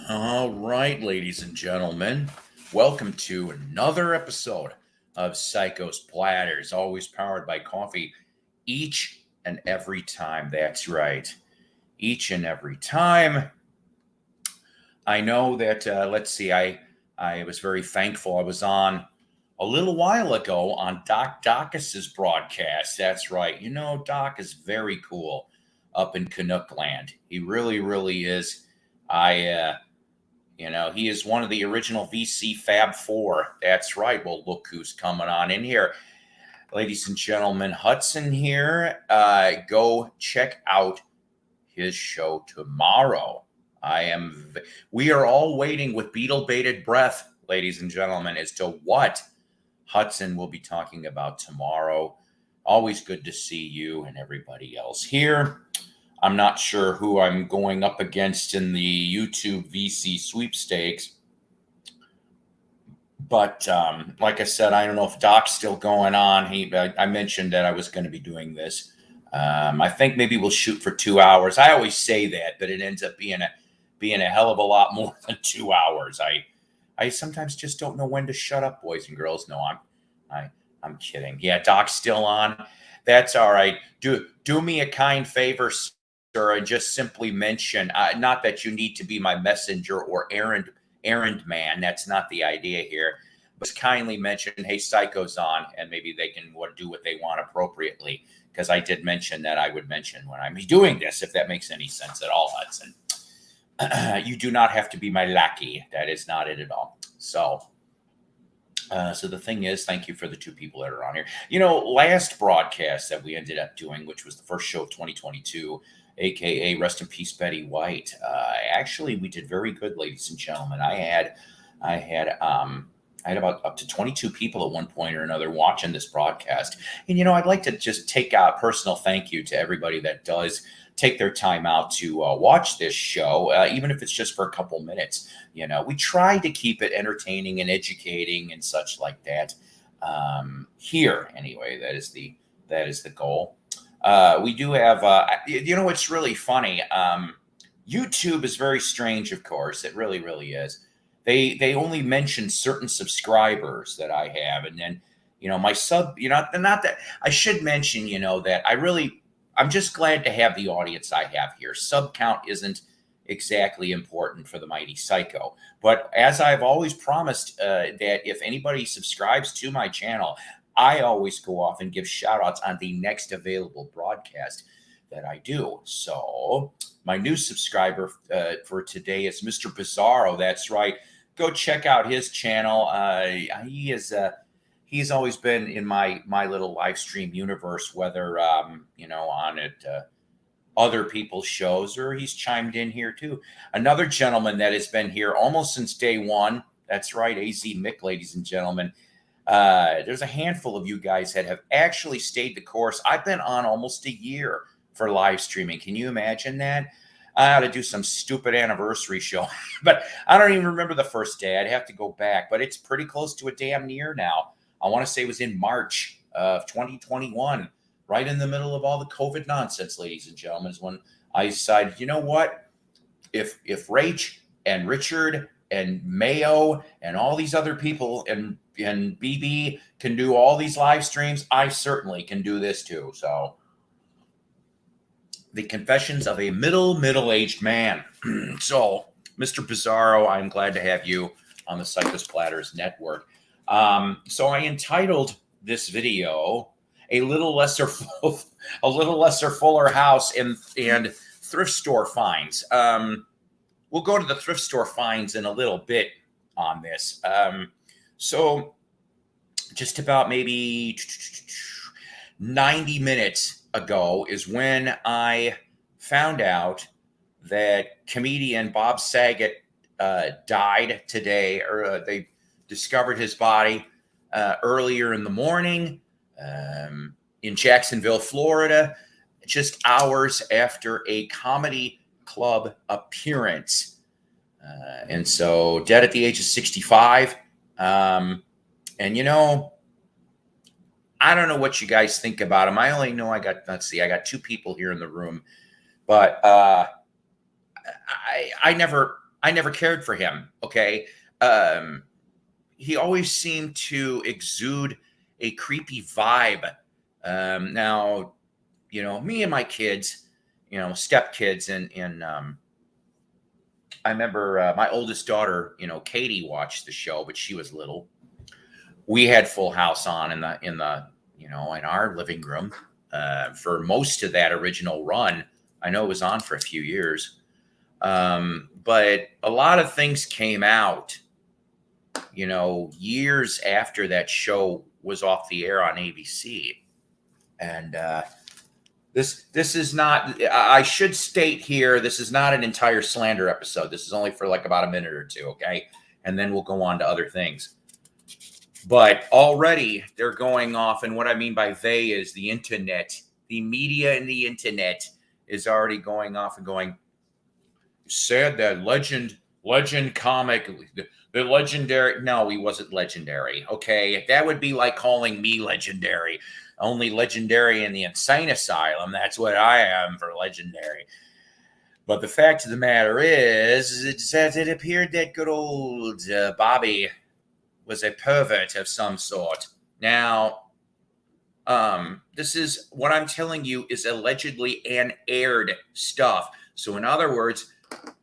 All right, ladies and gentlemen, welcome to another episode of Psycho's Platters, always powered by coffee each and every time. That's right, each and every time. I know that, let's see, I was very thankful. I was on a little while ago on Doc Dacus's broadcast. That's right. You know, Doc is very cool up in Canuck land. He really, really is. He is one of the original VC Fab Four. That's right. Well, look who's coming on in here. Ladies and gentlemen, Hudson here. Go check out his show tomorrow. We are all waiting with beetle bated breath, ladies and gentlemen, as to what Hudson will be talking about tomorrow. Always good to see you and everybody else here. I'm not sure who I'm going up against in the YouTube VC sweepstakes. But like I said, I don't know if Doc's still going on. I mentioned that I was going to be doing this. I think maybe we'll shoot for 2 hours. I always say that, but it ends up being a hell of a lot more than 2 hours. I sometimes just don't know when to shut up, boys and girls. No, I'm kidding. Yeah, Doc's still on. That's all right. Do me a kind favor, sir, and just simply mention, not that you need to be my messenger or errand man. That's not the idea here. But just kindly mention, hey, Psycho's on, and maybe they can do what they want appropriately. Because I did mention that I would mention when I'm doing this, if that makes any sense at all, Hudson. You do not have to be my lackey. That is not it at all. So the thing is, thank you for the two people that are on here. You know, last broadcast that we ended up doing, which was the first show of 2022, aka Rest in Peace Betty White. Actually, we did very good, ladies and gentlemen. I had about up to 22 people at one point or another watching this broadcast. And, I'd like to just take a personal thank you to everybody that does take their time out to watch this show, even if it's just for a couple minutes. We try to keep it entertaining and educating and such like that. Here, anyway, that is the goal. We do have, it's really funny. YouTube is very strange, of course. It really, really is. They only mention certain subscribers that I have. And then, my not that I should mention, that I'm just glad to have the audience I have here. Sub count isn't exactly important for the Mighty Psyko. But as I've always promised, that if anybody subscribes to my channel, I always go off and give shout outs on the next available broadcast that I do. So my new subscriber for today is Mr. Bizarro. That's right. Go check out his channel. He's always been in my little live stream universe, whether, on it, other people's shows, or he's chimed in here too. Another gentleman that has been here almost since day one. That's right. AZ Mick, ladies and gentlemen. There's a handful of you guys that have actually stayed the course. I've been on almost a year for live streaming. Can you imagine that? I ought to do some stupid anniversary show, but I don't even remember the first day. I'd have to go back, but it's pretty close to a damn year now. I want to say it was in March of 2021, right in the middle of all the COVID nonsense, ladies and gentlemen, is when I decided, you know what? If Rach and Richard and Mayo and all these other people and BB can do all these live streams, I certainly can do this too. So the confessions of a middle-aged man. So, Mr. Bizarro, I'm glad to have you on the Psycho's Platters Network. So I entitled this video "A Little Lesser Fuller House and Thrift Store Finds." We'll go to the thrift store finds in a little bit on this. So just about maybe 90 minutes ago is when I found out that comedian Bob Saget died today, or they discovered his body earlier in the morning in Jacksonville, Florida, just hours after a comedy club appearance. And so dead at the age of 65. And, I don't know what you guys think about him. I only know I got two people here in the room, but I never I never cared for him. Okay. He always seemed to exude a creepy vibe. Now, me and my kids, stepkids, and I remember my oldest daughter, Katie, watched the show, but she was little. We had Full House on in our living room for most of that original run. I know it was on for a few years, but a lot of things came out, years after that show was off the air on ABC. And this is not, I should state here, this is not an entire slander episode. This is only for like about a minute or two, okay? And then we'll go on to other things. But already they're going off, and what I mean by they is the internet, the media and the internet is already going off and going, said that legend comic, the legendary, no, he wasn't legendary, okay? That would be like calling me legendary. Only legendary in the insane asylum. That's what I am for legendary. But the fact of the matter is, it appeared that good old Bobby was a pervert of some sort. Now, this is what I'm telling you is allegedly unaired stuff. So in other words,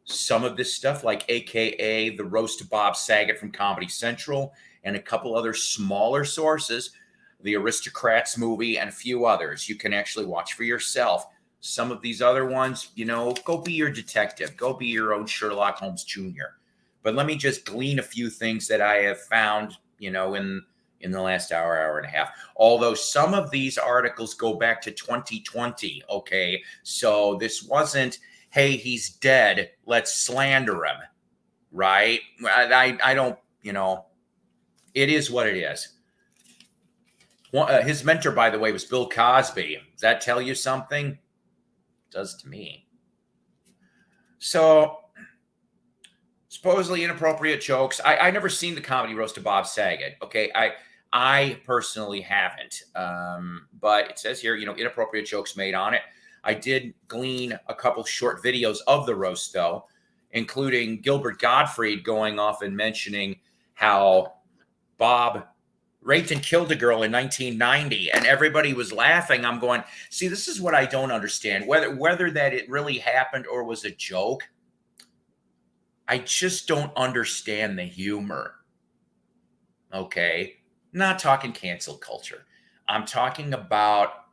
some of this stuff, like AKA the roast of Bob Saget from Comedy Central and a couple other smaller sources, the Aristocrats movie and a few others, you can actually watch for yourself. Some of these other ones, go be your detective. Go be your own Sherlock Holmes Jr. But let me just glean a few things that I have found, in the last hour and a half. Although some of these articles go back to 2020, okay? So this wasn't, hey, he's dead, let's slander him, right? I don't, it is what it is. His mentor, by the way, was Bill Cosby. Does that tell you something? It does to me. So, supposedly inappropriate jokes. I never seen the comedy roast of Bob Saget. Okay, I personally haven't. But it says here, inappropriate jokes made on it. I did glean a couple short videos of the roast, though, including Gilbert Gottfried going off and mentioning how Bob raped and killed a girl in 1990, and everybody was laughing. I'm going, see, this is what I don't understand. Whether that it really happened or was a joke, I just don't understand the humor. Okay? Not talking cancel culture. I'm talking about,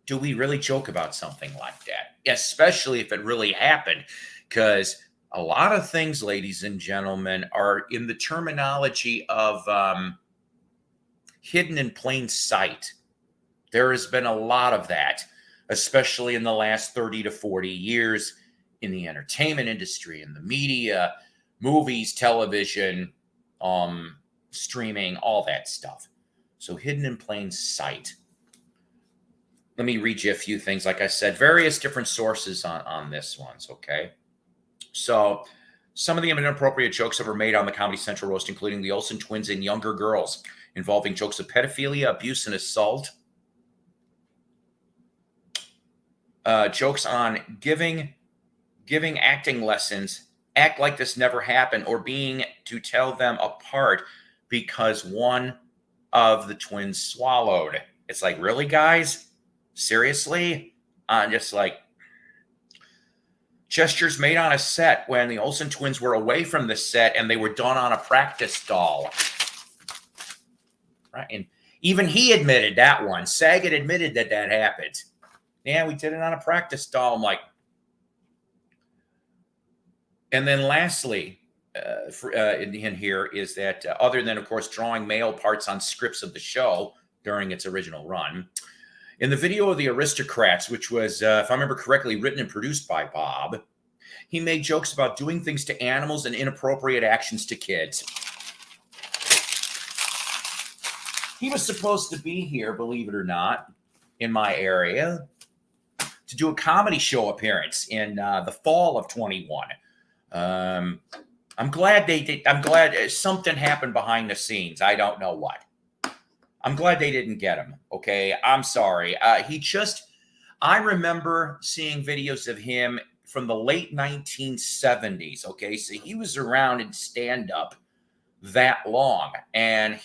do we really joke about something like that? Especially if it really happened. Because a lot of things, ladies and gentlemen, are in the terminology of hidden in plain sight. There has been a lot of that, especially in the last 30 to 40 years in the entertainment industry, in the media, movies, television, streaming, all that stuff. So hidden in plain sight. Let me read you a few things. Like I said, various different sources on this ones, okay? So some of the inappropriate jokes that were made on the Comedy Central roast, including the Olsen twins and younger girls, involving jokes of pedophilia, abuse, and assault. Jokes on giving acting lessons, act like this never happened, or being to tell them apart because one of the twins swallowed. It's like, really, guys? Seriously? Just like gestures made on a set when the Olsen twins were away from the set and they were done on a practice doll. Right? And even he admitted that one. Saget admitted that happened. Yeah, we did it on a practice doll. I'm like, and then lastly, in here is that other than, of course, drawing male parts on scripts of the show during its original run, in the video of the Aristocrats, which was, if I remember correctly, written and produced by Bob, he made jokes about doing things to animals and inappropriate actions to kids. He was supposed to be here, believe it or not, in my area to do a comedy show appearance in the fall of 21. I'm glad they did. I'm glad something happened behind the scenes. I don't know what. I'm glad they didn't get him. Okay. I'm sorry. I remember seeing videos of him from the late 1970s. Okay, so he was around in stand-up that long, and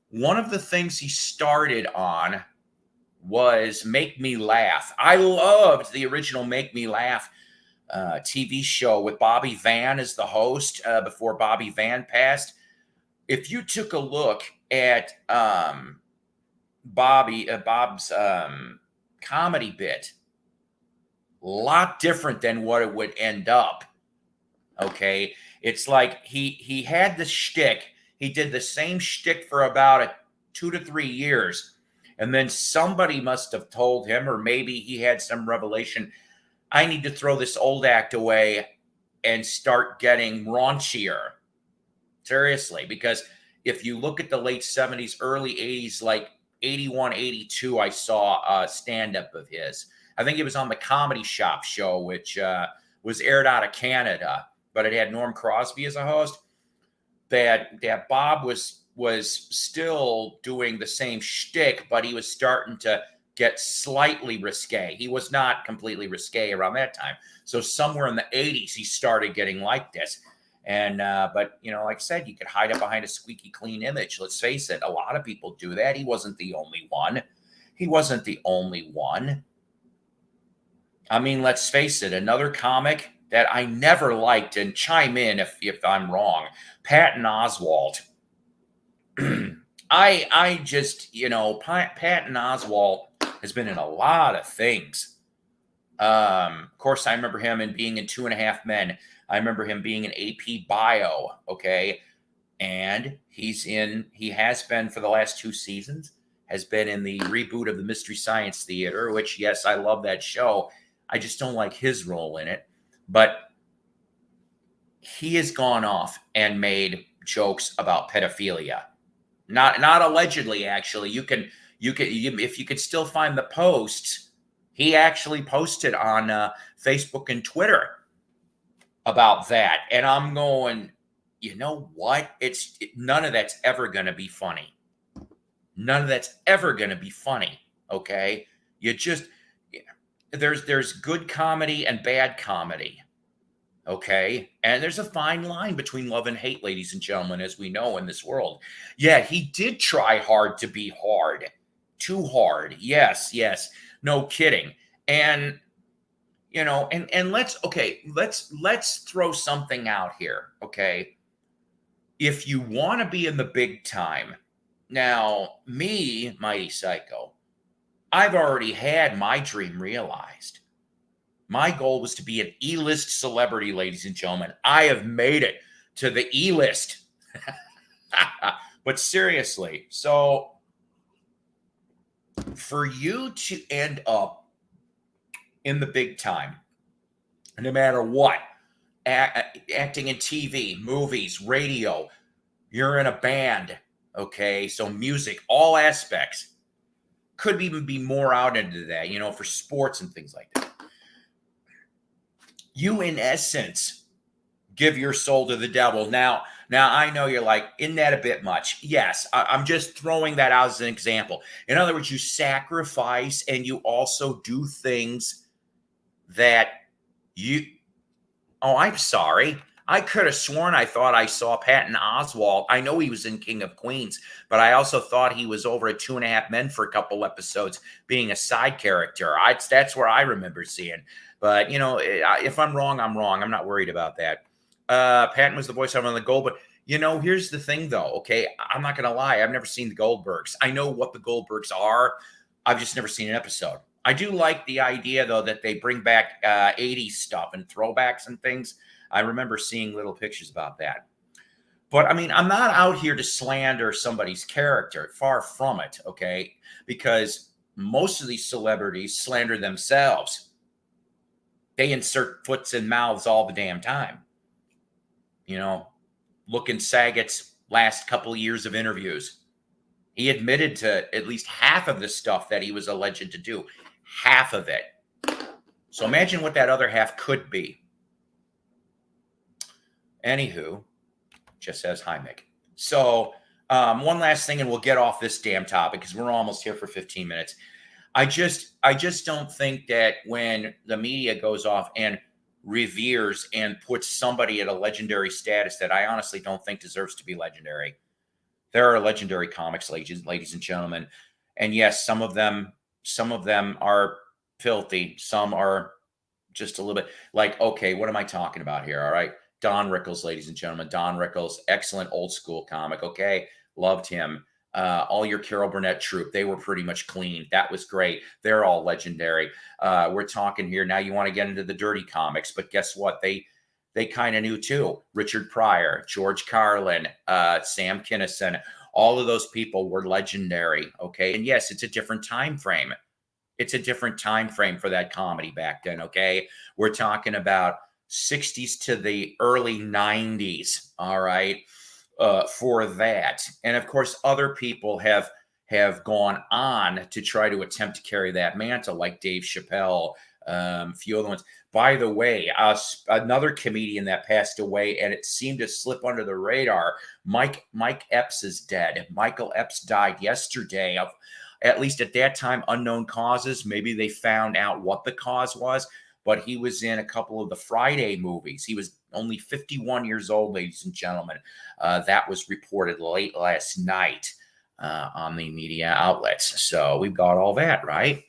one of the things he started on was Make Me Laugh. I loved the original Make Me Laugh TV show with Bobby Van as the host before Bobby Van passed. If you took a look at Bob's comedy bit, a lot different than what it would end up. Okay, it's like he had the shtick. He did the same shtick for about 2 to 3 years, and then somebody must have told him, or maybe he had some revelation. I need to throw this old act away and start getting raunchier. Seriously, because if you look at the late 70s, early 80s, like 81, 82, I saw a stand-up of his. I think it was on the Comedy Shop show, which was aired out of Canada, but it had Norm Crosby as a host. That Bob was still doing the same shtick, but he was starting to get slightly risque. He was not completely risque around that time. So somewhere in the 80s, he started getting like this. And, but, you know, like I said, you could hide it behind a squeaky clean image. Let's face it. A lot of people do that. He wasn't the only one. He wasn't the only one. I mean, let's face it. Another comic that I never liked, and chime in if I'm wrong, Patton Oswalt. I just, you know, Patton Oswalt has been in a lot of things. Of course, I remember him in being in 2.5 Men. I remember him being in AP Bio, okay? And he has been for the last 2 seasons, has been in the reboot of the Mystery Science Theater, which, yes, I love that show. I just don't like his role in it. But he has gone off and made jokes about pedophilia. Not allegedly, actually. You can if you could still find the posts, he actually posted on Facebook and Twitter about that. And I'm going, you know what? None of that's ever going to be funny. None of that's ever going to be funny. Okay. There's good comedy and bad comedy. Okay. And there's a fine line between love and hate, ladies and gentlemen, as we know in this world. Yeah. He did try hard to be hard. Too hard. Yes. No kidding. And, you know, and let's throw something out here. Okay. If you want to be in the big time, now me, Mighty Psyko, I've already had my dream realized. My goal was to be an E-list celebrity, ladies and gentlemen. I have made it to the E-list. But seriously, so for you to end up in the big time, no matter what, acting in TV, movies, radio, you're in a band, okay? So music, all aspects. Could even be more out into that, you know, for sports and things like that. You, in essence, give your soul to the devil. Now I know you're like, isn't that a bit much? Yes, I'm just throwing that out as an example. In other words, you sacrifice and you also do things that I'm sorry. I could have sworn I thought I saw Patton Oswalt. I know he was in King of Queens, but I also thought he was over at 2.5 Men for a couple episodes being a side character. That's where I remember seeing. But, you know, if I'm wrong, I'm wrong. I'm not worried about that. Patton was the voice of the Gold. But, you know, here's the thing, though, okay? I'm not going to lie. I've never seen the Goldbergs. I know what the Goldbergs are. I've just never seen an episode. I do like the idea, though, that they bring back 80s stuff and throwbacks and things. I remember seeing little pictures about that. But, I mean, I'm not out here to slander somebody's character. Far from it, okay? Because most of these celebrities slander themselves. They insert foots in mouths all the damn time. You know, look in Saget's last couple of years of interviews. He admitted to at least half of the stuff that he was alleged to do. Half of it. So imagine what that other half could be. Anywho, just says hi, Mick. So one last thing, and we'll get off this damn topic because we're almost here for 15 minutes. I just don't think that when the media goes off and reveres and puts somebody at a legendary status that I honestly don't think deserves to be legendary. There are legendary comics, ladies and gentlemen, and yes, some of them are filthy. Some are just a little bit like, okay, what am I talking about here? All right. Don Rickles, ladies and gentlemen. Don Rickles, excellent old school comic. Okay. Loved him. All your Carol Burnett troupe, they were pretty much clean. That was great. They're all legendary. We're talking here now. You want to get into the dirty comics, but guess what? They kind of knew too. Richard Pryor, George Carlin, Sam Kinison, all of those people were legendary. Okay, and yes, it's a different time frame. It's a different time frame for that comedy back then. Okay, we're talking about 60s to the early 90s. All right, for that, and of course, other people have gone on to try to attempt to carry that mantle, like Dave Chappelle, a few other ones. By the way, another comedian that passed away, and it seemed to slip under the radar. Mike Epps is dead. Michael Epps died yesterday of, at least at that time, unknown causes. Maybe they found out what the cause was, but he was in a couple of the Friday movies. He was only 51 years old, ladies and gentlemen. That was reported late last night on the media outlets. So we've got all that, right?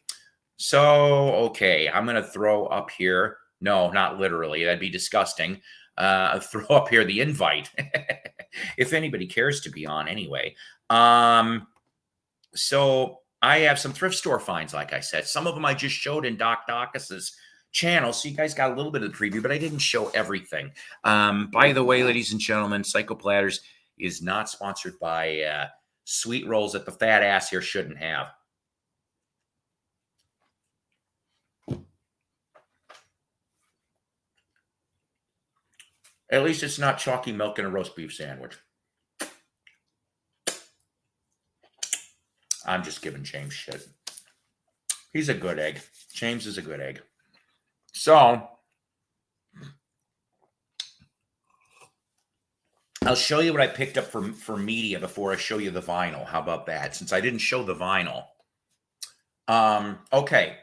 So, okay, I'm going to throw up here. No, not literally. That'd be disgusting. Throw up here the invite, if anybody cares to be on anyway. So I have some thrift store finds, like I said. Some of them I just showed in Doc Dacus's channel, so you guys got a little bit of the preview, but I didn't show everything. By the way, ladies and gentlemen, Psycho Platters is not sponsored by sweet rolls that the fat ass here shouldn't have. At least it's not chalky milk in a roast beef sandwich. I'm just giving James shit. He's a good egg. James is a good egg. So I'll show you what I picked up for media before I show you the vinyl. How about that? Since I didn't show the vinyl. Okay.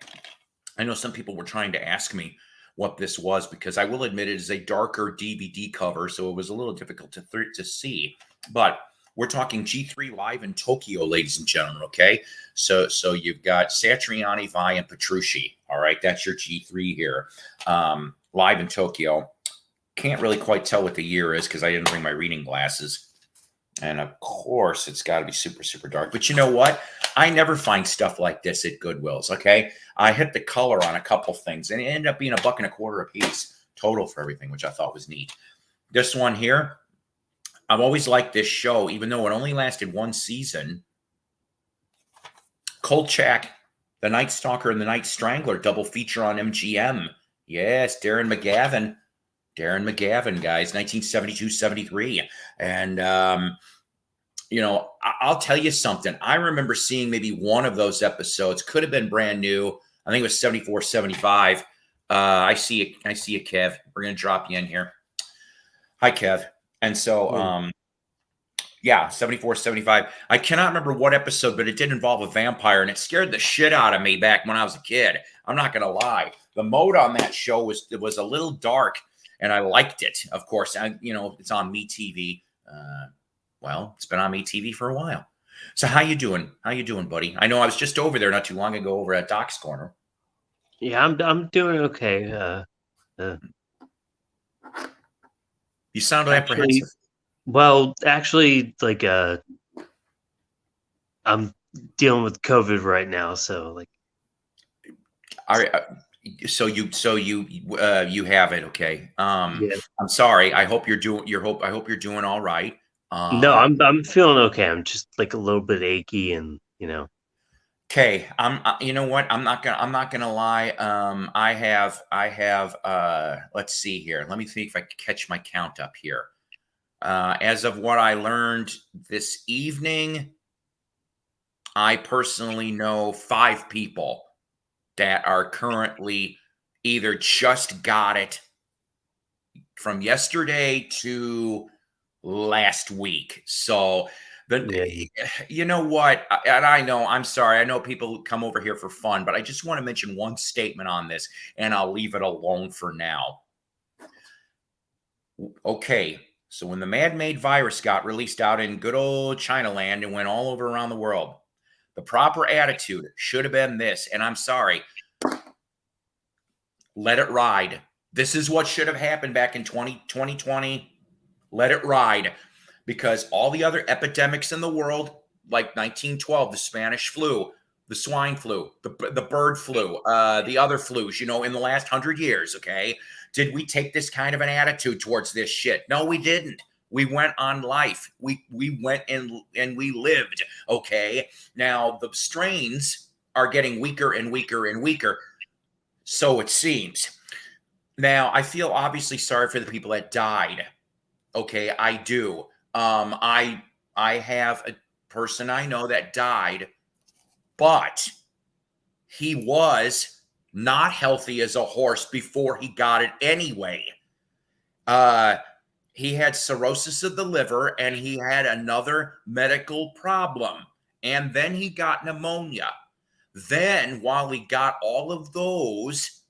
I know some people were trying to ask me what this was, because I will admit it is a darker DVD cover, so it was a little difficult to see. But we're talking G3 live in Tokyo, ladies and gentlemen. Okay, so you've got Satriani, Vi, and Petrucci. All right, that's your G3 here, live in Tokyo. Can't really quite tell what the year is because I didn't bring my reading glasses. And of course, it's got to be super, super dark. But you know what? I never find stuff like this at Goodwill's, okay? I hit the color on a couple things, and it ended up being $1.25 a piece total for everything, which I thought was neat. This one here, I've always liked this show, even though it only lasted one season. Kolchak, the Night Stalker and the Night Strangler, double feature on MGM. Yes, Darren McGavin. Darren McGavin, guys, 1972-73. And, you know, I'll tell you something. I remember seeing maybe one of those episodes. Could have been brand new. I think it was 74, 75. I see you, Kev. We're going to drop you in here. Hi, Kev. And so, yeah, 74, 75. I cannot remember what episode, but it did involve a vampire, and it scared the shit out of me back when I was a kid. I'm not going to lie. The mode on that show was a little dark, and I liked it. Of course, you know, it's on MeTV. Well, it's been on MeTV for a while. So how you doing? How you doing, buddy? I know I was just over there not too long ago over at Doc's Corner. Yeah, I'm doing okay. You sound apprehensive. Well, actually, like I'm dealing with COVID right now, so like. All right. So you have it, okay? Yeah. I'm sorry. I hope you're doing. I hope you're doing all right. No, I'm feeling okay. I'm just like a little bit achy, and you know. Okay, you know what? I'm not gonna lie. I have. Let's see here. Let me see if I can catch my count up here. As of what I learned this evening, I personally know 5 people that are currently either just got it from yesterday to last week. So Yeah. You know what? And I know, I'm sorry. I know people come over here for fun, but I just want to mention one statement on this and I'll leave it alone for now. Okay. So when the man-made virus got released out in good old China land and went all over around the world, the proper attitude should have been this. And I'm sorry, let it ride. This is what should have happened back in 2020. Let it ride. Because all the other epidemics in the world, like 1912, the Spanish flu, the swine flu, the bird flu, the other flus, in the last 100 years, okay? Did we take this kind of an attitude towards this shit? No, we didn't. We went on life. We went and we lived, okay? Now, the strains are getting weaker and weaker and weaker, so it seems. Now, I feel obviously sorry for the people that died. Okay, I do. I have a person I know that died, but he was not healthy as a horse before he got it anyway. He had cirrhosis of the liver and he had another medical problem. And then he got pneumonia. Then, while he got all of those,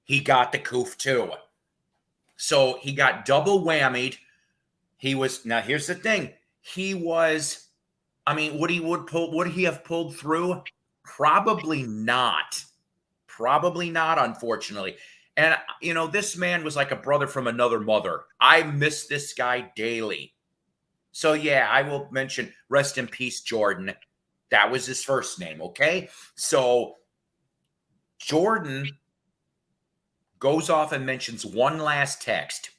he got the coof too. So he got double whammied. Now here's the thing. He was, would he have pulled through? Probably not. Probably not, unfortunately. And, this man was like a brother from another mother. I miss this guy daily. So, yeah, I will mention rest in peace, Jordan. That was his first name, okay? So, Jordan goes off and mentions one last text.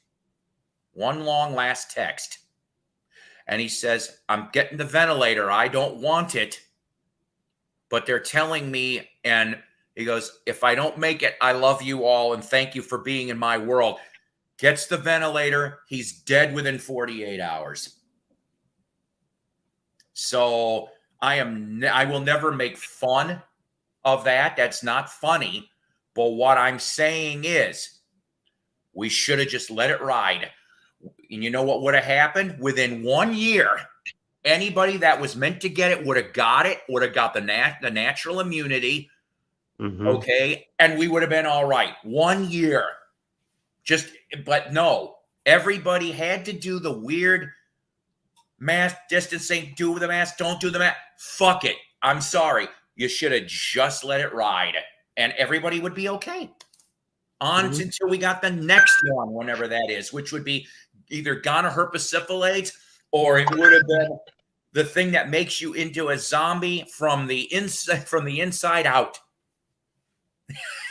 One long last text. And he says, I'm getting the ventilator. I don't want it. But they're telling me, and he goes, if I don't make it, I love you all and thank you for being in my world. Gets the ventilator. He's dead within 48 hours. So I will never make fun of that. That's not funny. But what I'm saying is we should have just let it ride. And you know what would have happened? Within 1 year, anybody that was meant to get it would have got it, would have got the natural immunity, okay? And we would have been all right. 1 year. But no. Everybody had to do the weird mask distancing, do the mask, don't do the mask. Fuck it. I'm sorry. You should have just let it ride. And everybody would be okay. Until we got the next one, whenever that is, which would be either gonorrhea or it would have been the thing that makes you into a zombie from the inside out.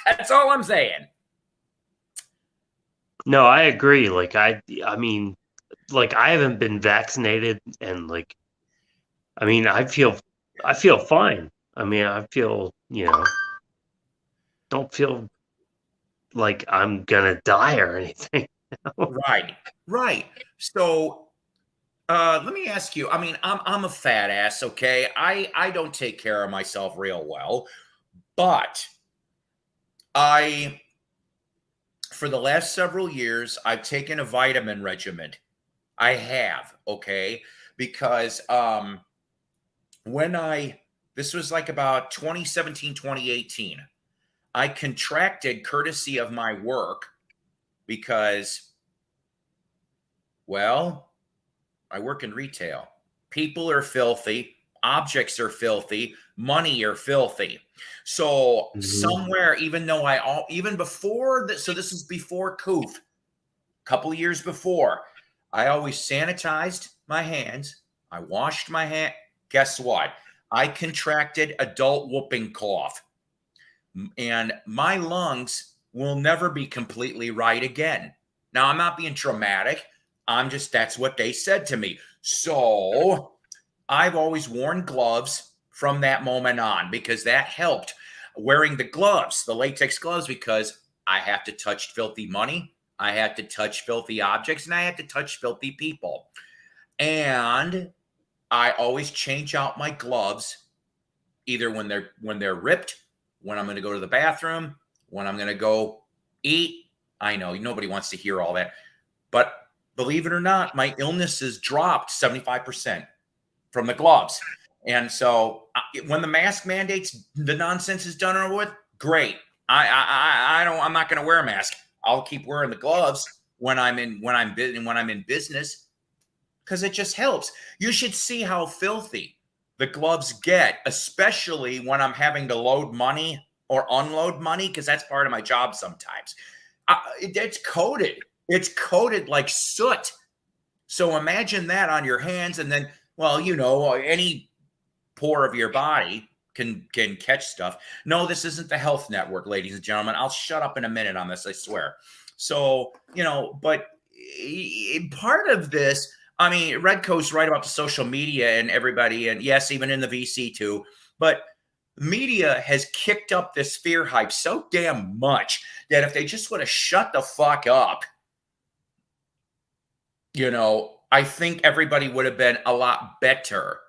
That's all I'm saying. No, I agree. Like I haven't been vaccinated, and I feel fine. I feel, don't feel like I'm gonna die or anything. Right. So let me ask you. I'm a fat ass, okay? I don't take care of myself real well, but for the last several years, I've taken a vitamin regimen. I have, okay? Because this was like about 2017, 2018, I contracted courtesy of my work because, well, I work in retail. People are filthy. Objects are filthy. Money are filthy. So somewhere, even before this, so this is before Coof, a couple of years before, I always sanitized my hands. I washed my hand. Guess what? I contracted adult whooping cough. And my lungs will never be completely right again. Now, I'm not being dramatic. That's what they said to me. So I've always worn gloves from that moment on because that helped. Wearing the gloves, the latex gloves, because I have to touch filthy money. I had to touch filthy objects and I had to touch filthy people. And I always change out my gloves either when they're ripped, when I'm going to go to the bathroom, when I'm going to go eat. I know nobody wants to hear all that, but believe it or not, my illness has dropped 75%. from the gloves. And so when the mask mandates, the nonsense is done over with, great. I'm not going to wear a mask. I'll keep wearing the gloves when I'm in business, because it just helps. You should see how filthy the gloves get, especially when I'm having to load money or unload money, because that's part of my job sometimes. It's coated. It's coated like soot. So imagine that on your hands, and then, well, any pore of your body can catch stuff. No, this isn't the Health Network, ladies and gentlemen. I'll shut up in a minute on this, I swear. So, but part of this, I mean, Redco's right about the social media and everybody, and yes, even in the VC too, but media has kicked up this fear hype so damn much that if they just would have shut the fuck up, I think everybody would have been a lot better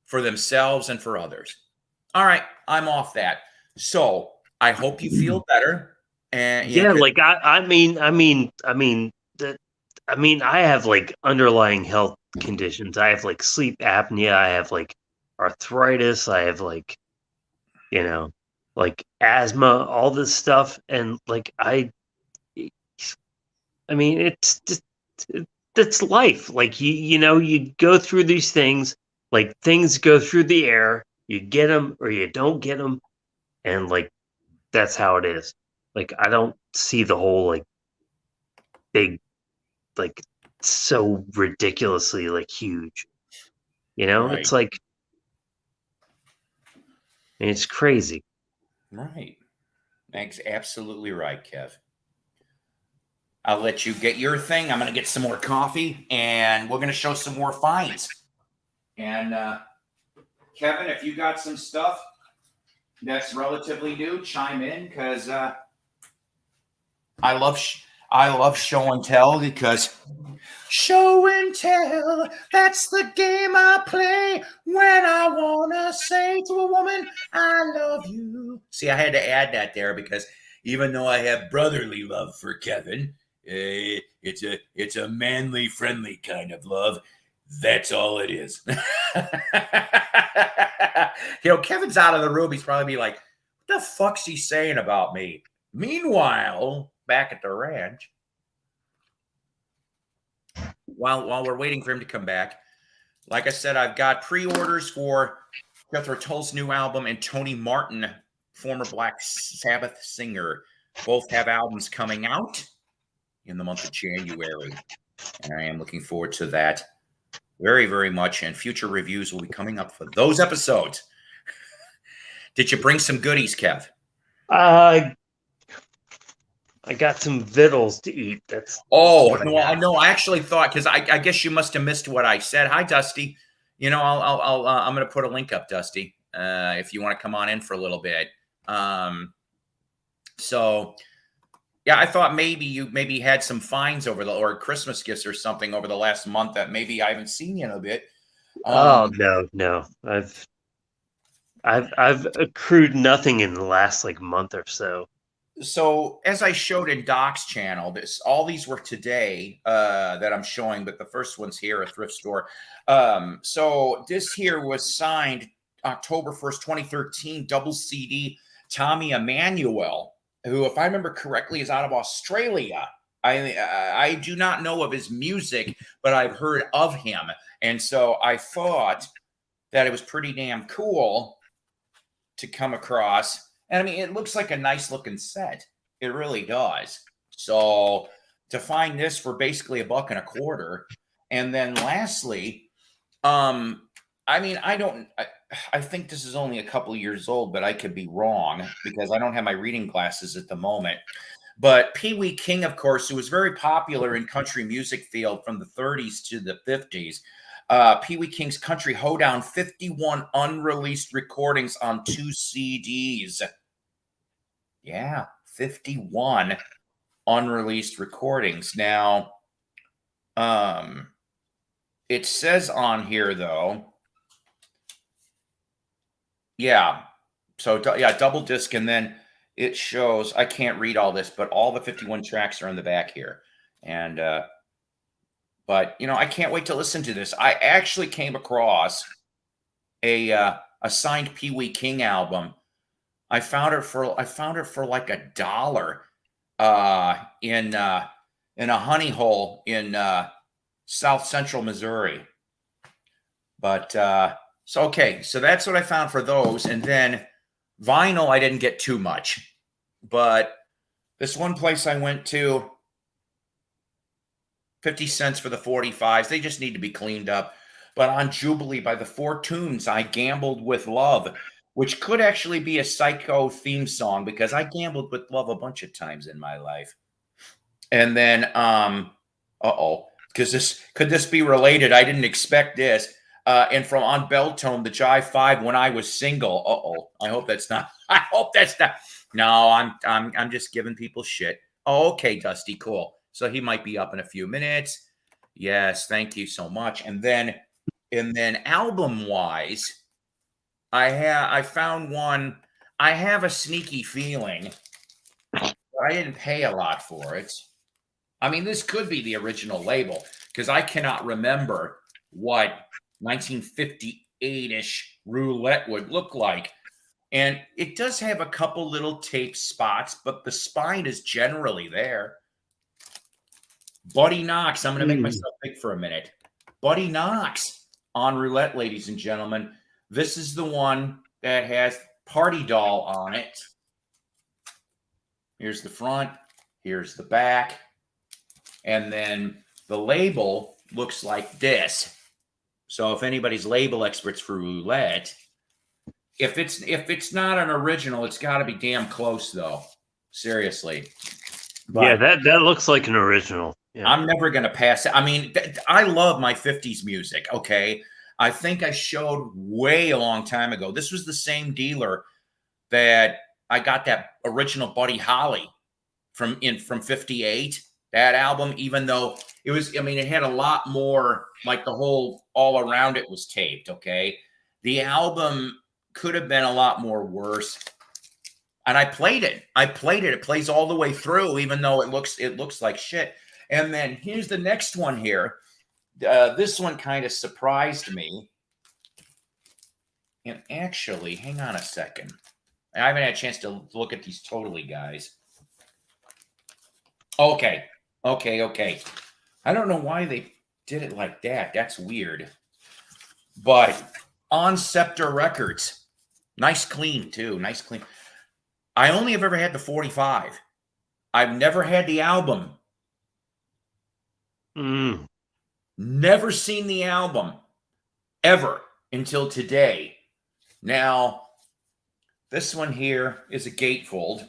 for themselves and for others. All right, I'm off that. So I hope you feel better. And yeah, like I mean, I have like underlying health conditions. I have like sleep apnea. I have like arthritis. I have like, like asthma, all this stuff. And like, mean, it's just, that's life. Like you go through these things, like things go through the air, you get them or you don't get them. And like, that's how it is. Like, I don't see the whole like big, like so ridiculously like huge. Right. It's like, it's crazy. Right. That's absolutely right, Kev. I'll let you get your thing. I'm going to get some more coffee, and we're going to show some more finds. And Kevin, if you got some stuff that's relatively new, chime in, because I love show and tell, because show and tell, that's the game I play when I want to say to a woman, I love you. See, I had to add that there, because even though I have brotherly love for Kevin, it's a manly, friendly kind of love. That's all it is. Kevin's out of the room. He's probably be like, what the fuck's he saying about me? Meanwhile, back at the ranch, while we're waiting for him to come back, like I said, I've got pre-orders for Jethro Tull's new album and Tony Martin, former Black Sabbath singer. Both have albums coming out in the month of January, and I am looking forward to that very, very much, and future reviews will be coming up for those episodes. Did you bring some goodies, Kev? I got some vittles to eat. That's no, I actually thought, because I guess you must have missed what I said. Hi, Dusty. I'm going to put a link up, Dusty, if you want to come on in for a little bit. So yeah, I thought maybe you had some finds or Christmas gifts or something over the last month that maybe I haven't seen you in a bit. No. I've accrued nothing in the last like month or so. So as I showed in Doc's channel, all these were today that I'm showing, but the first one's here, a thrift store. So this here was signed October 1st, 2013, double CD, Tommy Emmanuel, who, if I remember correctly, is out of Australia. I do not know of his music, but I've heard of him. And so I thought that it was pretty damn cool to come across. And I mean, it looks like a nice looking set. It really does. So to find this for basically $1.25. And then lastly, I think this is only a couple of years old, but I could be wrong because I don't have my reading glasses at the moment. But Pee Wee King, of course, who was very popular in country music field from the 30s to the 50s. Pee Wee King's Country Hoedown, 51 unreleased recordings on 2 CDs. Yeah, 51 unreleased recordings. Now, it says on here, though, yeah, so yeah, double disc, and then it shows, I can't read all this, but all the 51 tracks are in the back here. And But I can't wait to listen to this. I actually came across a signed Pee Wee King album. I found it for like $1 in a honey hole in South Central Missouri. But so okay, so that's what I found for those, and then vinyl I didn't get too much, but this one place I went to, 50 cents for the 45s. They just need to be cleaned up. But on Jubilee by the Four Tunes, I gambled with love, which could actually be a Psycho theme song because I gambled with love a bunch of times in my life. And then, because could this be related? I didn't expect this. And from On Belltone, the Jive 5 when I was single. I hope that's not. I hope that's not. No, I'm just giving people shit. Oh, okay, Dusty, cool. So he might be up in a few minutes. Yes, thank you so much. And then album wise, I found one. I have a sneaky feeling, but I didn't pay a lot for it. I mean, this could be the original label because I cannot remember what 1958-ish roulette would look like. And it does have a couple little tape spots, but the spine is generally there. Buddy Knox. I'm going to make myself big for a minute. Buddy Knox on roulette, ladies and gentlemen. This is the one that has Party Doll on it. Here's the front. Here's the back. And then the label looks like this. So if anybody's label experts for roulette, if it's not an original, it's got to be damn close, though. Seriously. But yeah, that looks like an original. Yeah. I'm never going to pass it. I mean, I love my 50s music, okay? I think I showed way a long time ago. This was the same dealer that I got that original Buddy Holly from 58. That album, even though it was, I mean, it had a lot more, like the whole all around it was taped, okay? The album could have been a lot more worse. And I played it. It plays all the way through, even though it looks like shit. And then here's the next one here. This one kind of surprised me. And actually, hang on a second. I haven't had a chance to look at these totally, guys. Okay. I don't know why they did it like that. That's weird. But on Scepter Records, nice clean too. Nice clean. I only have ever had the 45. I've never had the album. Never seen the album ever until today. Now, this one here is a gatefold.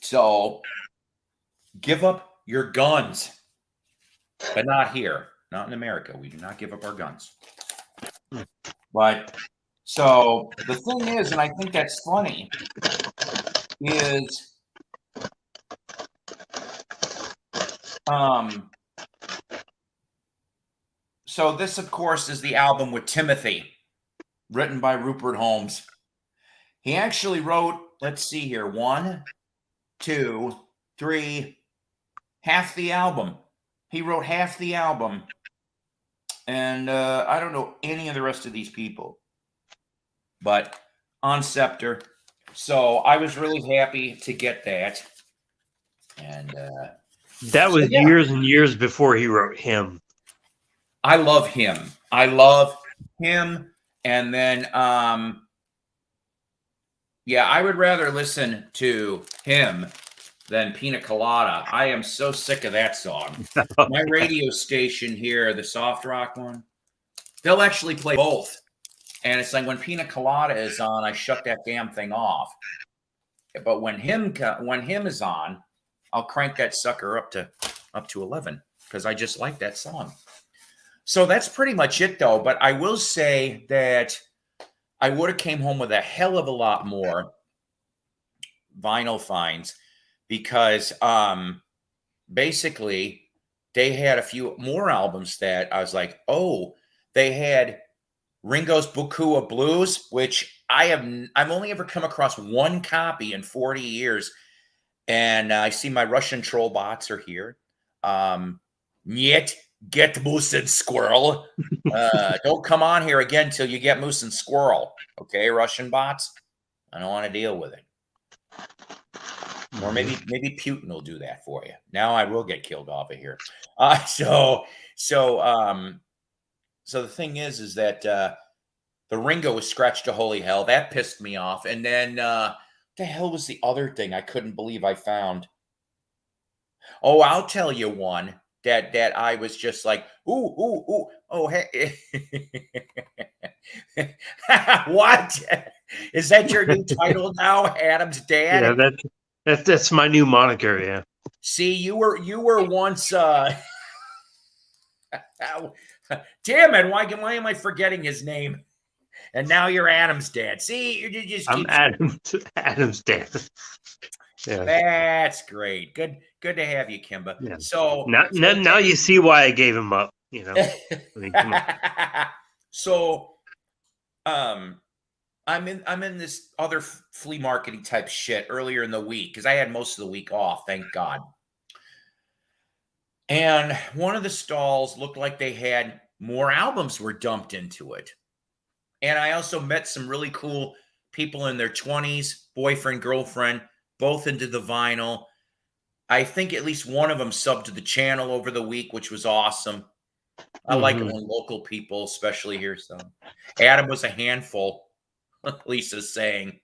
So, give up your guns, but not here. Not in America. We do not give up our guns. But, so, the thing is, and I think that's funny, is so this, of course, is the album with Timothy, written by Rupert Holmes. He actually wrote, let's see here, 1, 2, 3, half the album. He wrote half the album. And I don't know any of the rest of these people. But on Scepter. So I was really happy to get that. And that was years and years before he wrote Him. I love Him. And then yeah, I would rather listen to Him than Pina Colada. I am so sick of that song. My radio station here, the soft rock one, they'll actually play both. And it's like when Pina Colada is on, I shut that damn thing off. But when Him is on, I'll crank that sucker up to 11 because I just like that song. So that's pretty much it, though. But I will say that I would have came home with a hell of a lot more vinyl finds because basically they had a few more albums that I was like, oh, they had Ringo's Buku of Blues, which I've only ever come across one copy in 40 years. And I see my Russian troll bots are here. Niet get moose and squirrel. Don't come on here again till you get moose and squirrel. Okay, Russian bots? I don't want to deal with it. Or maybe Putin will do that for you. Now I will get killed off of here. So the thing is that the Ringo was scratched to holy hell. That pissed me off. And then what the hell was the other thing I couldn't believe I found? Oh, I'll tell you one that I was just like, ooh, oh, hey. What? Is that your new title now, Adam's dad? Yeah, that's my new moniker, yeah. See, you were once damn it, why am I forgetting his name? And now you're Adam's dad. See, you just keep Adam's dad. Yeah. That's great. Good to have you, Kimba. Yeah. So now you see why I gave him up, you know. I mean, come on. So I'm in this other flea marketing type shit earlier in the week because I had most of the week off, thank God. And one of the stalls looked like they had more albums were dumped into it. And I also met some really cool people in their 20s, boyfriend, girlfriend, both into the vinyl. I think at least one of them subbed to the channel over the week, which was awesome. I like it when local people, especially here. So Adam was a handful, Lisa's saying.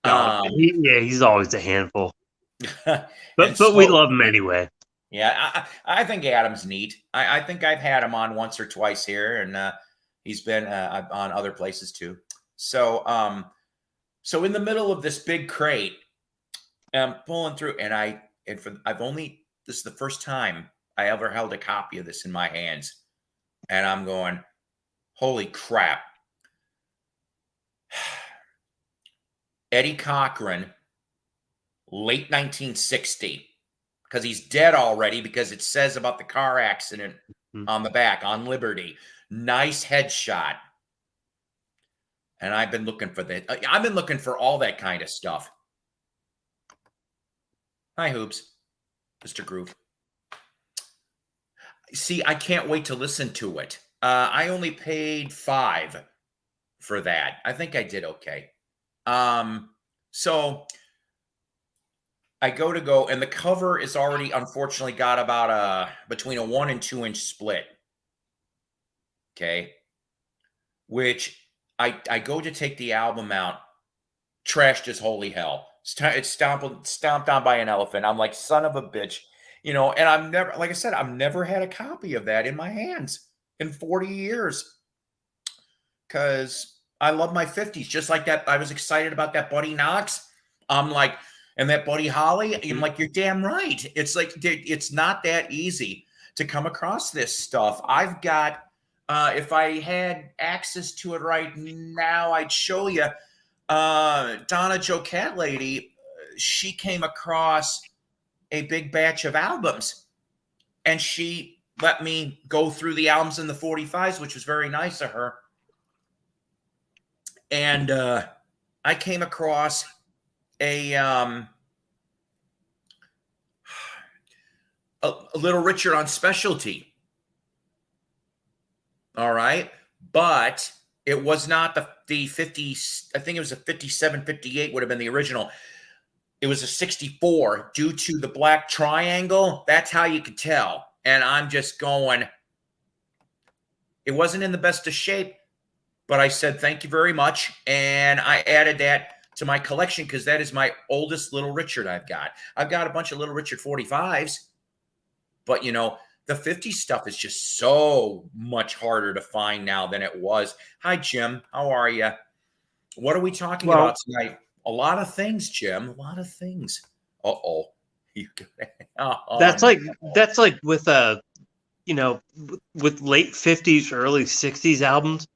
He's always a handful. But we love him anyway. Yeah, I think Adam's neat. I think I've had him on once or twice here, and he's been on other places too. So in the middle of this big crate, I'm pulling through, and this is the first time I ever held a copy of this in my hands, and I'm going, holy crap. Eddie Cochran, late 1960, because he's dead already, because it says about the car accident on the back, on Liberty. Nice headshot. And I've been looking for that. I've been looking for all that kind of stuff. Hi, Hoops. Mr. Groove. See, I can't wait to listen to it. I only paid $5 for that. I think I did okay. So I go, and the cover is already, unfortunately, got about between a 1 and 2 inch split. Okay. Which I go to take the album out, trashed as holy hell. It's stomped on by an elephant. I'm like, son of a bitch, you know, and I've never had a copy of that in my hands in 40 years. Because I love my 50s, just like that. I was excited about that Buddy Knox. I'm like, and that Buddy Holly. I'm like, you're damn right. It's like, it's not that easy to come across this stuff. I've got, if I had access to it right now, I'd show you. Donna Joe Cat Lady, she came across a big batch of albums, and she let me go through the albums in the 45s, which was very nice of her. And I came across a Little Richard on Specialty. All right. But it was not the 50, I think it was a 57, 58 would have been the original. It was a 64 due to the black triangle. That's how you could tell. And I'm just going, it wasn't in the best of shape, but I said, thank you very much. And I added that to my collection because that is my oldest Little Richard I've got. I've got a bunch of Little Richard 45s, but you know, the 50s stuff is just so much harder to find now than it was. Hi, Jim. How are you? What are we talking about tonight? A lot of things, Jim. A lot of things. Uh-oh. That's like with you know, with late 50s, early 60s albums,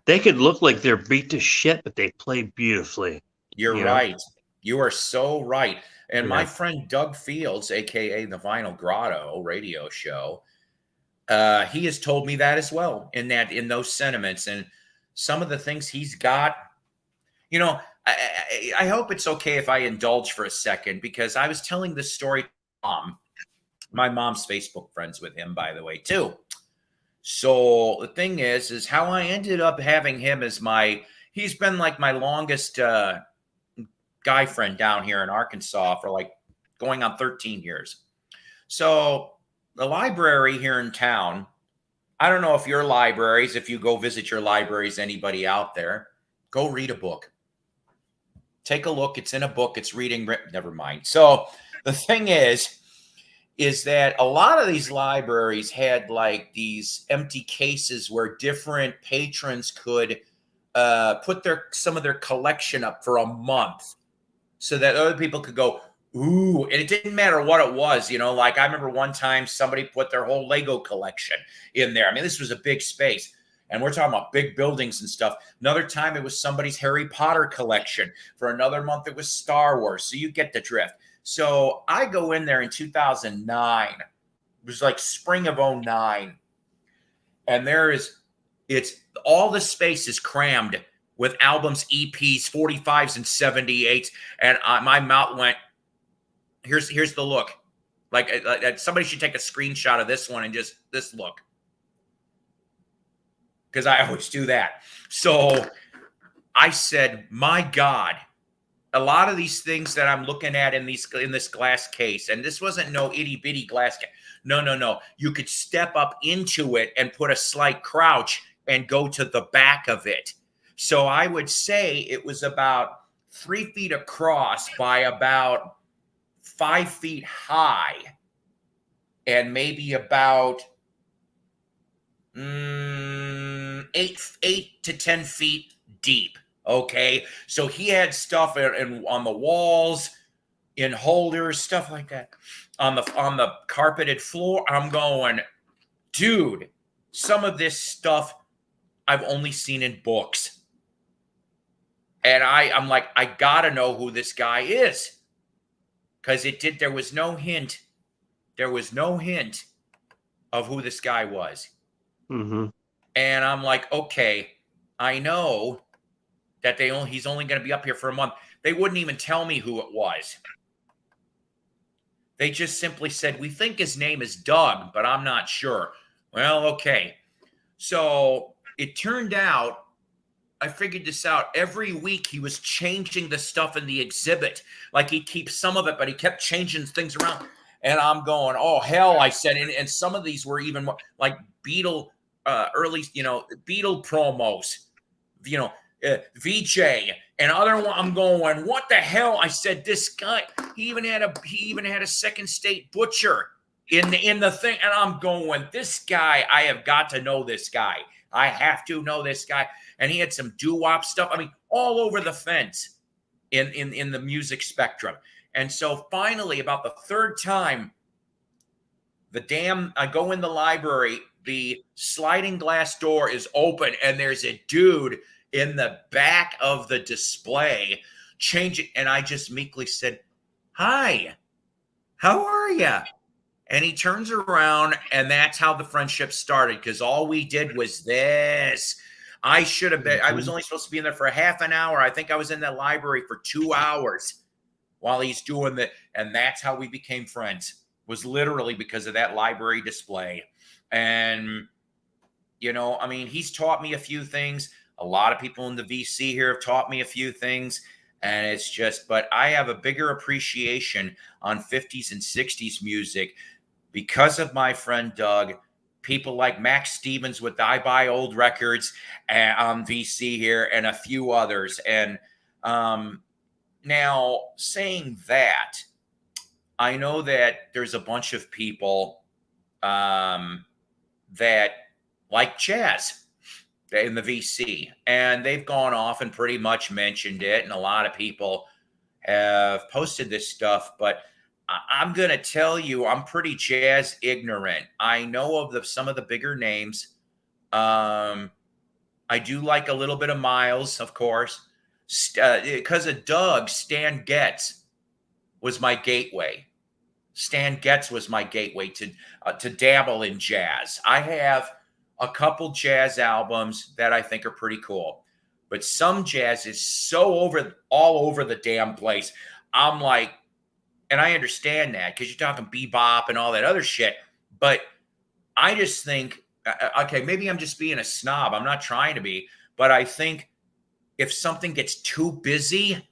they could look like they're beat to shit, but they play beautifully. You're right. You are so right. And my friend Doug Fields, aka the Vinyl Grotto radio show, he has told me that as well, in those sentiments. And some of the things he's got You know, I hope it's okay if I indulge for a second, because I was telling this story to mom. My mom's Facebook friends with him, by the way, too. So the thing is how I ended up having him as he's been like my longest guy friend down here in Arkansas for like going on 13 years. So the library here in town, I don't know if your libraries, if you go visit your libraries, anybody out there, go read a book. Take a look. It's in a book. It's reading. Never mind. So the thing is that a lot of these libraries had like these empty cases where different patrons could put some of their collection up for a month, so that other people could go, ooh, and it didn't matter what it was, like I remember one time somebody put their whole Lego collection in there. I mean, this was a big space, and we're talking about big buildings and stuff. Another time it was somebody's Harry Potter collection. For another month it was Star Wars. So you get the drift. So I go in there in 2009. It was like spring of 09. And it's all the space is crammed with albums, EPs, 45s and 78s. And my mouth went, here's the look. Like somebody should take a screenshot of this one and just this look. Because I always do that. So I said, my God, a lot of these things that I'm looking at in this glass case, and this wasn't no itty bitty glass case. No. You could step up into it and put a slight crouch and go to the back of it. So I would say it was about 3 feet across by about 5 feet high, and maybe about 8 to 10 feet deep. Okay, so he had stuff on the walls, in holders, stuff like that, on the carpeted floor. I'm going, dude, some of this stuff I've only seen in books, and I'm like, I gotta know who this guy is, because there was no hint. There was no hint of who this guy was. Mm-hmm. And I'm like, okay, I know that he's only going to be up here for a month. They wouldn't even tell me who it was. They just simply said, we think his name is Doug, but I'm not sure. Well, okay. So it turned out, I figured this out. Every week he was changing the stuff in the exhibit. Like he'd keep some of it, but he kept changing things around. And I'm going, oh, hell, I said. And some of these were even more like Beatle, early, Beatle promos, VJ and other one. I'm going, what the hell? I said, this guy, he even had a second state butcher in the thing. And I'm going, this guy, I have got to know this guy. I have to know this guy. And he had some doo-wop stuff. I mean, all over the fence in the music spectrum. And so finally, about the third time, I go in the library, the sliding glass door is open, and there's a dude in the back of the display changing. And I just meekly said, hi, how are you? And he turns around, and that's how the friendship started, because all we did was this. I should have been, I was only supposed to be in there for a half an hour. I think I was in that library for 2 hours while he's doing and that's how we became friends, was literally because of that library display. And, I mean, he's taught me a few things. A lot of people in the VC here have taught me a few things. And it's just, but I have a bigger appreciation on 50s and 60s music because of my friend Doug, people like Max Stevens with I Buy Old Records on VC here, and a few others. And now, saying that, I know that there's a bunch of people that like jazz in the VC, and they've gone off and pretty much mentioned it, and a lot of people have posted this stuff, but I'm going to tell you, I'm pretty jazz ignorant. I know of some of the bigger names. I do like a little bit of Miles, of course. Because of Doug, Stan Getz was my gateway. Stan Getz was my gateway to dabble in jazz. I have a couple jazz albums that I think are pretty cool. but some jazz is so all over the damn place. I'm like, and I understand that because you're talking bebop and all that other shit, but I just think, okay, maybe I'm just being a snob. I'm not trying to be, but I think if something gets too busy,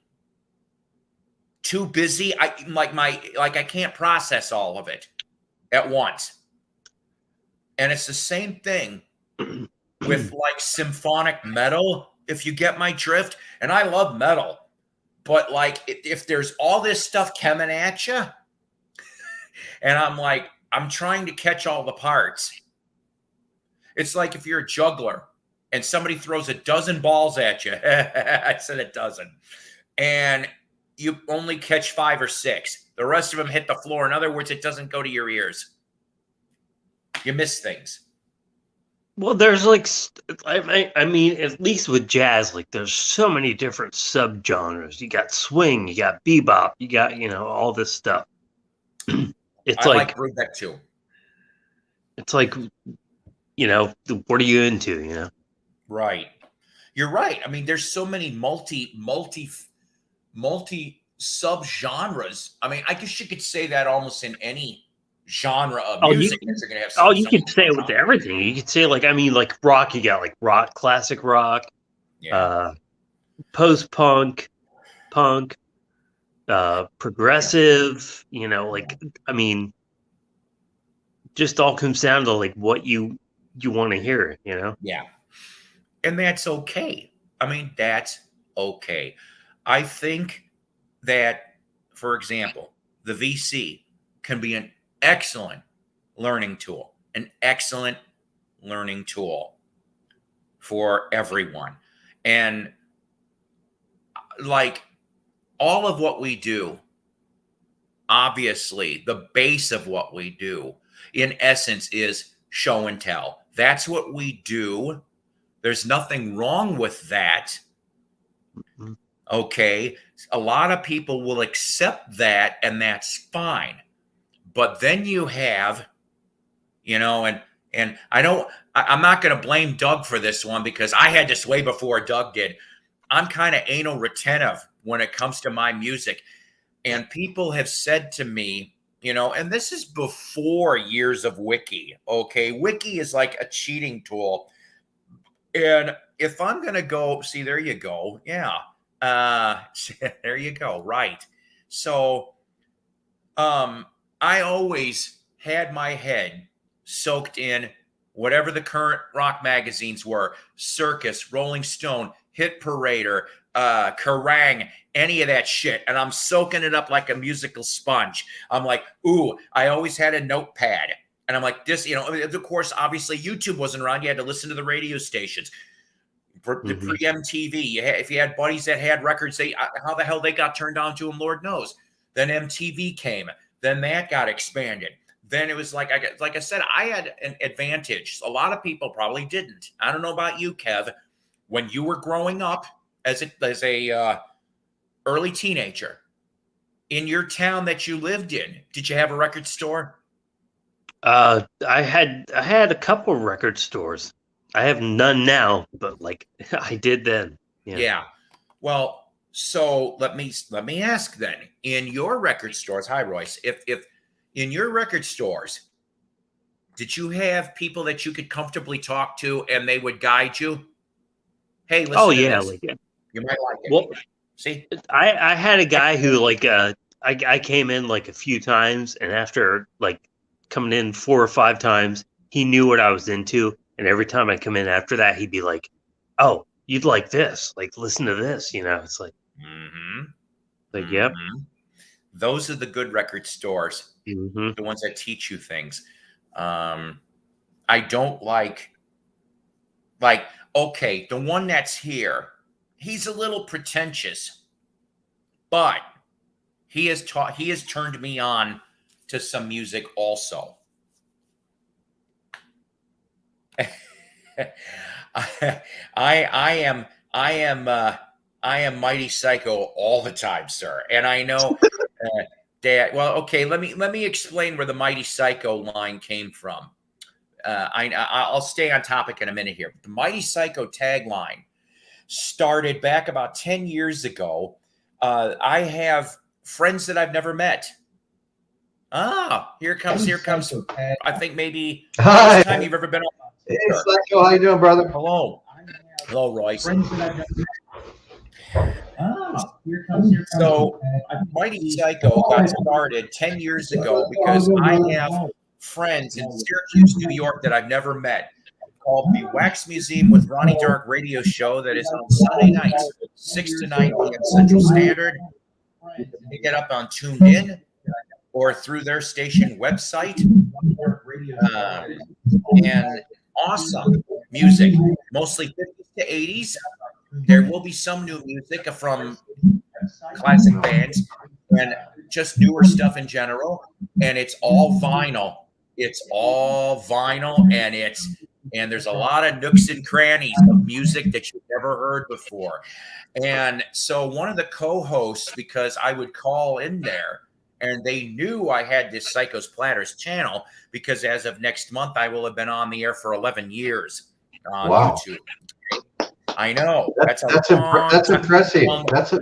I can't process all of it at once. And it's the same thing with like symphonic metal, if you get my drift. And I love metal, but like if there's all this stuff coming at you, and I'm trying to catch all the parts. It's like if you're a juggler and somebody throws a dozen balls at you. I said a dozen. And you only catch 5 or 6. The rest of them hit the floor. In other words, it doesn't go to your ears. You miss things. Well, there's like, I mean, at least with jazz, like there's so many different subgenres. You got swing, you got bebop, you got, all this stuff. It's I like that too. It's like, what are you into, Right. You're right. I mean, there's so many multi sub-genres. I mean, I guess you could say that almost in any genre of music. You're gonna have you could say it with everything. You could say like rock, you got like rock, classic rock, post-punk, punk, progressive, I mean, just all comes down to like what you want to hear, Yeah. And that's okay. I mean, that's okay. I think that, for example, the VC can be an excellent learning tool, for everyone. And like all of what we do, obviously, the base of what we do, in essence, is show and tell. That's what we do. There's nothing wrong with that. Okay. A lot of people will accept that, and that's fine. But then you have, and I'm not going to blame Doug for this one because I had this way before Doug did. I'm kind of anal retentive when it comes to my music. And people have said to me, and this is before years of Wiki. Okay. Wiki is like a cheating tool. And if I'm going to go, see, there you go. Yeah. There you go. Right. So, I always had my head soaked in whatever the current rock magazines were: Circus, Rolling Stone, Hit Parader, Kerrang, any of that shit. And I'm soaking it up like a musical sponge. I'm like, ooh, I always had a notepad. And I'm like, this, of course, obviously YouTube wasn't around. You had to listen to the radio stations. The pre-MTV. If you had buddies that had records, how the hell they got turned on to them, Lord knows. Then MTV came. Then that got expanded. Then it was like I said, I had an advantage. A lot of people probably didn't. I don't know about you, Kev. When you were growing up as a early teenager in your town that you lived in, did you have a record store? I had a couple of record stores. I have none now, but like I did then. Yeah. Well, so let me ask then, in your record stores, hi Royce, if in your record stores, did you have people that you could comfortably talk to and they would guide you? Hey, listen to this. You might like it. Well, see, I had a guy who I came in like a few times, and after like coming in 4 or 5 times, he knew what I was into. And every time I come in after that, he'd be like, oh, you'd like this, like, listen to this, it's like, yep. Those are the good record stores, the ones that teach you things. I don't like, okay, the one that's here, he's a little pretentious, but he has turned me on to some music also. I am Mighty Psyko all the time, sir. And I know that. Well, okay. Let me explain where the Mighty Psyko line came from. I'll stay on topic in a minute here. The Mighty Psyko tagline started back about 10 years ago. I have friends that I've never met. Here comes. I think maybe Hi. first time you've ever been on. Hey, Psycho, how you doing, brother? Hello, Royce. Here comes. So, Mighty Psyko got started 10 years ago because I have friends in Syracuse, New York that I've never met, called the Wax Museum with Ronnie Dark radio show that is on Sunday nights, 6 to 9 p.m. Central Standard. You can pick it up on TuneIn or through their station website. And awesome music, mostly 50s to 80s. There will be some new music from classic bands and just newer stuff in general. And it's all vinyl. And there's a lot of nooks and crannies of music that you've never heard before. And so one of the co-hosts, because I would call in there, and they knew I had this Psycho's Platters channel, because as of next month, I will have been on the air for 11 years on YouTube. I know. That's impressive. That's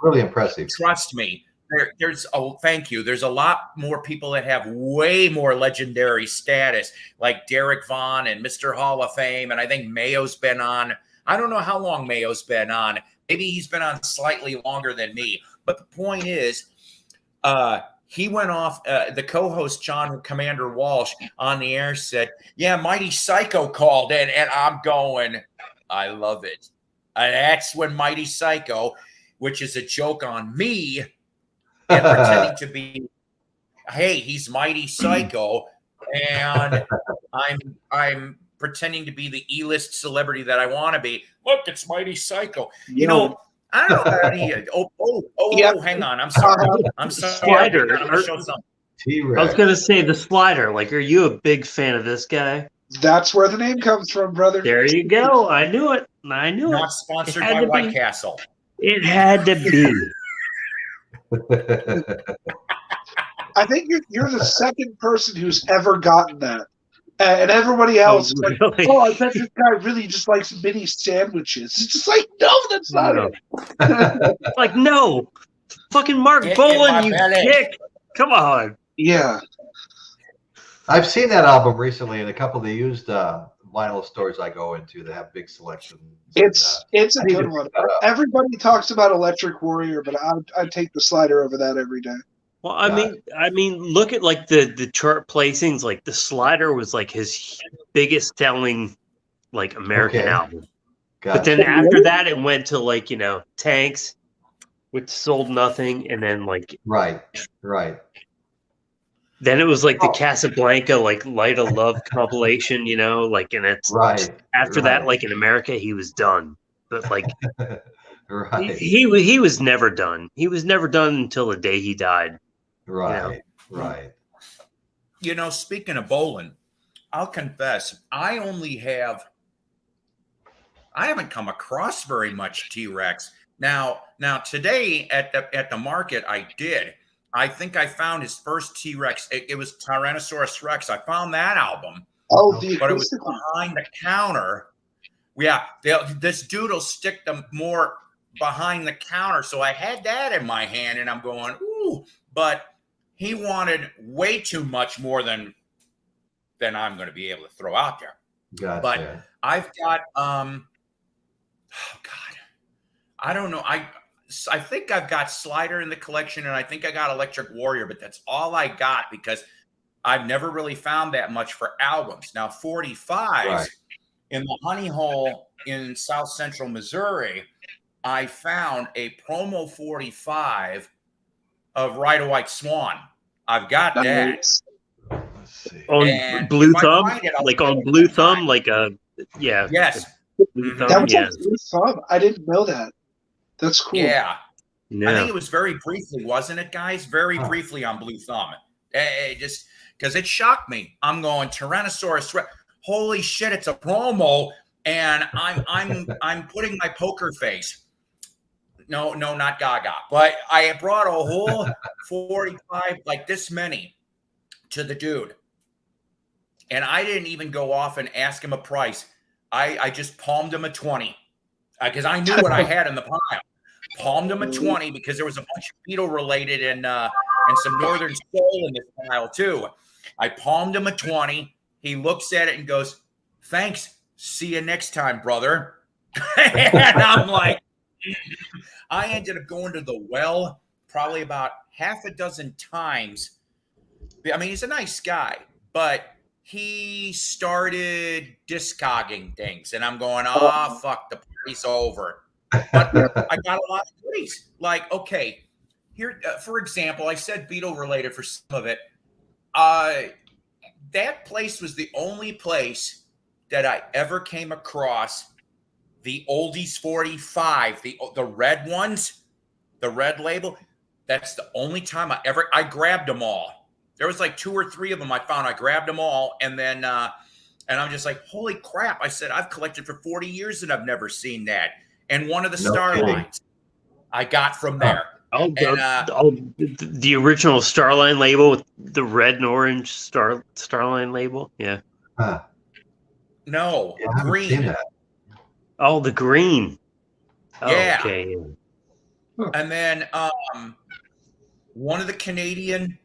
really impressive. Trust me. Thank you. There's a lot more people that have way more legendary status, like Derek Vaughn and Mr. Hall of Fame. And I think Mayo's been on. I don't know how long Mayo's been on. Maybe he's been on slightly longer than me. But the point is, he went off, the co-host, John Commander Walsh, on the air said, yeah, Mighty Psyko called in, and I'm going, I love it. And that's when Mighty Psyko, which is a joke on me, and pretending to be, hey, he's Mighty Psyko, and I'm pretending to be the E-list celebrity that I want to be. Look, it's Mighty Psyko. You know, I don't know about any. Oh, hang on. I'm sorry. Slider. Show something. I was going to say the Slider. Like, are you a big fan of this guy? That's where the name comes from, brother. There you go. I knew it. Not sponsored by White Castle. It had to be. I think you're the second person who's ever gotten that. And everybody else is like, really? oh, I bet this guy really just likes mini sandwiches. It's just like, no, that's not it. Like, no. Fucking Mark Bolan, you dick. Come on. Yeah. I've seen that album recently in a couple of the used vinyl stores I go into that have big selections. It's a good one. Everybody talks about Electric Warrior, but I'd take the Slider over that every day. Well, I mean, look at like the chart placings. Like the Slider was like his biggest selling like American album. Gotcha. But then after that, it went to like Tanks, which sold nothing, and then like right. Then it was like the Casablanca like Light of Love compilation, like, and it's after that, like in America, he was done. But like, he was never done. He was never done until the day he died. Right. Speaking of Bolan, I'll confess, I haven't come across very much TRex. Now today at the market, I did. I think I found his first TRex. It was Tyrannosaurus Rex. I found that album. Oh, but it was behind the counter. Yeah, this dude will stick them more behind the counter. So I had that in my hand, and I'm going, ooh, but he wanted way too much more than I'm going to be able to throw out there. Gotcha. But I've got oh God, I don't know. I think I've got Slider in the collection, and I think I got Electric Warrior, but that's all I got because I've never really found that much for albums. Now 45s in the Honey Hole in South Central Missouri, I found a promo 45 of Ride a White Swan. I've got that. Let's see. On Blue Thumb? Like on Blue Thumb? Like yeah. Yes. Blue Thumb, that was on Blue Thumb. I didn't know that. That's cool. Yeah. I think it was very briefly, wasn't it, guys? Very briefly on Blue Thumb. Just because it shocked me. I'm going Tyrannosaurus Rex. Holy shit, it's a promo, and I'm putting my poker face. No, not Gaga. But I brought a whole 45, like this many, to the dude. And I didn't even go off and ask him a price. I just palmed him a 20. because I knew what I had in the pile. Palmed him a 20 because there was a bunch of Beatle related and some Northern Soul in this pile too. I palmed him a 20. He looks at it and goes, "Thanks. See you next time, brother." And I'm like, I ended up going to the well probably about half a dozen times. I mean, he's a nice guy, but he started discogging things, and I'm going, "Oh, fuck, the party's over." But I got a lot of goodies. Like, okay, here, for example, I said Beatle related for some of it. That place was the only place that I ever came across the Oldies 45, the red ones, the red label. That's the only time I grabbed them all. There was like 2 or 3 of them I found. I grabbed them all, and then and I'm just like, holy crap! I said I've collected for 40 years and I've never seen that. And one of the Starlines I got from there. The original Starline label with the red and orange Starline label. Yeah. No, Yeah, I haven't green. seen that. Oh, the green. Oh, Yeah. okay. And then one of the Canadian.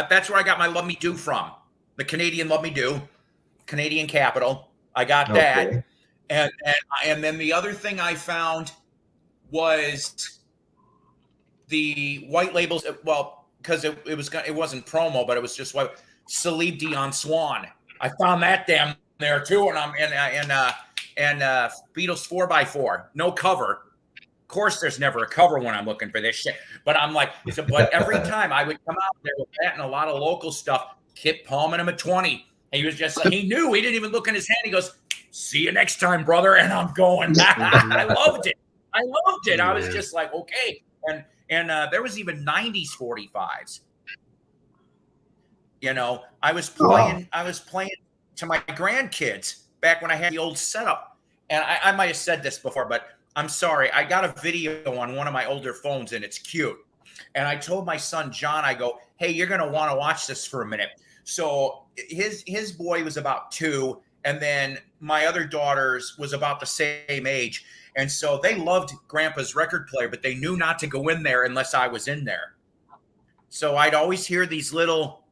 That's where I got my Love Me Do from. The Canadian Love Me Do, Canadian Capital. I got that. And then the other thing I found was the white labels. Well, because it wasn't promo, but it was just what Celine Dion Swan. I found that damn there too, and Beatles 4x4, no cover. Of course, there's never a cover when I'm looking for this shit. But I'm like, but every time I would come out there with that and a lot of local stuff, kept palming him a 20. He was just like, he knew, he didn't even look in his hand. He goes, "See you next time, brother." And I'm going, I loved it. I was just like, okay. And there was even 90s 45s. You know, I was playing to my grandkids back when I had the old setup. And I might have said this before, but I'm sorry. I got a video on one of my older phones and it's cute. And I told my son, John, I go, "Hey, you're going to want to watch this for a minute." So his boy was about 2. And then my other daughters was about the same age. And so they loved Grandpa's record player, but they knew not to go in there unless I was in there. So I'd always hear these little,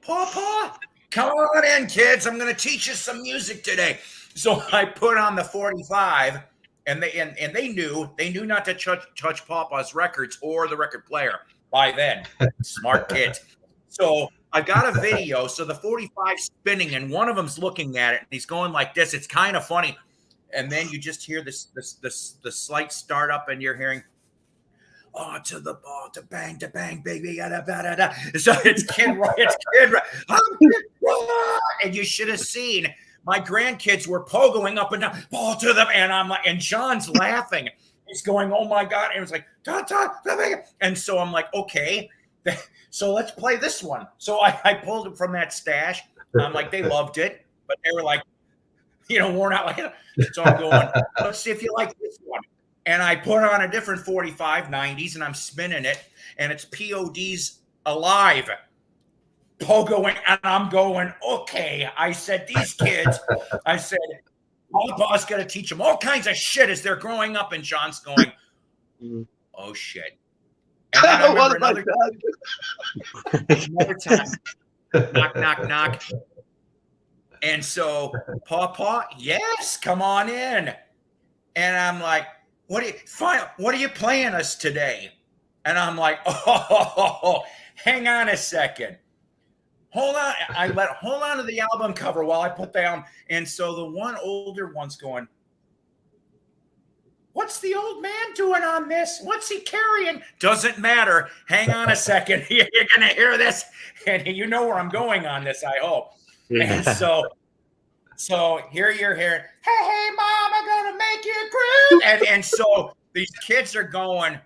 "Papa, come on in, kids. I'm going to teach you some music today." So I put on the 45, and they knew not to touch Papa's records or the record player by then. Smart kids. So I got a video. So the 45 spinning, and one of them's looking at it, and he's going like this. It's kind of funny. And then you just hear the slight startup, and you're hearing, "Oh, to the ball, to bang, baby, da da da." So it's Kid Rock, and you should have seen my grandkids were pogoing up and down, "Ball to the," and I'm like, and John's laughing. He's going, "Oh my God!" And it was like, "Da da da," and so I'm like, okay, so let's play this one. So I pulled it from that stash. I'm like, they loved it, but they were like, worn out. Like, so I'm going, "Let's see if you like this one." And I put on a different 45, 90s, and I'm spinning it, and it's POD's Alive, pogoing, and I'm going, okay. I said, these kids, I said, Papa's going to teach them all kinds of shit as they're growing up, and John's going, "Oh, shit." And then I remember another time, knock, knock, knock. And so, "Papa, yes, come on in." And I'm like, what are you playing us today?" And I'm like, "Oh, hang on a second. Hold on." Hold on to the album cover while I put down. And so the one older one's going, "What's the old man doing on this? What's he carrying?" "Doesn't matter. Hang on a second. You're going to hear this. And you know where I'm going on this, I hope." Yeah. And so here you're hearing, "Hey, Mom, I'm going to make you groove." And so these kids are going,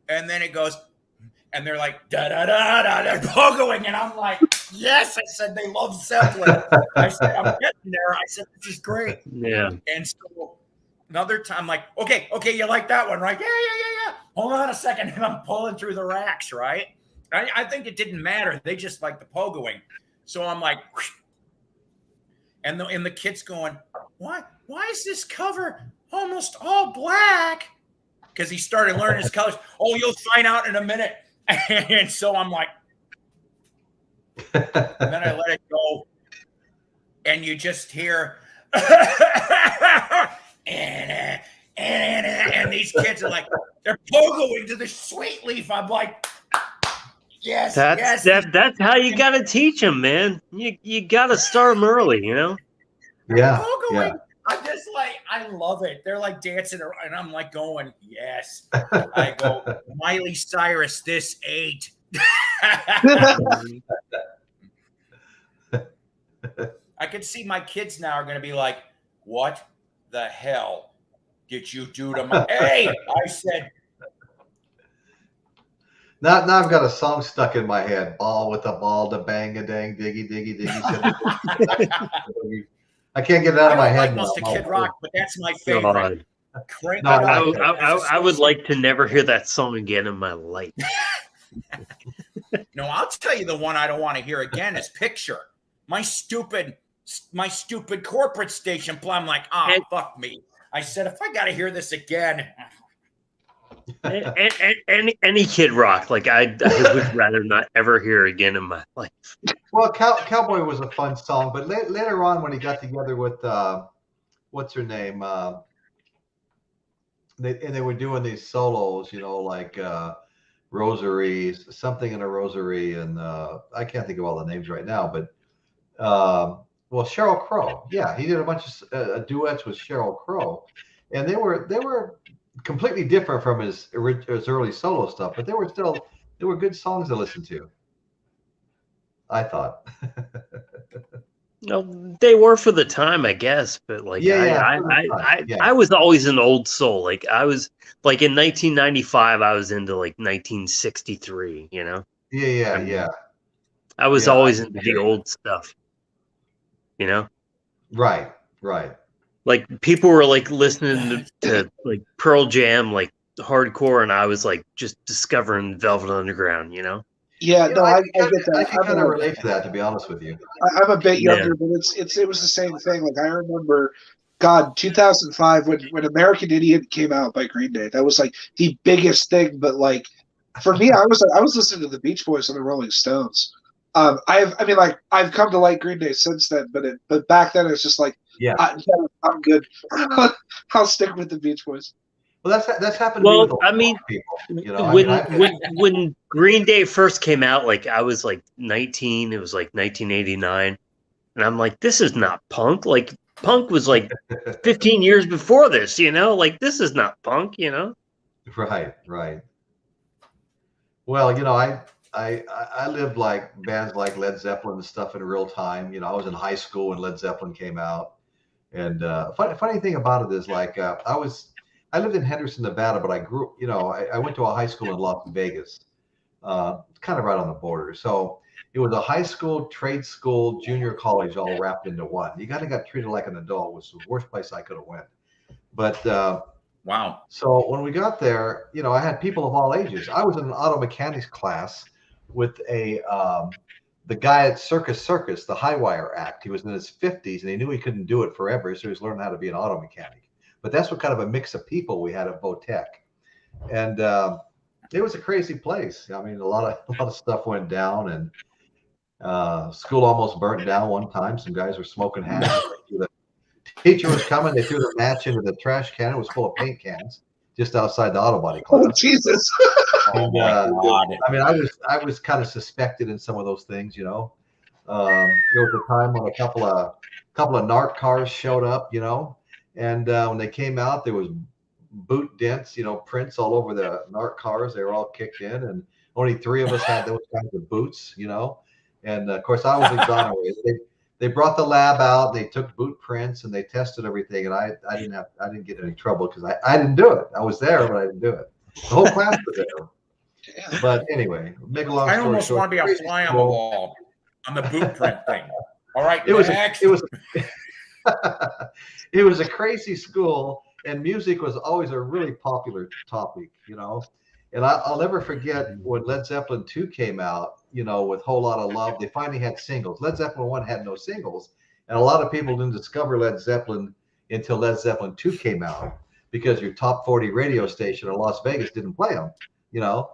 and then it goes, and they're like, da da da da, they're pogoing, and I'm like, yes. I said, they love Zeppelin. I said, I'm getting there. I said, this is great. Yeah. And so another time, I'm like, okay, you like that one, right? Yeah. Hold on a second, and I'm pulling through the racks, right? I think it didn't matter. They just like the pogoing. So I'm like, whoosh. and the kid's going, why is this cover almost all black? Because he started learning his colors. Oh, you'll find out in a minute. And so I'm like, and then I let it go, and you just hear, and these kids are like, they're pogoing to the sweet leaf. I'm like, yes, that's how you got to teach them, man. You got to start them early, you know. Yeah, pogoing. yeah. I'm just like, I love it. They're like dancing around, and I'm like going, yes. I go, Miley Cyrus, this ain't. I can see my kids now are going to be like, what the hell did you do to my... Hey, I said... Now I've got a song stuck in my head. Ball with a ball, da bang a dang, diggy, diggy, diggy. I can't get it out of my head. I don't like most of Kid Rock, but that's my favorite. No, I would like to never hear that song again in my life. No, I'll tell you the one I don't want to hear again is Picture. My stupid corporate station play. I'm like, fuck me. I said, if I got to hear this again. Any Kid Rock, like I would rather not ever hear again in my life. Well, Cowboy was a fun song, but later on when he got together with what's her name, they were doing these solos, you know, like rosaries, something in a rosary, and I can't think of all the names right now, but well, Sheryl Crow, yeah, he did a bunch of duets with Sheryl Crow, and they were completely different from his early solo stuff, but they were good songs to listen to, I thought. No, they were for the time, I guess, but like I was always an old soul. Like I was like in 1995, I was into like 1963. You know. Yeah. I was always into the old stuff. You know. Right. Like people were like listening to like Pearl Jam, like hardcore, and I was like just discovering Velvet Underground. You know. Yeah, no, I get that. I can kind of relate to that, to be honest with you. I'm a bit younger, but it was the same thing. Like I remember, God, 2005 when American Idiot came out by Green Day. That was like the biggest thing. But like for me, I was listening to the Beach Boys and the Rolling Stones. I've come to like Green Day since then, but back then it's just like, I'm good. I'll stick with the Beach Boys. Well, that's happened to me with a lot of people. You know, when Green Day first came out, like I was like 19. It was like 1989, and I'm like, this is not punk. Like punk was like 15 years before this. You know, like this is not punk. You know. Right. Well, you know, I lived like bands like Led Zeppelin and stuff in real time. You know, I was in high school when Led Zeppelin came out, and funny thing about it is like I lived in Henderson, Nevada, but I grew, you know, I went to a high school in Las Vegas, kind of right on the border. So it was a high school, trade school, junior college, all wrapped into one. You kind of got treated like an adult, which was the worst place I could have went. But wow. So when we got there, you know, I had people of all ages. I was in an auto mechanics class with the guy at Circus, the High Wire act. He was in his 50s and he knew he couldn't do it forever, so he was learning how to be an auto mechanic. But that's what kind of a mix of people we had at Votech, and it was a crazy place. I mean, a lot of stuff went down, and school almost burnt down one time. Some guys were smoking hash. The teacher was coming. They threw their match into the trash can. It was full of paint cans just outside the auto body class. Oh, Jesus! And, I mean, I was kind of suspected in some of those things. You know, there was a time when a couple of narc cars showed up. You know. And when they came out, there was boot dents, you know, prints all over the narc cars. They were all kicked in, and only 3 of us had those kinds of boots, you know. And of course, I was exonerated. They brought the lab out. They took boot prints and they tested everything. And I didn't get any trouble because I didn't do it. I was there, but I didn't do it. The whole class was there. But anyway, make a long story short. I almost want to be a fly on the wall on the boot print thing. All right, it was a crazy school, and music was always a really popular topic, you know. And I'll never forget when Led Zeppelin 2 came out, you know, with Whole Lot of Love. They finally had singles. Led Zeppelin 1 had no singles, And a lot of people didn't discover Led Zeppelin until Led Zeppelin 2 came out, because your top 40 radio station in Las Vegas didn't play them, because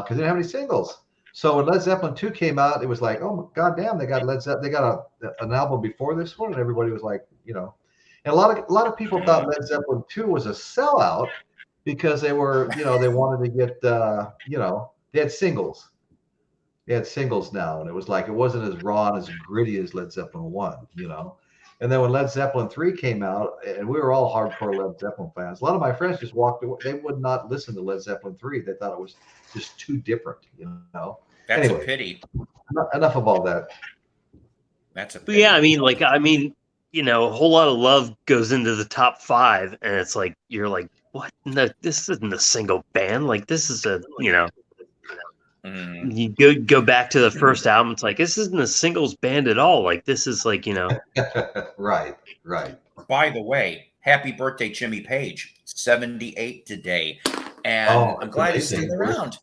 they didn't have any singles. So when Led Zeppelin 2 came out, it was like, oh, goddamn, they got Led Zeppelin. They got an album before this one, and everybody was like, And a lot of people thought Led Zeppelin 2 was a sellout because they were, they wanted to get, they had singles. They had singles now, and it was like, it wasn't as raw and as gritty as Led Zeppelin 1, And then when Led Zeppelin 3 came out, and we were all hardcore Led Zeppelin fans, a lot of my friends just walked away. They would not listen to Led Zeppelin 3. They thought it was just too different, That's a pity. Enough of all that. That's a But pity. yeah, a whole lot of love goes into the top 5, and it's like, you're like, what? No, this isn't a single band. Like, this is a, you go back to the first album, it's like, this isn't a singles band at all. Like, this is like, Right. By the way, happy birthday, Jimmy Page, 78 today. And I'm glad he's still around.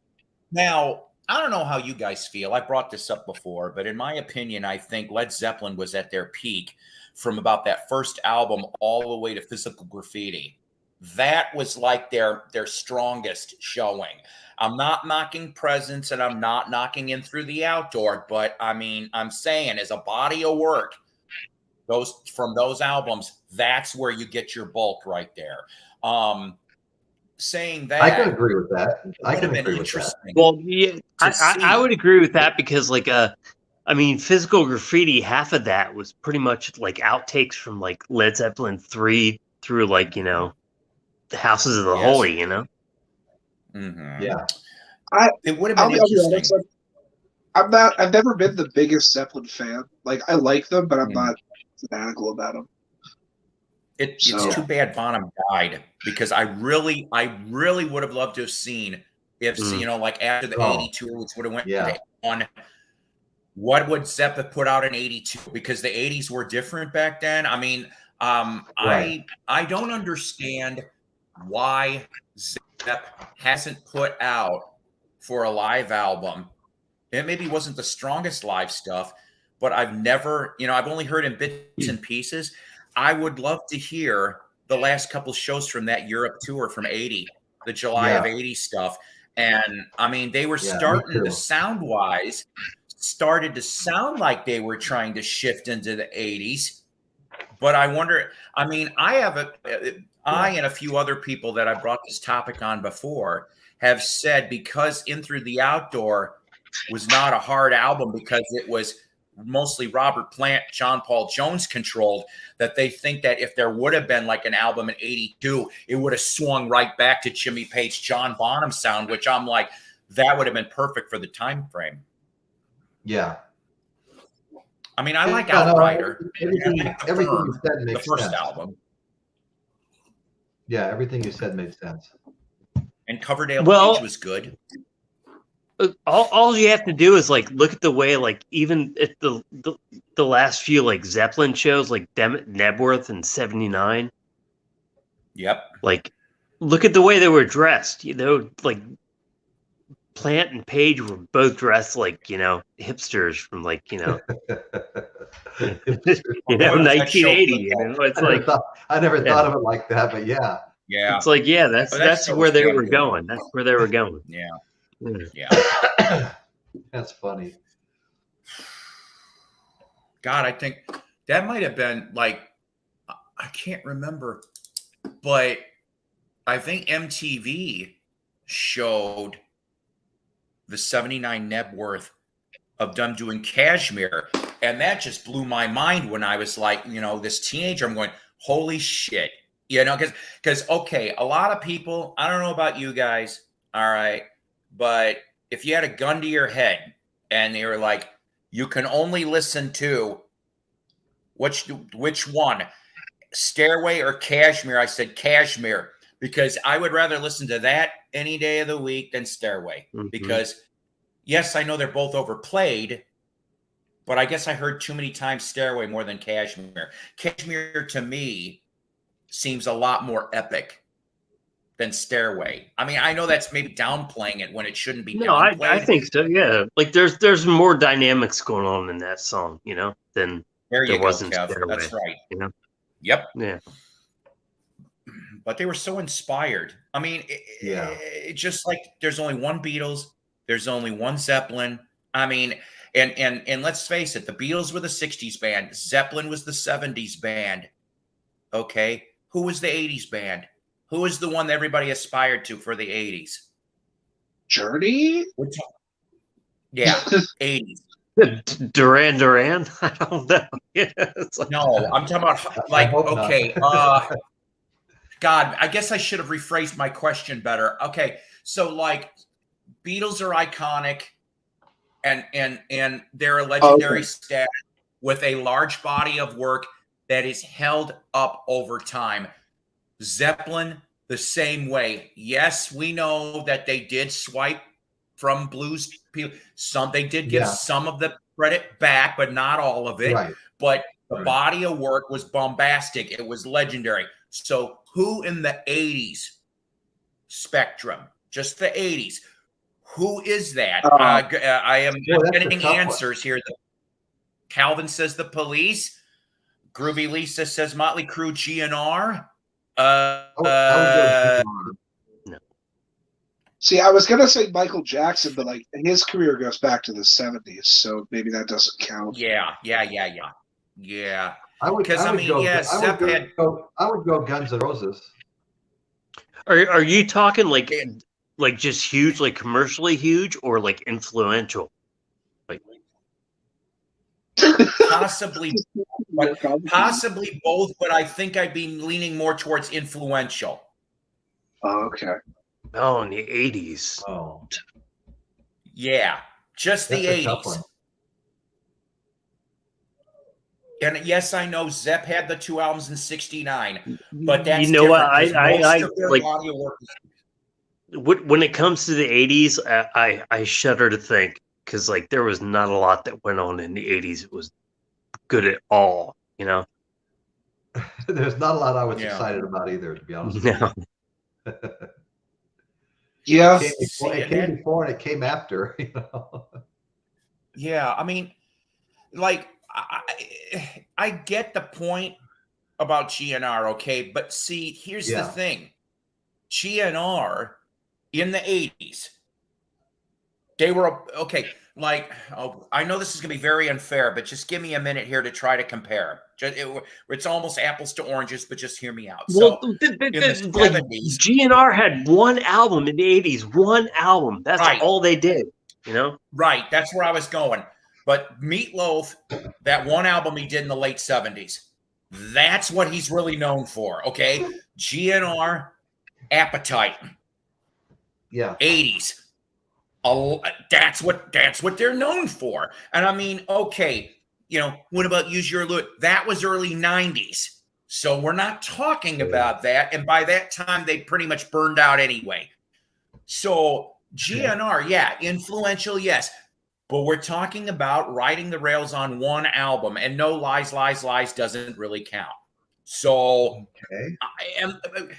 Now, I don't know how you guys feel. I brought this up before, but in my opinion, I think Led Zeppelin was at their peak from about that first album all the way to Physical Graffiti. That was like their strongest showing. I'm not knocking Presence, and I'm not knocking In Through the Outdoor, but I'm saying, as a body of work, from those albums, that's where you get your bulk right there. Saying that, I can agree with that. I can agree with that. Well, yeah, I would agree with that, because Physical Graffiti, half of that was pretty much like outtakes from like Led Zeppelin 3 through like, the Houses of the Holy, Mm-hmm. Yeah. It would have been interesting. I've never been the biggest Zeppelin fan. Like, I like them, but I'm not fanatical about them. It's too bad Bonham died, because I really would have loved to have seen if like after the 80 tour, which would have went to 81, what would Zepp put out in 82? Because the 80s were different back then. I don't understand why Zepp hasn't put out for a live album. It maybe wasn't the strongest live stuff, but I've never, I've only heard in bits and pieces. I would love to hear the last couple shows from that Europe tour from 80, the July of 80 stuff. And they were starting to started to sound like they were trying to shift into the 80s. But I wonder, I and a few other people that I brought this topic on before have said, because In Through the Outdoor was not a hard album, because it was mostly Robert Plant, John Paul Jones controlled, that they think that if there would have been like an album in 82, it would have swung right back to Jimmy Page, John Bonham sound, which I'm like, that would have been perfect for the time frame. Yeah. I like Outrider. Everything you said makes the first sense. album. Yeah, everything you said made sense. And Coverdale Beach was good. All you have to do is like look at the way, like, even at the last few like Zeppelin shows, like Nebworth in '79. Yep. Like, look at the way they were dressed. Like Plant and Page were both dressed like hipsters from like 1980. It's like, I never thought of it like that, but yeah. It's like, that's where they were going. That's where they were going. Yeah. That's funny. God, I think that might have been like, I can't remember, but I think MTV showed the 79 Nebworth of them doing Cashmere, and that just blew my mind when I was like, this teenager, I'm going, holy shit, because okay, a lot of people, I don't know about you guys, all right, but if you had a gun to your head and they were like, you can only listen to which one, Stairway or Cashmere, I said Cashmere, because I would rather listen to that any day of the week than Stairway. Because yes, I know they're both overplayed, but I guess I heard too many times Stairway more than Cashmere. Cashmere to me seems a lot more epic than Stairway. I know that's maybe downplaying it when it shouldn't be. No, I think so. Yeah, like there's more dynamics going on in that song, than There you there go, wasn't Kev. Stairway. That's right. You know? Yep. Yeah. But they were so inspired. I mean, it just like there's only one Beatles, there's only one Zeppelin. I mean, and let's face it, the Beatles were the 60s band, Zeppelin was the 70s band. Okay. Who was the 80s band? Who was the one that everybody aspired to for the 80s? Journey? Yeah, 80s. Duran. I don't know. Yeah, like, no, I'm talking about like, okay. God, I guess I should have rephrased my question better. Okay. So like Beatles are iconic and they're a legendary status with a large body of work that is held up over time. Zeppelin, the same way. Yes, we know that they did swipe from blues people. They did give some of the credit back, but not all of it. Right. But the body of work was bombastic. It was legendary. So who in the 80s spectrum, just the 80s, who is that? I am getting answers here. Calvin says the Police. Groovy Lisa says Motley Crue, GNR. no. See, I was gonna say Michael Jackson, but like his career goes back to the 70s, so maybe that doesn't count. Yeah. I would go Guns N' Roses. Are you talking like just huge, like commercially huge, or like influential? Like possibly both, but I think I'd be leaning more towards influential. Oh, okay. Oh, in the 80s. Oh. Yeah, just the 80s. And yes, I know Zepp had the 2 albums in '69, but that's you know what I like. When it comes to the 80s, I shudder to think, because like there was not a lot that went on in the 80s. It was good at all, you know. There's not a lot I was excited about either, to be honest. No. Yeah, it came before and it came after, you know. Yeah, I mean, like I get the point about GNR, okay, but see, here's the thing: GNR in the 80s, they were okay. Like, I know this is going to be very unfair, but just give me a minute here to try to compare. It's almost apples to oranges, but just hear me out. Well, So, in the like 70s, GNR had one album in the 80s, one album. That's all they did, you know? Right. That's where I was going. But Meatloaf, that one album he did in the late 70s, that's what he's really known for, okay? GNR, Appetite. Yeah. 80s. That's what they're known for. And I mean, okay, you know, what about Use Your Illusion? That was early 90s. So we're not talking about that. And by that time, they pretty much burned out anyway. So GNR, influential, yes. But we're talking about riding the rails on one album, and no, Lies, Lies, Lies doesn't really count. So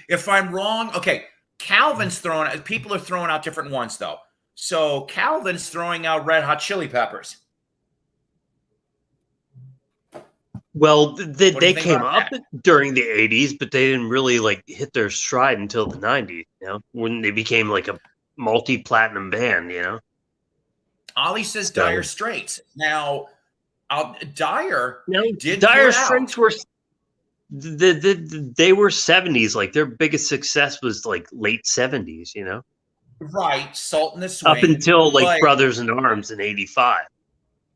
if I'm wrong, okay, people are throwing out different ones though. So Calvin's throwing out Red Hot Chili Peppers. Well, they came up during the 80s, but they didn't really like hit their stride until the 90s, you know, when they became like a multi-platinum band, you know. Ollie says Dire Straits. Now, Dire Straits were they were 70s. Like their biggest success was like late 70s, you know. Right, Salt in the Swing. Up until like Brothers in Arms in '85,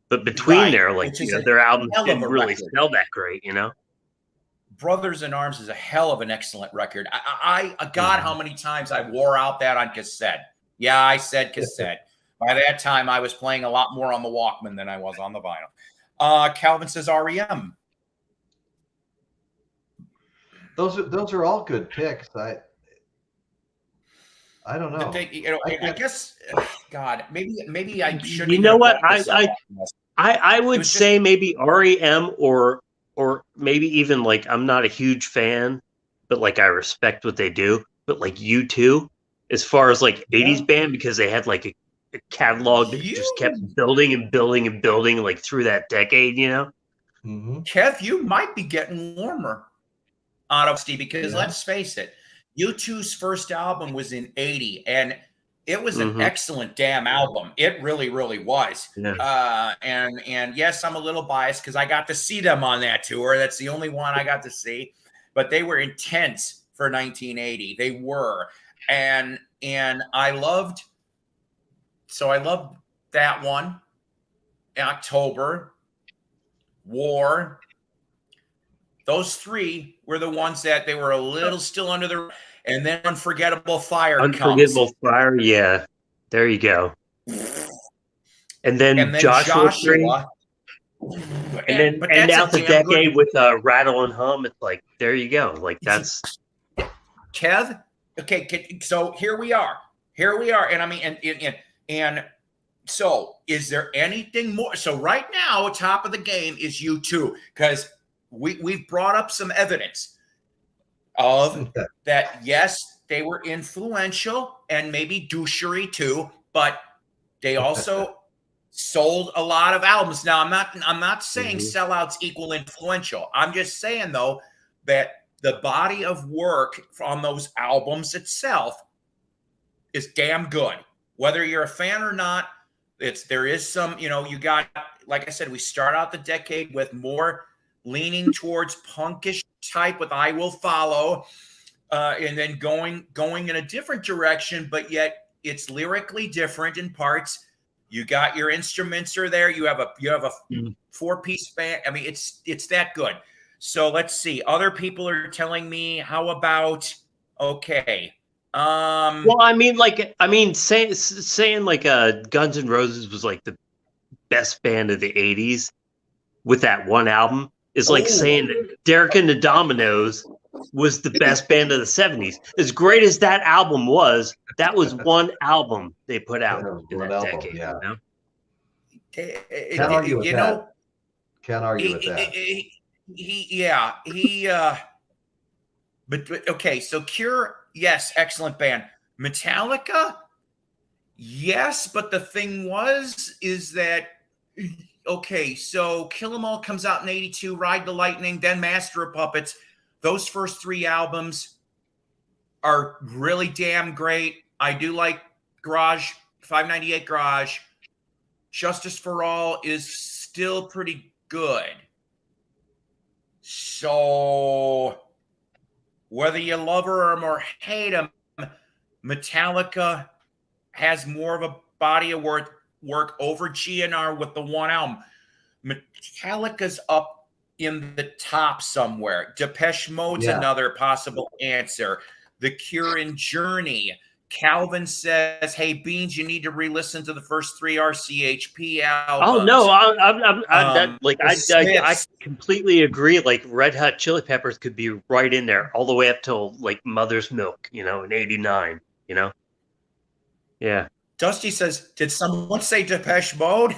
but between there, like you know, their albums didn't really sell that great, you know. Brothers in Arms is a hell of an excellent record. God, how many times I wore out that on cassette. Yeah, I said cassette. By that time, I was playing a lot more on the Walkman than I was on the vinyl. Calvin says REM. Those are all good picks. I don't know. I guess, God, maybe I should. You know what? I would say maybe REM or maybe even like I'm not a huge fan, but like I respect what they do. But like U2, as far as like 80s band, because they had like a catalog that just kept building and building and building like through that decade, you know. Kev, you might be getting warmer out of Steve, because let's face it, U2's first album was in '80, and it was an excellent damn album. It really, really was. Yeah. And yes, I'm a little biased because I got to see them on that tour. That's the only one I got to see, but they were intense for 1980. They were, and I loved that one. October, War. Those three were the ones that they were a little still under the, and then Unforgettable Fire Unforgettable comes. Fire, yeah. There you go. And then Joshua 3. And then out the decade with Rattle and Hum. It's like, there you go. Like, that's Kev. Okay, so here we are. And I mean, and so is there anything more? So right now, top of the game is U2, because we've brought up some evidence of that. Yes, they were influential and maybe douchery too, but they also sold a lot of albums. Now, I'm not saying sellouts equal influential. I'm just saying, though, that the body of work on those albums itself is damn good. Whether you're a fan or not, there is some, you got, like I said, we start out the decade with more leaning towards punkish type with I Will Follow, and then going in a different direction, but yet it's lyrically different in parts. You got your instruments are there. You have a 4-piece band. I mean, it's that good. So let's see. Other people are telling me, how about, okay. Well, saying like Guns N' Roses was like the best band of the '80s with that one album is like saying that Derek and the Dominoes was the best band of the '70s. As great as that album was, that was one album they put out in that decade. Yeah. Can't argue with that. Can't argue with that. But okay, so Cure, yes, excellent band. Metallica, yes, but the thing is that, okay, so Kill 'Em All comes out in '82, Ride the Lightning, then Master of Puppets. Those first 3 albums are really damn great. I do like Garage, 598 Garage. Justice for All is still pretty good. So whether you love her or hate them, Metallica has more of a body of work over GNR with the one album. Metallica's up in the top somewhere. Depeche Mode's another possible answer. The Cure and Journey. Calvin says, "Hey Beans, you need to re-listen to the first 3 RCHP albums." Oh no, I completely agree. Like Red Hot Chili Peppers could be right in there, all the way up till like Mother's Milk, in '89. Yeah. Dusty says, "Did someone say Depeche Mode?"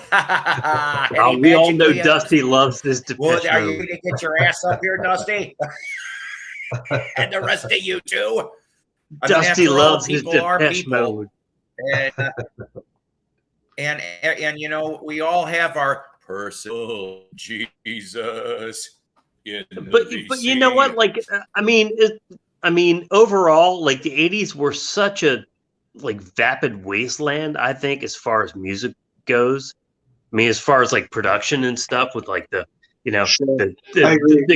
We all know Dusty loves this Depeche Mode. Are you going to get your ass up here, Dusty? And the rest of you too. Dusty loves his Depeche Mode. And we all have our personal Jesus. But you know what? Like, overall, like the '80s were such a vapid wasteland, I think, as far as music goes. I mean, as far as like production and stuff with like the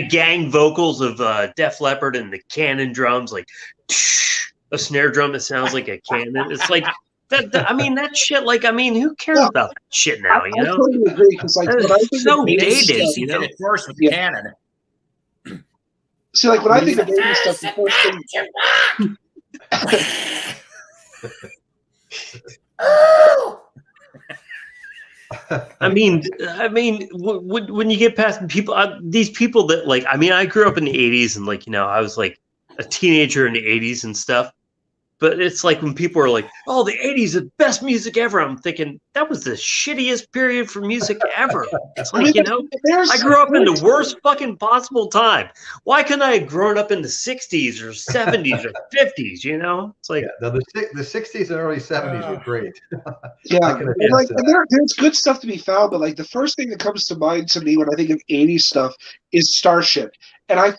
gang vocals of Def Leppard and the cannon drums, like a snare drum that sounds like a cannon. It's like that. That shit. Like, who cares about that shit now? I totally agree, because like it's so dated. Did it first with the cannon. See, like when I think of '80s stuff, the first thing. When you get past people, these people that I grew up in the '80s, and I was like a teenager in the '80s and stuff. But it's like when people are like, "Oh, the '80s is the best music ever." I'm thinking that was the shittiest period for music ever. It's like, I grew up in the worst fucking possible time. Why couldn't I have grown up in the '60s or '70s or '50s? It's like the '60s and early '70s were great. Yeah, there's good stuff to be found, but like the first thing that comes to mind to me when I think of '80s stuff is Starship, and I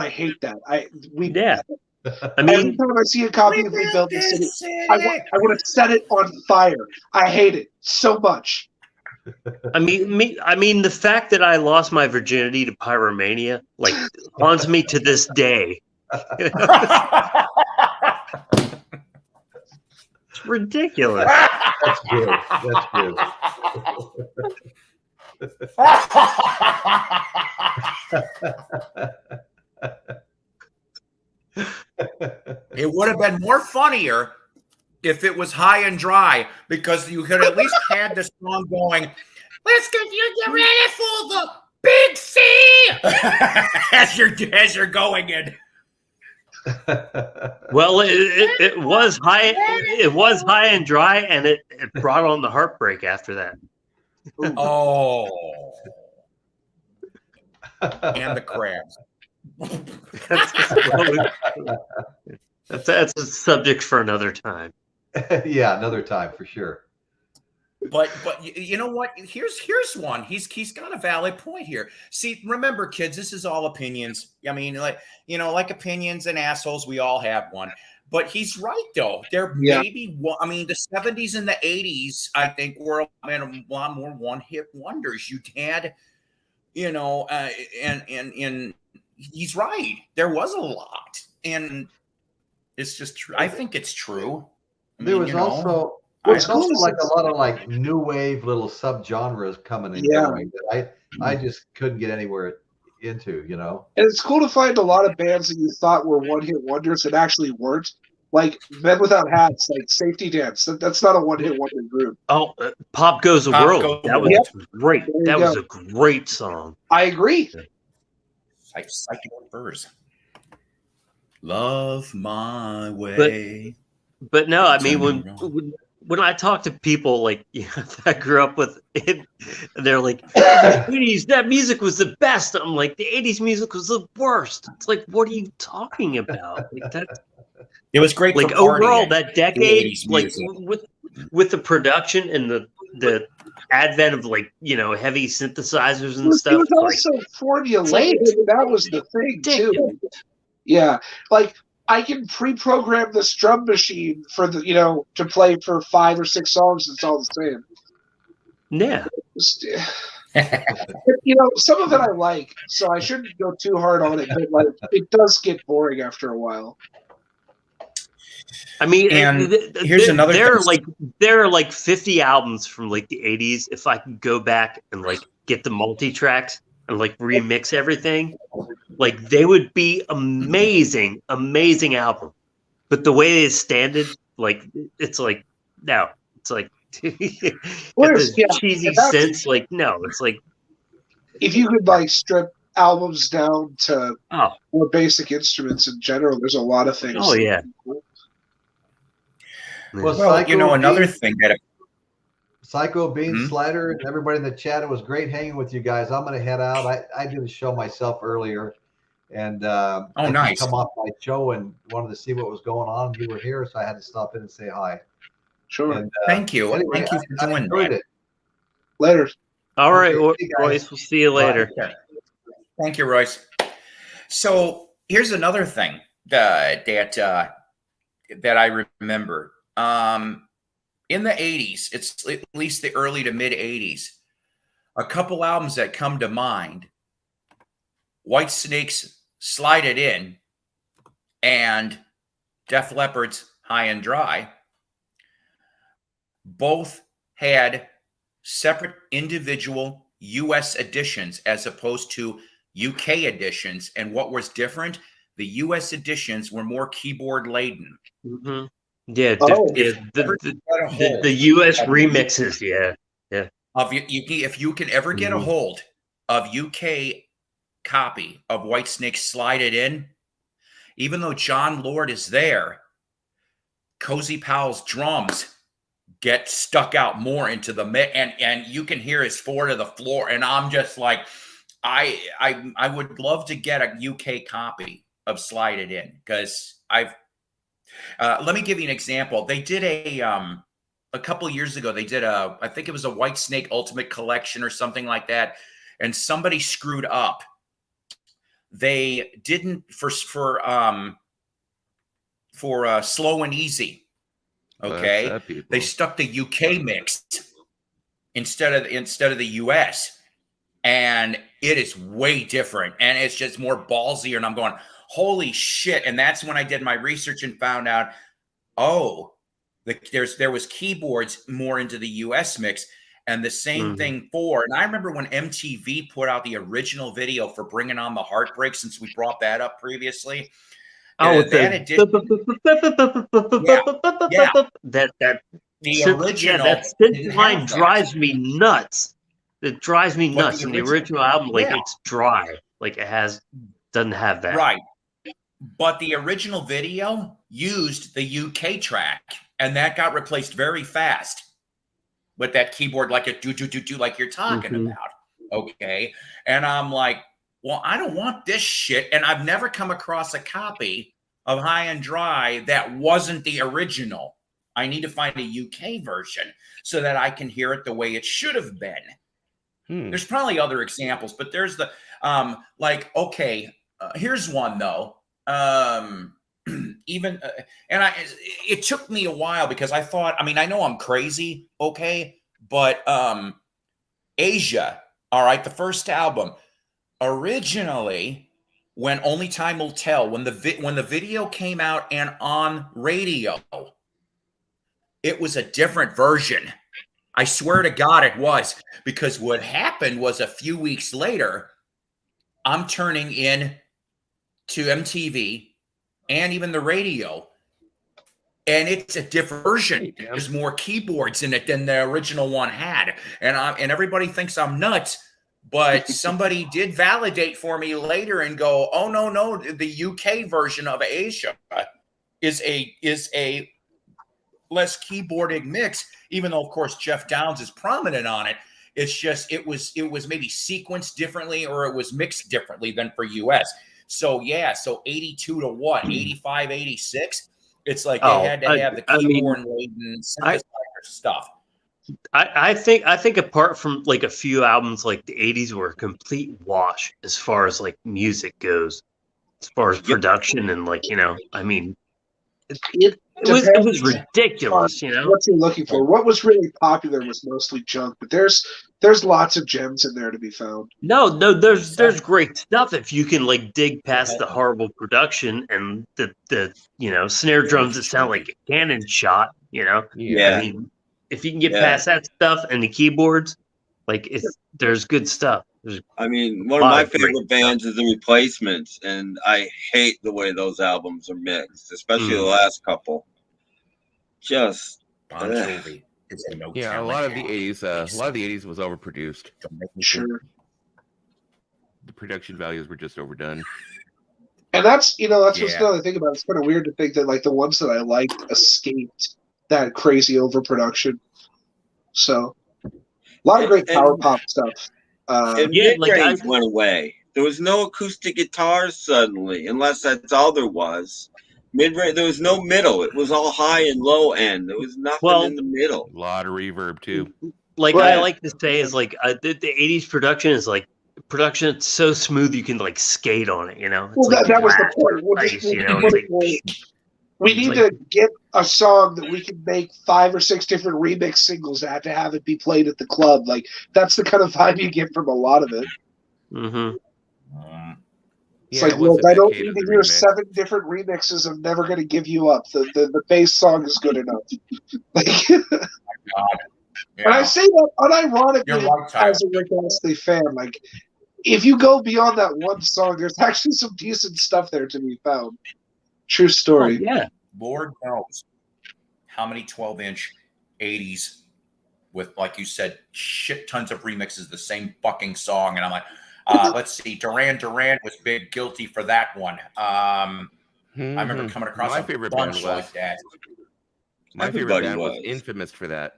hate that. Every time I see a copy of Rebuild the City, I want to set it on fire. I hate it so much. I mean, the fact that I lost my virginity to Pyromania haunts me to this day. It's ridiculous. That's good. It would have been more funnier if it was High and Dry, because you could at least had the song going, let's get ready for the big C as you're going in. Well, it was high and dry, and it brought on the heartbreak after that. Oh. And the crabs. That's a subject for another time. Yeah, another time for sure. But you know what? Here's one. He's got a valid point here. See, remember, kids, this is all opinions. I mean, like opinions and assholes, we all have one. But he's right, though. There maybe, I mean, the '70s and the '80s, I think, were a lot more one-hit wonders. You had, and he's right. There was a lot, and it's just true. I think it's true. There was also like a lot of new wave little subgenres coming and going that I just couldn't get anywhere into, And it's cool to find a lot of bands that you thought were one-hit wonders that actually weren't. Like Men Without Hats, like Safety Dance. That's not a one-hit wonder group. Oh, Pop Goes the World. That was great. That was a great song. I agree. Psycho Birds. Love My Way. But no, I mean, when I talk to people that grew up with it, they're like, the '80s, that music was the best. I'm like, the '80s music was the worst. It's like, what are you talking about? It was great. Like overall, that decade, with the production and the advent of heavy synthesizers and stuff. It was also formulaic. That was the thing too. Yeah, I can pre-program this drum machine for to play for 5 or 6 songs. It's all the same. Yeah. Some of it I like, so I shouldn't go too hard on it. But it does get boring after a while. I mean, and here's another. There are 50 albums from the '80s. If I could go back and get the multi-tracks and remix everything, they would be amazing album. But the way it's standard, it's no, it's cheesy sense. No, it's if you could strip albums down to more basic instruments in general, there's a lot of things. Oh yeah. Well, another thing that Psycho, Bean, Slider, and everybody in the chat, it was great hanging with you guys. I'm going to head out. I did a show myself earlier, and nice. Come off my show and wanted to see what was going on. You were here, so I had to stop in and say hi. Sure. And, thank you. Anyway, thank you for doing that. It. Later. All right, Royce. We'll see you later. Bye. Thank you, Royce. So here's another thing that I remember. In the '80s, it's at least the early to mid '80s, a couple albums that come to mind: White Snake's "Slide It In" and Def Leppard's "High and Dry." Both had separate individual U.S. editions as opposed to UK editions. And what was different? The U.S. editions were more keyboard laden. Mm-hmm. Yeah, the U.S. remixes, yeah. If you can ever get a hold of UK copy of Whitesnake's "Slide It In," even though John Lord is there, Cozy Powell's drums get stuck out more into the mix, and you can hear his four to the floor, and I'm just like, I would love to get a UK copy of Slide It In, because I've let me give you an example. They did a couple of years ago, they did I think it was a White Snake Ultimate Collection or something like that, and somebody screwed up. They didn't for Slow and Easy. Okay, they stuck the UK mix instead of the US, and it is way different, and it's just more ballsier. And I'm going, holy shit! And that's when I did my research and found out, oh, there was keyboards more into the US mix, and the same thing for. And I remember when MTV put out the original video for Bringing On the Heartbreak, since we brought that up previously. Oh, that edition, the original, that synth line drives me nuts. It drives me nuts. In the original album, like it's dry, like doesn't have that. Right. But the original video used the UK track, and that got replaced very fast with that keyboard, like a do like you're talking about. Okay. And I'm like, well, I don't want this shit. And I've never come across a copy of High and Dry that wasn't the original. I need to find a UK version so that I can hear it the way it should have been. There's probably other examples, but there's the here's one though. It took me a while, because I thought, I mean, I know I'm crazy, okay, but Asia, all right, the first album, originally, when Only Time Will Tell, when the video came out and on radio, it was a different version. I swear to God it was, because what happened was a few weeks later, I'm turning in to MTV and even the radio, and it's a different version. There's more keyboards in it than the original one had, and everybody thinks I'm nuts, but somebody did validate for me later and go, oh no, the UK version of Asia is a less keyboarded mix, even though of course Jeff Downs is prominent on it. It's just it was maybe sequenced differently, or it was mixed differently than for US. So yeah, so 82 to what, 85, 86. It's like they had to have the keyboard laden synthesizer stuff. I think apart from like a few albums, like the 80s were a complete wash as far as like music goes, as far as production and like, I mean, it was ridiculous, what you're looking for. What was really popular was mostly junk, but there's lots of gems in there to be found. No, there's great stuff if you can like dig past the horrible production and the snare drums that sound like a cannon shot, I mean, if you can get past that stuff and the keyboards, like there's good stuff. I mean, one of my favorite bands is The Replacements, and I hate the way those albums are mixed, especially the last couple. Just Bon Jovi. A lot of the 80s was overproduced. Sure. The production values were just overdone. And that's what's another thing about it. It's kind of weird to think that like the ones that I liked escaped that crazy overproduction. So a lot of great power pop stuff. And mid-range went away. There was no acoustic guitars suddenly, unless that's all there was. Mid-range, there was no middle. It was all high and low end. There was nothing in the middle. A lot of reverb too. Like I like to say is like the 80s production is like production. It's so smooth you can like skate on it. It's well, like that was the point. We need to get a song that we can make 5 or 6 different remix singles to have it be played at the club. Like that's the kind of vibe you get from a lot of it. It's like, look, I don't need to hear 7 different remixes. I'm never going to give you up. The bass song is good enough. And I say that unironically as a Rick Astley fan. Like, if you go beyond that one song, there's actually some decent stuff there to be found. True story. Oh, yeah. Lord knows how many 12-inch 80s with, like you said, shit tons of remixes, the same fucking song. And I'm like, let's see, Duran Duran was big guilty for that one. I remember coming across my a favorite bunch band like that. My favorite band was infamous for that.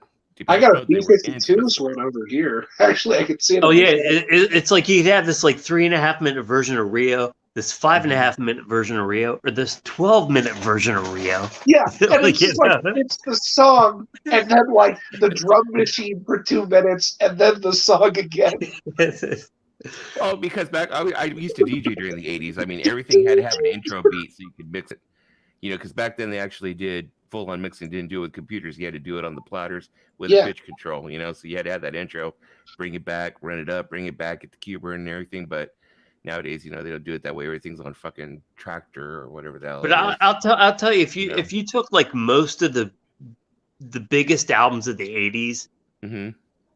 I got a B-52s right over here. Actually, I could see it. Oh yeah, it's like you'd have this like 3.5-minute version of Rio, this 5.5-minute version of Rio, or this 12-minute version of Rio. Yeah, and it's just like it's the song, and then like the drum machine for 2 minutes, and then the song again. Oh, because I used to DJ during the 80s. I mean, everything had to have an intro beat so you could mix it. You know, because back then they actually did full-on mixing, didn't do it with computers. You had to do it on the platters with a pitch control, you know, so you had to have that intro, bring it back, run it up, bring it back, get the cue burn and everything. But nowadays, you know, they don't do it that way. Everything's on fucking Tractor or whatever the hell. But I'll tell you, if you took like most of the biggest albums of the 80s and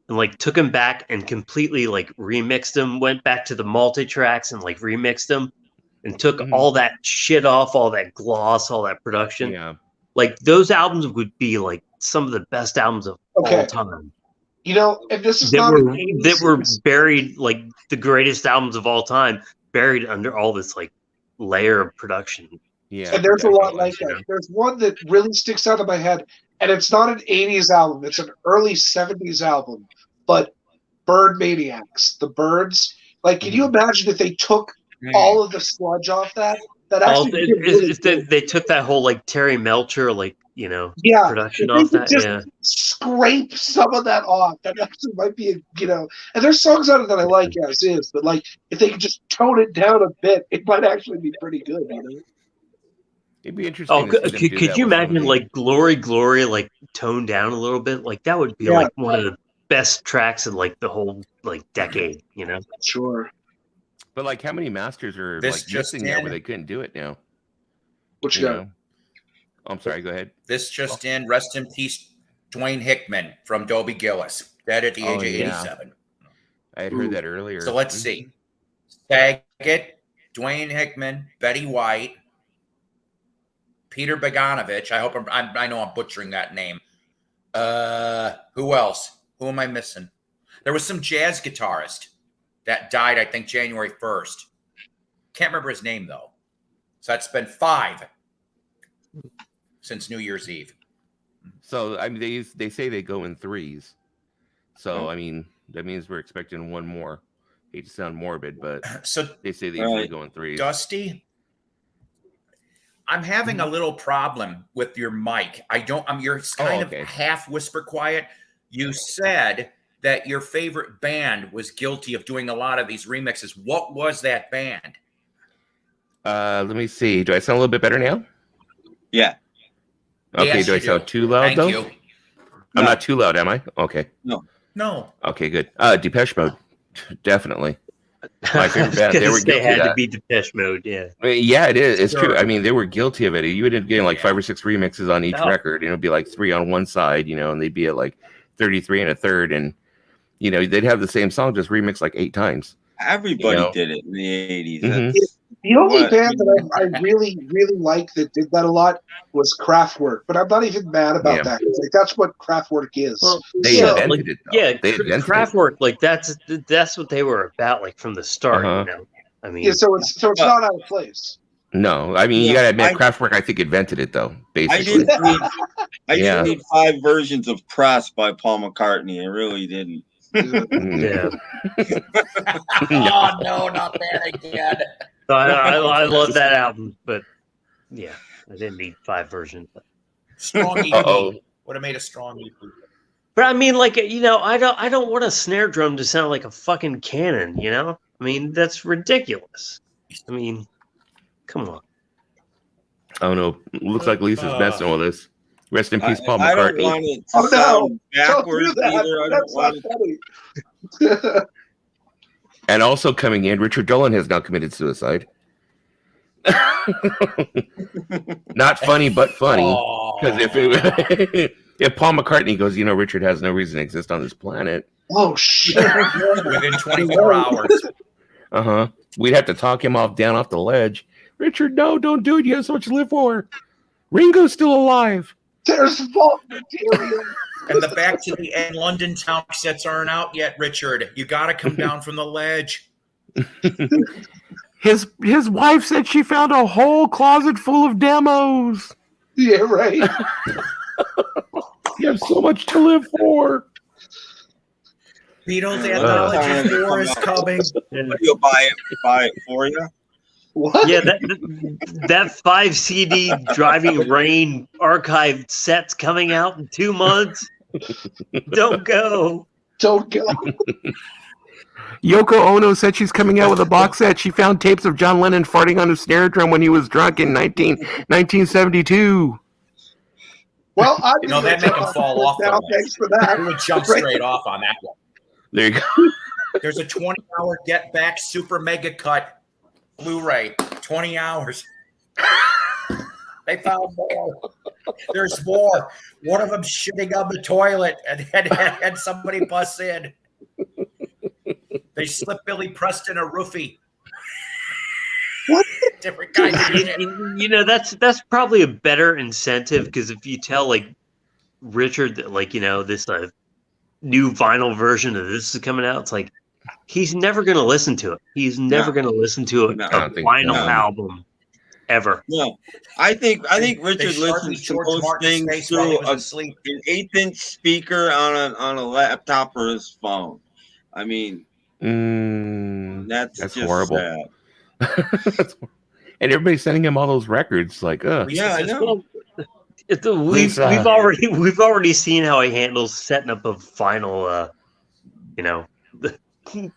like took them back and completely like remixed them, went back to the multi-tracks and like remixed them and took all that shit off, all that gloss, all that production. Yeah. Like those albums would be like some of the best albums of all time. You know, and this is that were buried, like the greatest albums of all time, buried under all this like layer of production. Yeah, and there's a lot like that. There's one that really sticks out of my head, and it's not an 80s album; it's an early 70s album. But Bird Maniacs, the Birds. Like, can you imagine if they took all of the sludge off that? That actually they took that whole like Terry Melcher, like, you know, production off that. Just scrape some of that off. That actually might be, and there's songs on it that I like as is, but like if they could just tone it down a bit, it might actually be pretty good. You know? It'd be interesting. Oh, could you imagine like Glory, like toned down a little bit? Like that would be like one of the best tracks of like the whole like decade. You know? Sure. But like, how many masters are like missing there where they couldn't do it now? What you got? Oh, I'm sorry. Go ahead. This just in. Rest in peace, Dwayne Hickman from Dobie Gillis, dead at the age of 87. I had heard that earlier. So let's see: Saget, Dwayne Hickman, Betty White, Peter Bogdanovich. I hope I know I'm butchering that name. Who else? Who am I missing? There was some jazz guitarist that died, I think, January 1st. Can't remember his name, though. So that's been 5 since New Year's Eve. So, I mean, they say they go in 3s. So, I mean, that means we're expecting one more. Hate to sound morbid, but so they say they usually go in 3s. Dusty, I'm having a little problem with your mic. You're kind of half whisper quiet. You said that your favorite band was guilty of doing a lot of these remixes. What was that band? Let me see. Do I sound a little bit better now? Yeah. Okay. Yes, do I sound too loud Thank though? You. I'm not too loud, am I? Okay. No. Okay, good. Depeche Mode, definitely. My favorite band. They were guilty. Had to be Depeche Mode. Yeah. Yeah, it is. It's true. I mean, they were guilty of it. You would end up getting like 5 or 6 remixes on each record. It'd be like 3 on one side, and they'd be at like 33 and a third, and they'd have the same song just remixed like 8 times. Everybody did it in the 80s. Mm-hmm. The only band that I really, really like that did that a lot was Kraftwerk, but I'm not even mad about that. It's like that's what Kraftwerk is. Well, they invented it, though. Yeah, Kraftwerk, like that's what they were about, like from the start. I mean, so it's not out of place. No, I mean you gotta admit, Kraftwerk I think invented it though. Basically, I didn't need 5 versions of "Press" by Paul McCartney. I really didn't. Yeah. Oh no, not that again. So I love that album, but yeah, I didn't need 5 versions. Strong EP would have made a strong EP. But I mean, like, I don't want a snare drum to sound like a fucking cannon. I mean, that's ridiculous. I mean, come on. Oh no, looks like Lisa's messing with us. Rest in peace, Paul McCartney. I don't want it to sound backwards either. I don't want it. And also coming in, Richard Dolan has now committed suicide. Not funny, but funny. Because if Paul McCartney goes, Richard has no reason to exist on this planet. Oh shit! Within 24 hours. We'd have to talk him down off the ledge. Richard, no, don't do it. You have so much to live for. Ringo's still alive. There's vault material. And the Back to the End London Town sets aren't out yet, Richard. You got to come down from the ledge. His wife said she found a whole closet full of demos. Yeah, right. You have so much to live for. Beatles Anthology 4 is coming. You'll buy it for you. What? Yeah, that 5 CD Driving Rain archive set's coming out in 2 months. Don't go. Don't go. Yoko Ono said she's coming out with a box set. She found tapes of John Lennon farting on a snare drum when he was drunk in 1972. Well, I that make him fall off. Now, thanks for that. He would jump straight off on that one. There you go. There's a 20-hour Get Back Super Mega Cut Blu-ray. 20 hours. They found more. There's more. One of them shitting on the toilet and somebody busts in. They slip Billy Preston a roofie. What? Different kind of shit. You know, that's probably a better incentive, because if you tell like Richard that, like, you know, this new vinyl version of this is coming out, it's like he's never going to listen to it. He's never going to listen to a vinyl album ever. No, I think Richard listens to most things through an 1/8-inch speaker on a laptop or his phone. I mean, that's just horrible. Sad. And everybody's sending him all those records. Like, yeah, I know. We've already seen how he handles setting up a vinyl,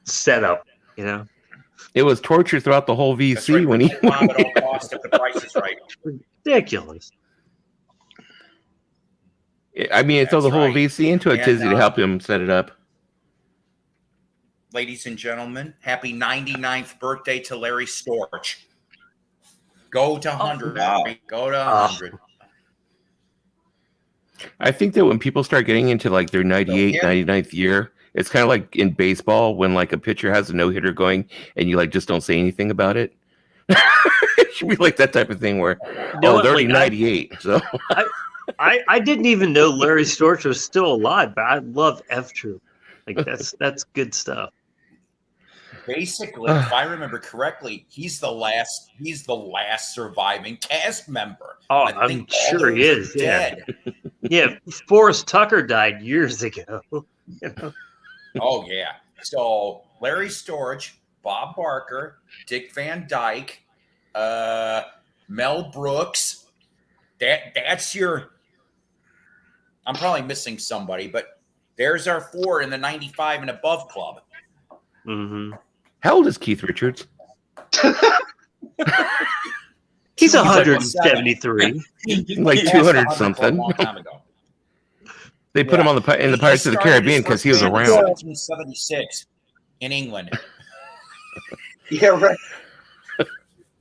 setup. You know, it was torture throughout the whole VC right, when he. Cost if the price is right. Ridiculous. I mean, throw the whole VC into it, Tizzy, to help him set it up. Ladies and gentlemen, happy 99th birthday to Larry Storch. Go to 100. Wow. Go to 100. I think that when people start getting into like their 99th year, it's kind of like in baseball when like a pitcher has a no-hitter going and you like just don't say anything about it. It should be like that type of thing where, they're already 98. So I didn't even know Larry Storch was still alive, but I love F Troop. Like that's good stuff. Basically, if I remember correctly, he's the last surviving cast member. Oh, I'm sure he is. Dead. Yeah, Forrest Tucker died years ago. You know? Oh yeah. So Larry Storch, Bob Barker, Dick Van Dyke, Mel Brooks. That's your. I'm probably missing somebody, but there's our 4 in the 95 and above club. Mm-hmm. How old is Keith Richards? He's 173. Like 200 something. A long time ago. They put him on in the Pirates of the Caribbean because he was around. 1776 in England. Yeah, right.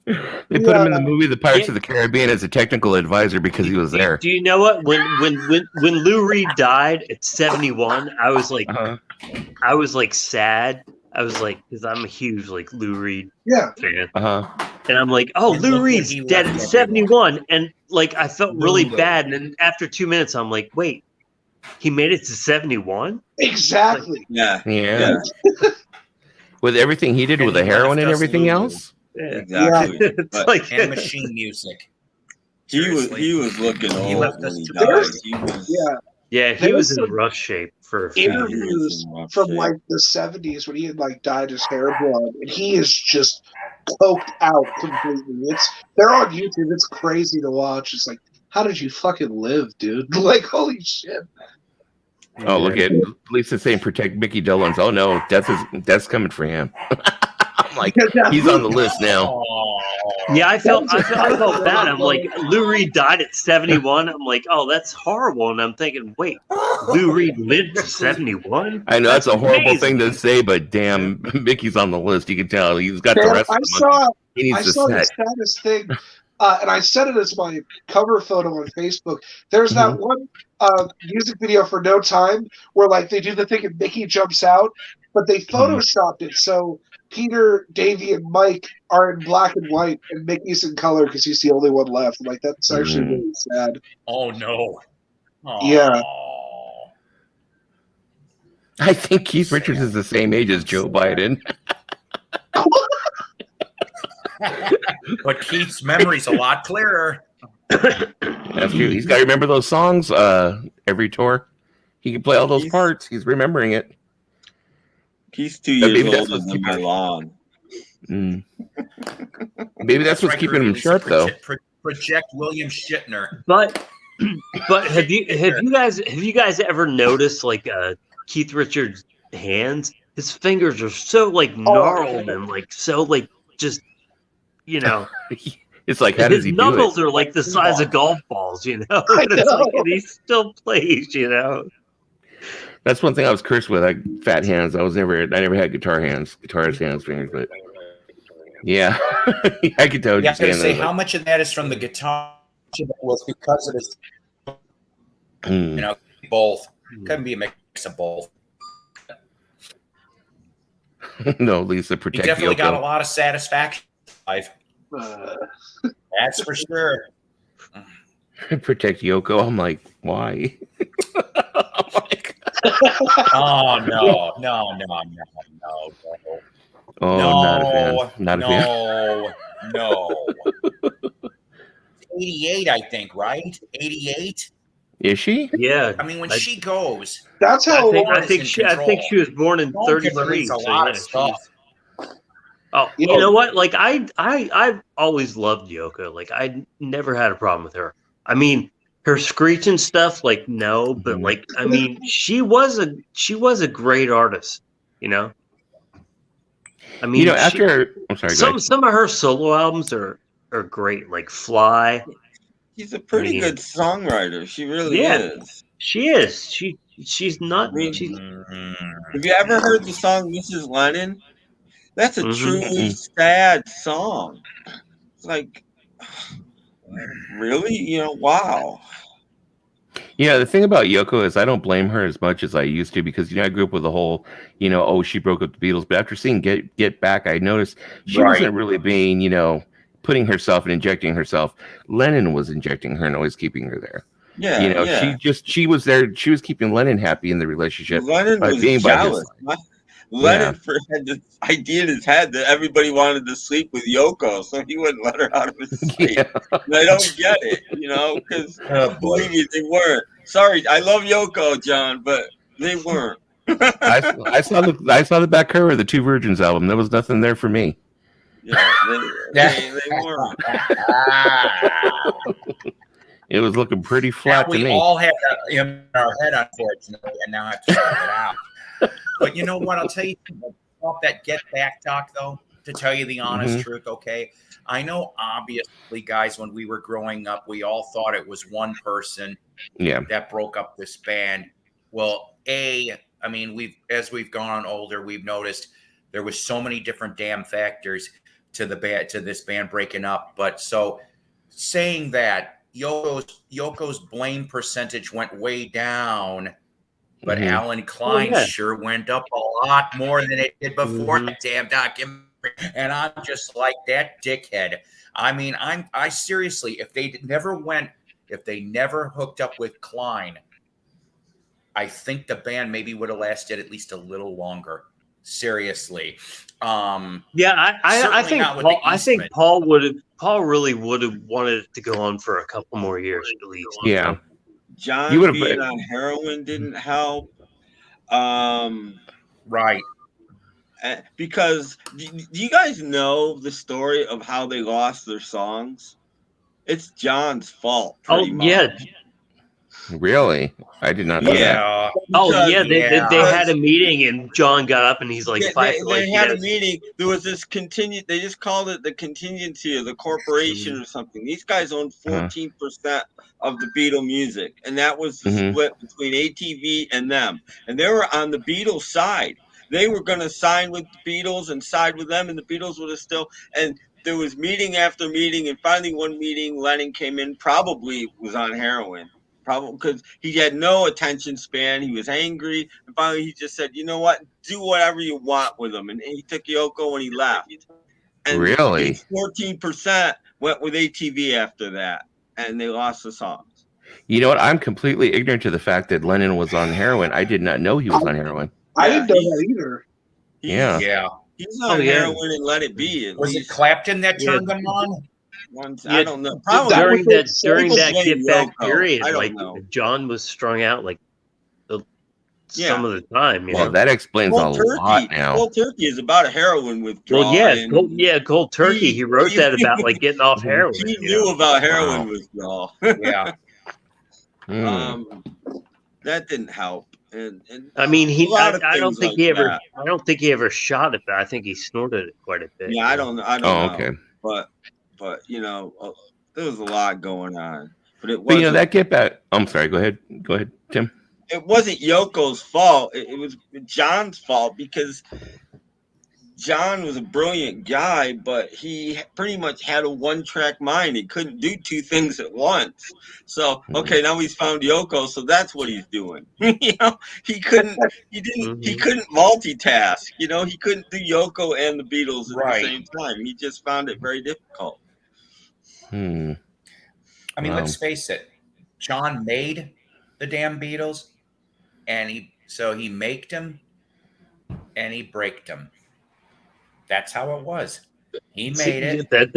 They put him in the movie The Pirates of the Caribbean as a technical advisor because he was there. Do you know what? When Lou Reed died at 71, I was like, I was like sad. I was like, because I'm a huge like Lou Reed fan. And I'm like, oh, Lou Reed's dead at 71, and like I felt really bad. And then after 2 minutes, I'm like, wait, he made it to 71? Exactly. Like, yeah. With everything he did with the heroin and everything else. Exactly. It's like and machine music. He was looking old when he died. He was in rough shape for a few interviews from like the 70s when he had like dyed his hair blonde, and he is just coked out completely. They're on YouTube. It's crazy to watch. It's like, how did you fucking live, dude? Like, holy shit. Oh, look at Lisa saying protect Mickey Dolenz. Oh no, death's coming for him. I'm like, he's on the list now. Yeah, I felt bad. I'm like, Lou Reed died at 71. I'm like, oh, that's horrible. And I'm thinking, wait, Lou Reed lived to 71? I know that's a horrible thing to say, but damn, Mickey's on the list. You can tell he's got the rest of the money. I saw the saddest thing, and I said it as my cover photo on Facebook. There's that one music video for No Time where like they do the thing and Mickey jumps out, but they photoshopped it so Peter, Davey, and Mike are in black and white, and Mickey's in color because he's the only one left. I'm like, that's actually really sad. Oh no! Aww. Yeah. I think Keith Richards is the same age as Joe Biden. But Keith's memory's a lot clearer. That's true. He's got to remember those songs. Every tour, he can play all those parts. He's remembering it. He's 2 years older than my lawn. Maybe that's what's keeping him sharp, though. Project William Shatner. But have you guys ever noticed like Keith Richards' hands? His fingers are so like gnarled and like so like just It's like, how does he do it? His knuckles are like the size of golf balls, It's like, and he still plays, That's one thing I was cursed with. Fat hands. I never had guitarist hands fingers, but yeah, I could tell. Yeah, I was going to say how much of that is from the guitar was because of his, both. Couldn't be a mix of both. No, Lisa, protect. He definitely Yoko. got a lot of satisfaction in life. That's for sure. Protect Yoko. I'm like, why? Oh no. Oh, no, not a fan. No. 88, I think, right? 88. Is she? Yeah. I mean, when she goes, that's how I think she was born in 33. A lot of stuff. Oh, you know what? Like I've always loved Yoko. Like I never had a problem with her. I mean, her screeching stuff, like no, but like I mean, she was a great artist. I mean, I'm sorry. Some of her solo albums are great. Like Fly. She's a pretty good songwriter. She really is. She is. She's not. Have you ever heard the song "Mrs. Lennon"? That's a truly sad song. It's like, really? Wow. Yeah, the thing about Yoko is I don't blame her as much as I used to because I grew up with the whole, she broke up the Beatles. But after seeing Get Back, I noticed she wasn't really being, putting herself and injecting herself. Lennon was injecting her and always keeping her there. Yeah, she was there. She was keeping Lennon happy in the relationship. Lennon was jealous. Lennon had this idea in his head that everybody wanted to sleep with Yoko, so he wouldn't let her out of his sleep. And I don't get it, because believe me, they weren't. Sorry, I love Yoko, John, but they weren't. I saw the back cover of the Two Virgins album. There was nothing there for me. Yeah, they weren't. It was looking pretty flat to me. We all had that in our head, unfortunately, and now I have to sort it out. But you know what? I'll tell you about that Get Back doc, though, to tell you the honest truth, okay? I know, obviously, guys, when we were growing up, we all thought it was one person that broke up this band. Well, I mean, as we've gone older, we've noticed there was so many different damn factors to this band breaking up. But so saying that, Yoko's blame percentage went way down. But Alan Klein sure went up a lot more than it did before that damn documentary. And I'm just like that dickhead. I mean, I seriously, if they never hooked up with Klein, I think the band maybe would have lasted at least a little longer. Seriously. I think Paul really would have wanted it to go on for a couple more years at least. Yeah. John being on heroin didn't help. Right. Because do you guys know the story of how they lost their songs? It's John's fault. Yeah. Really? I did not know that. They had a meeting and John got up and he's like, they had a meeting. There was this they just called it the contingency of the corporation or something. These guys owned 14% of the Beatle music, and that was the split between ATV and them. And they were on the Beatles side. They were going to sign with the Beatles and side with them, and the Beatles would have still. And there was meeting after meeting, and finally one meeting, Lennon came in, probably was on heroin. Probably because he had no attention span. He was angry. And finally he just said, you know what? Do whatever you want with him. And he took Yoko and he left. And really? 14% went with ATV after that. And they lost the songs. You know what? I'm completely ignorant to the fact that Lennon was on heroin. I did not know he was on heroin. I didn't know that either. He's on heroin and let it be. Was it Clapton that turned them on? I don't know. Probably during that blame get back Yoko. period, I don't like know. John was strung out like some of the time. You Well, know? that explains a lot now. Cold turkey is about a heroin withdrawal. Well, yeah, cold turkey. He wrote that about like getting off heroin. He knew about heroin withdrawal. Yeah. That didn't help. And I mean, I don't think he ever. that. I don't think he ever shot it, but I think he snorted it quite a bit. Yeah, I don't know. Okay. But you know, there was a lot going on. But it But wasn't. that get back. I'm sorry. Go ahead, Tim. It wasn't Yoko's fault. It was John's fault because John was a brilliant guy, but he pretty much had a one-track mind. He couldn't do two things at once. So, okay, now he's found Yoko, so that's what he's doing. You know, he couldn't multitask. You know, he couldn't do Yoko and the Beatles at the same time. He just found it very difficult. I mean, let's face it. John made the damn Beatles, and he maked them, and he braked them. That's how it was. He made it. That's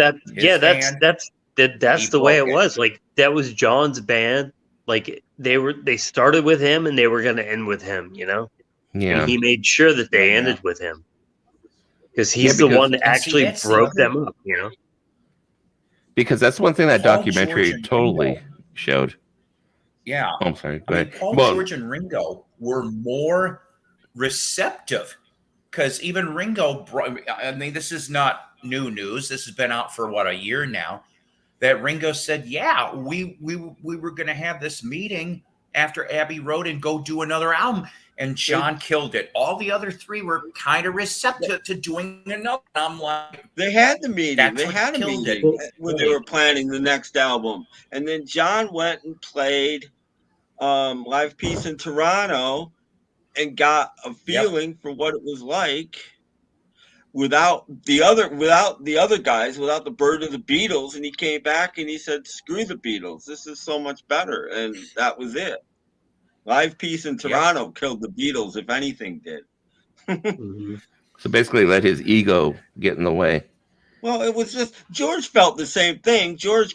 the way it was. Like that was John's band. Like they started with him and they were going to end with him. You know. Yeah. And he made sure that they ended with him because he's the one that actually broke them up. You know. Because that's one thing that documentary totally showed. Yeah. Oh, I'm sorry. Go ahead. Paul, George, and Ringo were more receptive because even Ringo, I mean, this is not new news. This has been out for a year now. That Ringo said, "Yeah, we were going to have this meeting after Abbey Road and go do another album." And John killed it. All the other three were kind of receptive to doing another. I'm like, they had the meeting. They had a meeting when they were planning the next album. And then John went and played Live Peace in Toronto and got a feeling for what it was like without the other guys, without the bird of the Beatles. And he came back and he said, "Screw the Beatles. This is so much better." And that was it. Live Peace in Toronto killed the Beatles, if anything did. So basically let his ego get in the way. Well, it was just George felt the same thing. George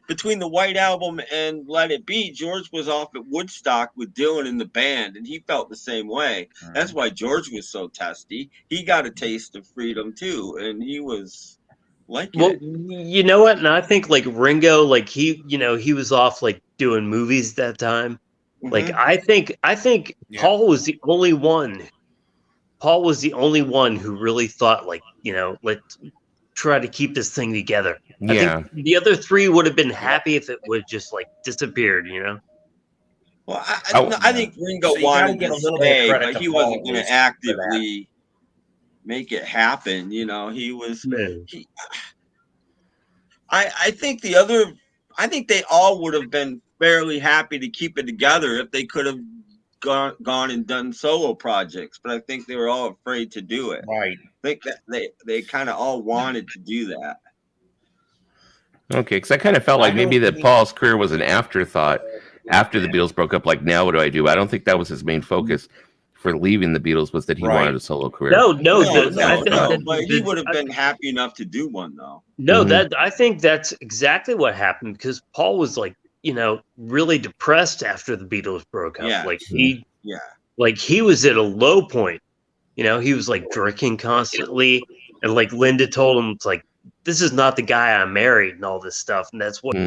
between the White Album and Let It Be, George was off at Woodstock with Dylan in the band, and he felt the same way. That's why George was so testy. He got a taste of freedom too, and he was like, well, you know what? And I think like Ringo, like he was off like doing movies that time. Like I think Paul was the only one. Paul was the only one who really thought like, let's try to keep this thing together. I think the other three would have been happy if it would just like disappeared, Well, I think Ringo wanted to stay, but he wasn't going to actively make it happen. He was. I think they all would have been fairly happy to keep it together if they could have gone and done solo projects, but I think they were all afraid to do it. Right. I think that they kind of all wanted to do that. Okay, because I kind of felt like maybe that Paul's career was an afterthought after the Beatles broke up. Like, now what do I do? I don't think that was his main focus for leaving the Beatles, was that he wanted a solo career. No, but he would have been happy enough to do one, though. No, I think that's exactly what happened, because Paul was like, really depressed after the Beatles broke up. Like he was at a low point. He was like drinking constantly, and like Linda told him, it's like, this is not the guy I married and all this stuff, and that's what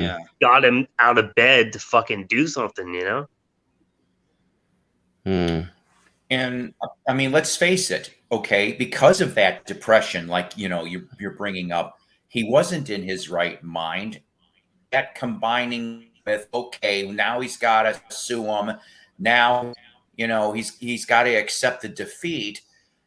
got him out of bed to fucking do something. And I mean, let's face it, okay, because of that depression, like you're bringing up, he wasn't in his right mind. That combining with, okay, now he's got to sue him. Now, he's got to accept the defeat.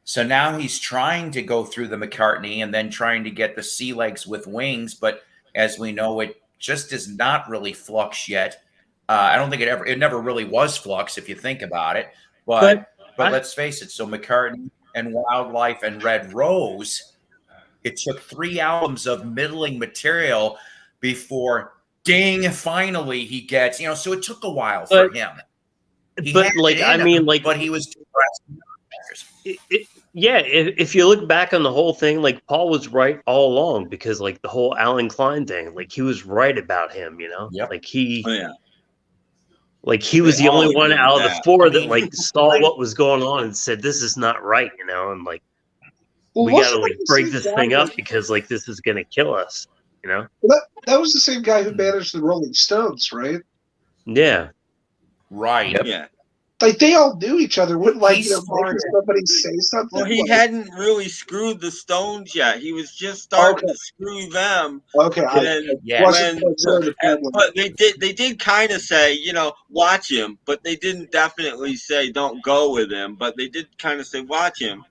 So now he's trying to go through the McCartney and then trying to get the sea legs with wings. But as we know, it just is not really Flux yet. I don't think it never really was Flux if you think about it. But let's face it. So McCartney and Wildlife and Red Rose, it took 3 albums of middling material before finally he gets, so it took a while for him. But he was depressed. Yeah, if you look back on the whole thing, like Paul was right all along because like the whole Alan Klein thing, like he was right about him, you know? Yep. Like he Oh yeah. like he They was the all only one agree out of with the that. four I that mean, like saw what was going on and said this is not right, you know, and like we gotta wasn't like that the break same this guy thing up that- because like this is gonna kill us, you know? that was the same guy who managed the Rolling Stones, right? Yeah. right. Yep. Yeah. Like they all knew each other. Wouldn't like He making started- somebody say something. Well, he like, hadn't really screwed the Stones yet. He was just starting to screw them. Okay, And Yeah. wasn't quite sure the problem. but they did kind of say, you know, watch him, but they didn't definitely say don't go with him, but they did kind of say watch him,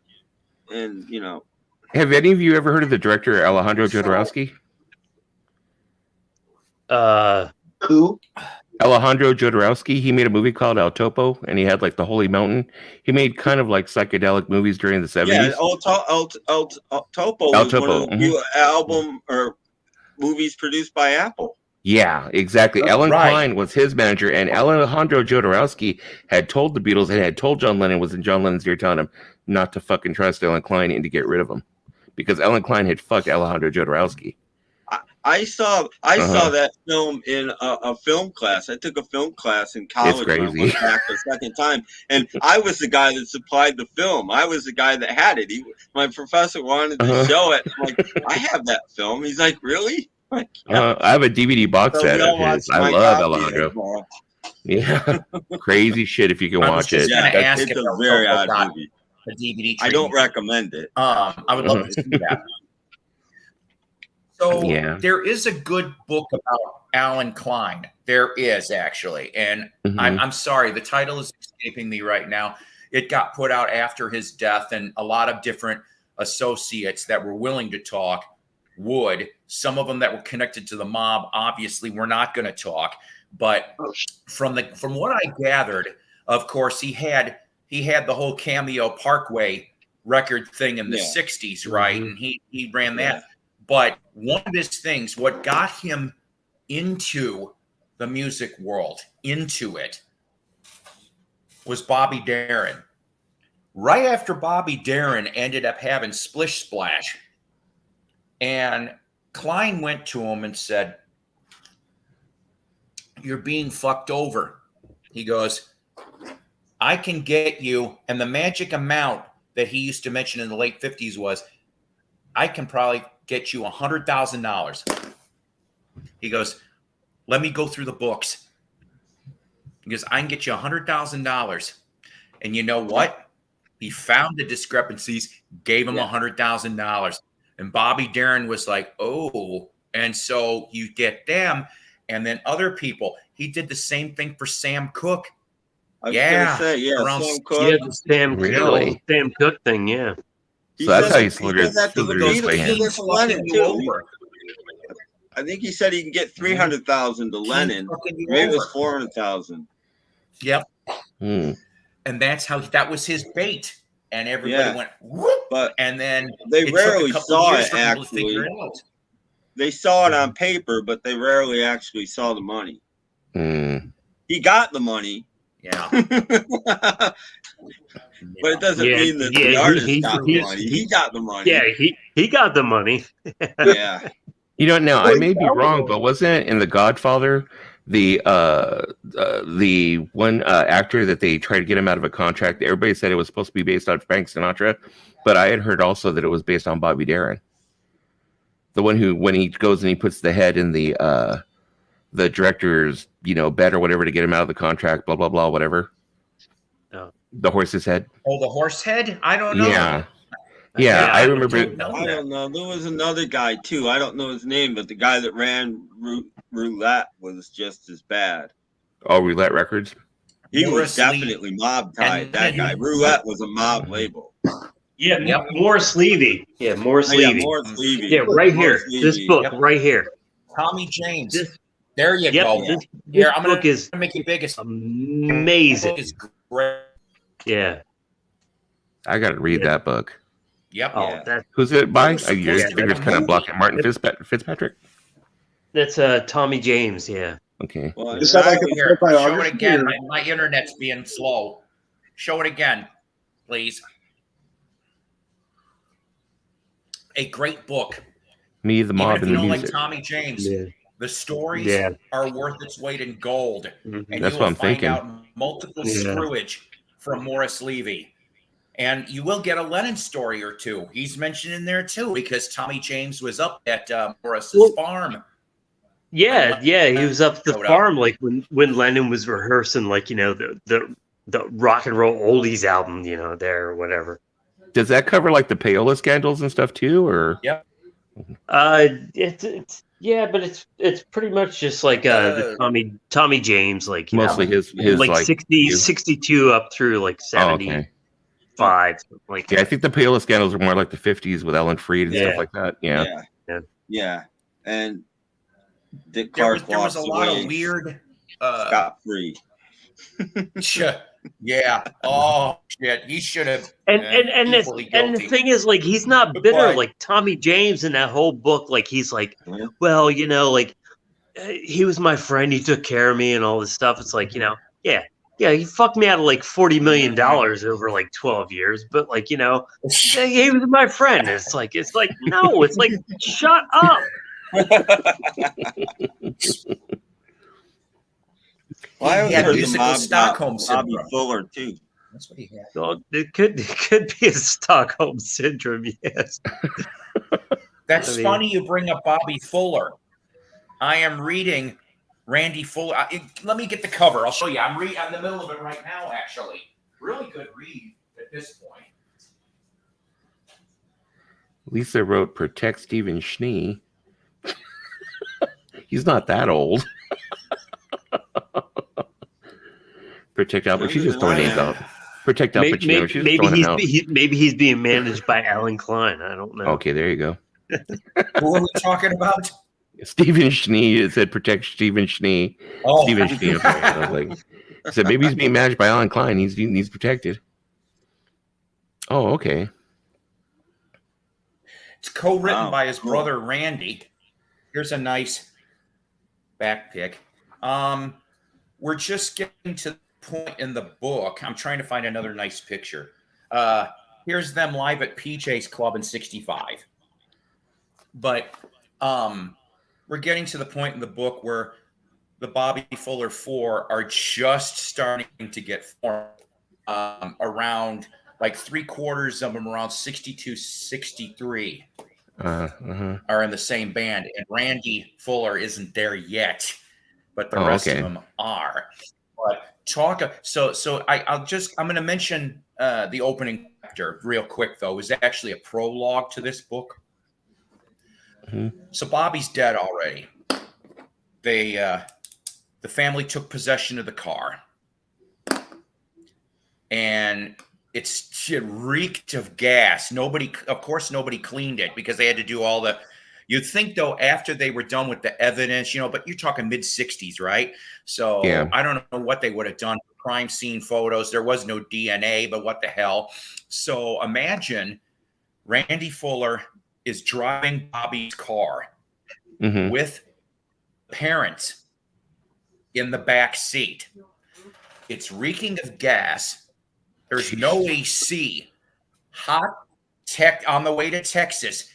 and you know. Have any of you ever heard of the director Alejandro Jodorowsky? Who? Alejandro Jodorowsky. He made a movie called El Topo, and he had like the Holy Mountain. He made kind of like psychedelic movies during the 70s. Yeah, El Topo was one of the few album or movies produced by Apple. Yeah, exactly. That's Alan right. Klein was his manager, and Alejandro Jodorowsky had told the Beatles and had told John Lennon, was in John Lennon's ear telling him not to fucking trust Alan Klein and to get rid of him because Alan Klein had fucked Alejandro Jodorowsky. I saw that film in a film class. I took a film class in college when I crazy. went back the second time, and I was the guy that supplied the film. I was the guy that had it. My professor wanted to show it. I'm like, I have that film. He's like, really? Like, yeah. I have a DVD box So set we all of his. watched I my love copy Alejandro. Yeah, crazy shit if you can I was watch just it. gonna ask It's if a El very Topo odd got movie. a DVD. I don't treatment. recommend it. I would love to see that. So Yeah. there is a good book about Alan Klein. There is actually, and Mhm. I'm sorry, the title is escaping me right now. It got put out after his death, and a lot of different associates that were willing to talk would. Some of them that were connected to the mob obviously were not going to talk. But from what I gathered, of course, he had the whole Cameo Parkway record thing in the 60s, right? And he ran that. Yeah. But one of his things, what got him into the music world, into it, was Bobby Darin. Right after Bobby Darin ended up having Splish Splash, and Klein went to him and said, "You're being fucked over." He goes, "I can get you," and the magic amount that he used to mention in the late 50s was, "I can probably get you $100,000. He goes, "Let me go through the books." He goes, "I can get you $100,000. And you know what? He found the discrepancies, gave him $100,000. And Bobby Darin was like, "Oh," and so you get them, and then other people. He did the same thing for Sam Cooke. I was gonna say, around Sam Cooke. Yeah, the Sam Really? Sam Cook thing, yeah. So that's how said he slithered that to the his way Beatles. in. He to Lennon too. I think he said he can get 300,000 to Lennon. Maybe it was 400,000. Yep. Hmm. And that's how that was his bait. And everybody went, whoop, But and then they it took rarely a couple saw years it for people to figure actually. it out. They saw it on paper, but they rarely actually saw the money. Hmm. He got the money, Yeah. but it doesn't mean that the artist got the money. He got the money. Yeah, he got the money. Yeah. You know, now I may be wrong, but wasn't it in The Godfather the one actor that they tried to get him out of a contract? Everybody said it was supposed to be based on Frank Sinatra, but I had heard also that it was based on Bobby Darin, the one who, when he goes and he puts the head in the director's bed or whatever to get him out of the contract, blah blah blah, whatever. Oh. The horse's head. Oh, the horse head? I don't know. Yeah, I remember. I don't know. There was another guy too. I don't know his name, but the guy that ran Roulette was just as bad. Oh, Roulette Records. He Morris was definitely mob tied. That guy. Roulette was a mob label. Yeah, Morris Levy. Yeah, Morris Levy. Morris Levy. Yeah, right here. Morris Levy. This book right here. Tommy James. There you go. This Here, I'm book is gonna make it biggest. amazing. It's great. Yeah. I got to read that book. Yep. Oh, Who's it by? It was Your supposed to be fingers a kind of movie. blocking. Martin Fitzpatrick. that's Tommy James. Yeah. Okay. Well, Is that like a Here, show it biography? again. or- My internet's being slow. Show it again, please. a great book. Me, the mob, Even if and you the don't like music. Tommy James, Yeah. the stories Yeah. are worth its weight in gold. Mhm. And That's you what will I'm find thinking. out multiple Yeah. screwage from Morris Levy. And you will get a Lennon story or two. He's mentioned in there too, because Tommy James was up at Morris's farm. Yeah, he was up at the showed farm like when Lennon was rehearsing, like, you know, the rock and roll oldies album, you know, there or whatever. Does that cover like the payola scandals and stuff too, or? Yep. It's yeah, but it's pretty much just like the Tommy James, like, you Mostly know, his like 60, 62 up through like 75. Like yeah, I think the payola scandals are more like the 50s with Ellen Freed and stuff like that. Yeah. And Dick there Clark was a lot of weird scot free. Yeah. Oh shit. He should have. And the thing is, like, he's not bitter like Tommy James in that whole book. Like, he's like, well, you know, like, he was my friend. He took care of me and all this stuff. It's like, you know, yeah, he fucked me out of like $40 million over like 12 years. But, like, you know, he was my friend. It's like no, it's like, shut up. Well, he had musical Stockholm Bobby syndrome. Fuller too. That's what he had. Well, it could be a Stockholm syndrome. Yes. That's funny you bring up Bobby Fuller. I am reading Randy Fuller. Let me get the cover. I'll show you. I'm in the middle of it right now, actually. Really good read at this point. Lisa wrote, "Protect Stephen Schnee." He's not that old. Protect Albert. She's just throwing names out. Protect Al Pacino. Maybe he's being managed by Alan Klein. I don't know. Okay, there you go. Who are we talking about? Stephen Schnee. It said protect Stephen Schnee. Oh. Stephen Schnee. I was like, I said maybe he's being managed by Alan Klein. He's protected. Oh, okay. It's co-written by his brother Randy. Here's a nice back pick. We're just getting to the point in the book. I'm trying to find another nice picture. Here's them live at PJ's Club in '65. But we're getting to the point in the book where the Bobby Fuller Four are just starting to get formed. Around like 3/4 of them around 62, 63 are in the same band. And Randy Fuller isn't there yet, but the rest of them are. But I'm going to mention the opening chapter real quick, though. It was actually a prologue to this book. So Bobby's dead already. The family took possession of the car, and it reeked of gas. Nobody cleaned it because they had to do all the. You'd think, though, after they were done with the evidence, but you're talking mid-60s, right? So I don't know what they would have done for crime scene photos. There was no DNA, but what the hell? So imagine Randy Fuller is driving Bobby's car with parents in the back seat. It's reeking of gas. There's no AC. Hot tech on the way to Texas.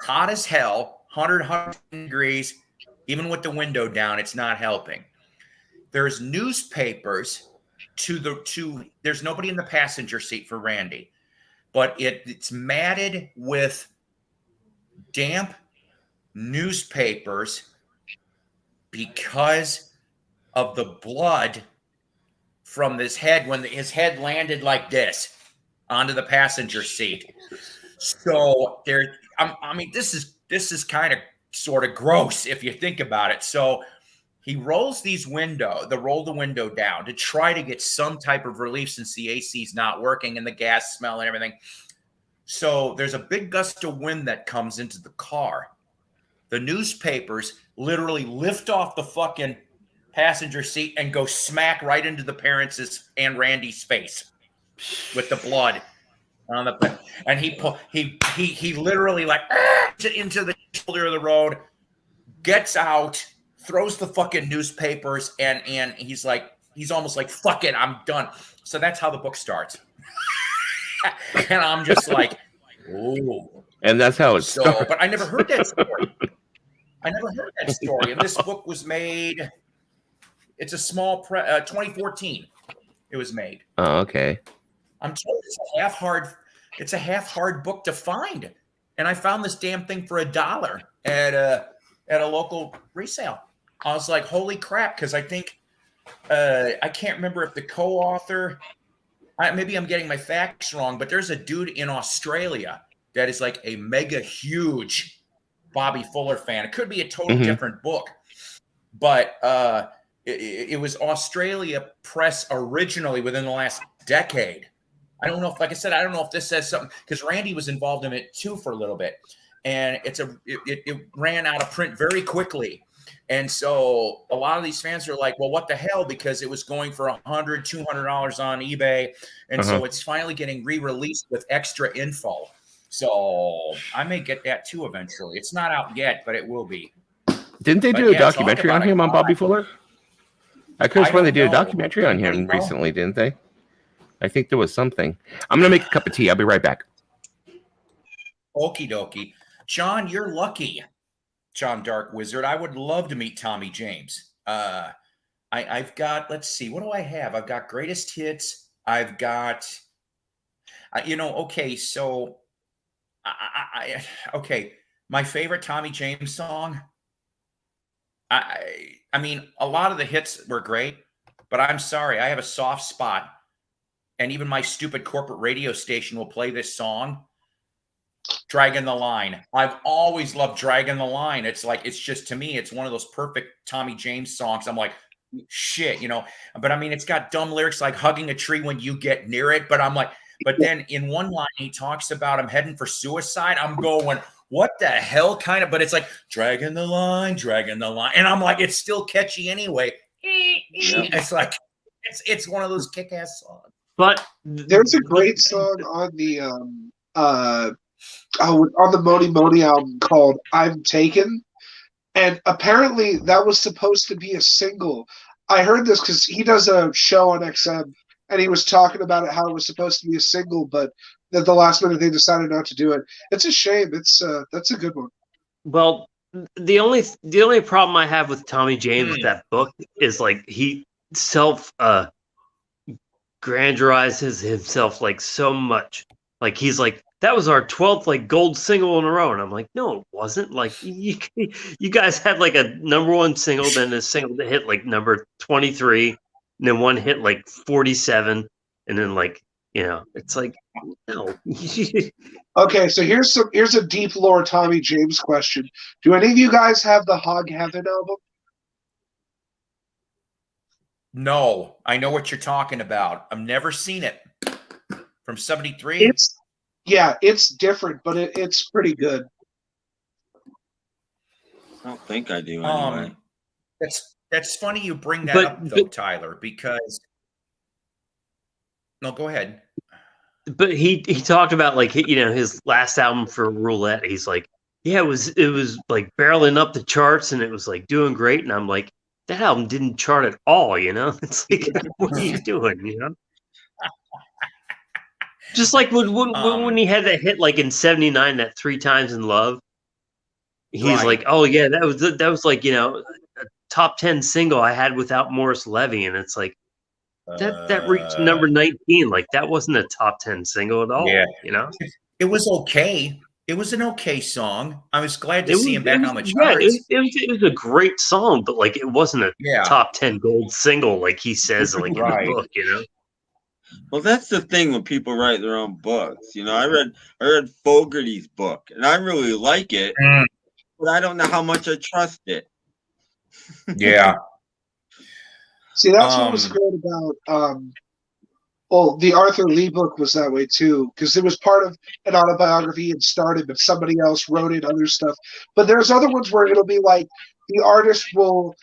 Hot as hell, 100 degrees. Even with the window down, it's not helping. There's newspapers there's nobody in the passenger seat for Randy, but it's matted with damp newspapers because of the blood from his head when his head landed like this onto the passenger seat. So this is kind of sort of gross if you think about it. So he rolls the window down to try to get some type of relief since the AC is not working and the gas smell and everything. So there's a big gust of wind that comes into the car. The newspapers literally lift off the fucking passenger seat and go smack right into the parents' and Randy's face with the blood on the. And he literally like into the shoulder of the road, gets out, throws the fucking newspapers, and he's almost like, fuck it, I'm done. So that's how the book starts. And I'm just like, ooh, And that's how it So, starts. but I never heard that story. And this book was made. It's a small 2014. It was made. Oh, okay. I'm told it's a half hard book to find, and I found this damn thing for $1 at a local resale. I was like, holy crap! Because I think I can't remember if the co-author. Maybe I'm getting my facts wrong, but there's a dude in Australia that is like a mega huge Bobby Fuller fan. It could be a total different book, but it was Australia press originally within the last decade. I don't know if, like I said, I don't know if this says something, because Randy was involved in it too for a little bit, and it ran out of print very quickly. And so a lot of these fans are like, well, what the hell? Because it was going for $100, $200 on eBay. And so it's finally getting re-released with extra info. So I may get that too eventually. It's not out yet, but it will be. Didn't they do a documentary on him on Bobby Fuller? I could have sworn they did a documentary on him recently, didn't they? I think there was something. I'm going to make a cup of tea. I'll be right back. Okie dokie. John, you're lucky. John Dark Wizard. I would love to meet Tommy James. I've got, let's see, what do I have? I've got greatest hits. I've got, okay, so, okay, my favorite Tommy James song. I mean, a lot of the hits were great, but I'm sorry, I have a soft spot, and even my stupid corporate radio station will play this song. Dragging the Line. I've always loved Dragging the Line. It's like, it's just, to me, it's one of those perfect Tommy James songs. I'm like, shit, but I mean, it's got dumb lyrics like hugging a tree when you get near it. But I'm like, but then in one line, he talks about him heading for suicide. I'm going, what the hell kind of, but it's like dragging the line. And I'm like, it's still catchy anyway. It's like, it's one of those kick-ass songs. But there's a great song on the, on the Moni Moni album called I'm Taken, and apparently that was supposed to be a single. I heard this because he does a show on XM, and he was talking about it, how it was supposed to be a single, but at the last minute they decided not to do it. It's a shame. It's that's a good one. Well, the only problem I have with Tommy James with that book is like he self grandirizes himself like so much. Like he's like, that was our 12th like gold single in a row, and I'm like, no, it wasn't. Like you guys had like a #1 single, then a single that hit like number 23, and then one hit like 47, and then like it's like no. Okay, so here's a deep lore Tommy James question. Do any of you guys have the Hog Heaven album? No, I know what you're talking about. I've never seen it. From 73? It's different, but it's pretty good. I don't think I do anyway. That's funny you bring that up, though, Tyler, because... No, go ahead. But he talked about like his last album for Roulette. He's like, yeah, it was like barreling up the charts and it was like doing great. And I'm like, that album didn't chart at all. It's like, what are you doing? Just like when he had that hit like in '79, that 3 Times in Love. He's like, oh yeah, that was like a top 10 single I had without Morris Levy, and it's like that reached number 19. Like that wasn't a top 10 single at all. Yeah, it was okay. It was an okay song. I was glad to see him back on the charts. Yeah, it was a great song, but like it wasn't a top 10 gold single like he says like in the book. Well, that's the thing when people write their own books. I read Fogerty's book, and I really like it, but I don't know how much I trust it. Yeah. See, that's what was great about. The Arthur Lee book was that way too, because it was part of an autobiography and started, but somebody else wrote in other stuff. But there's other ones where it'll be like the artist will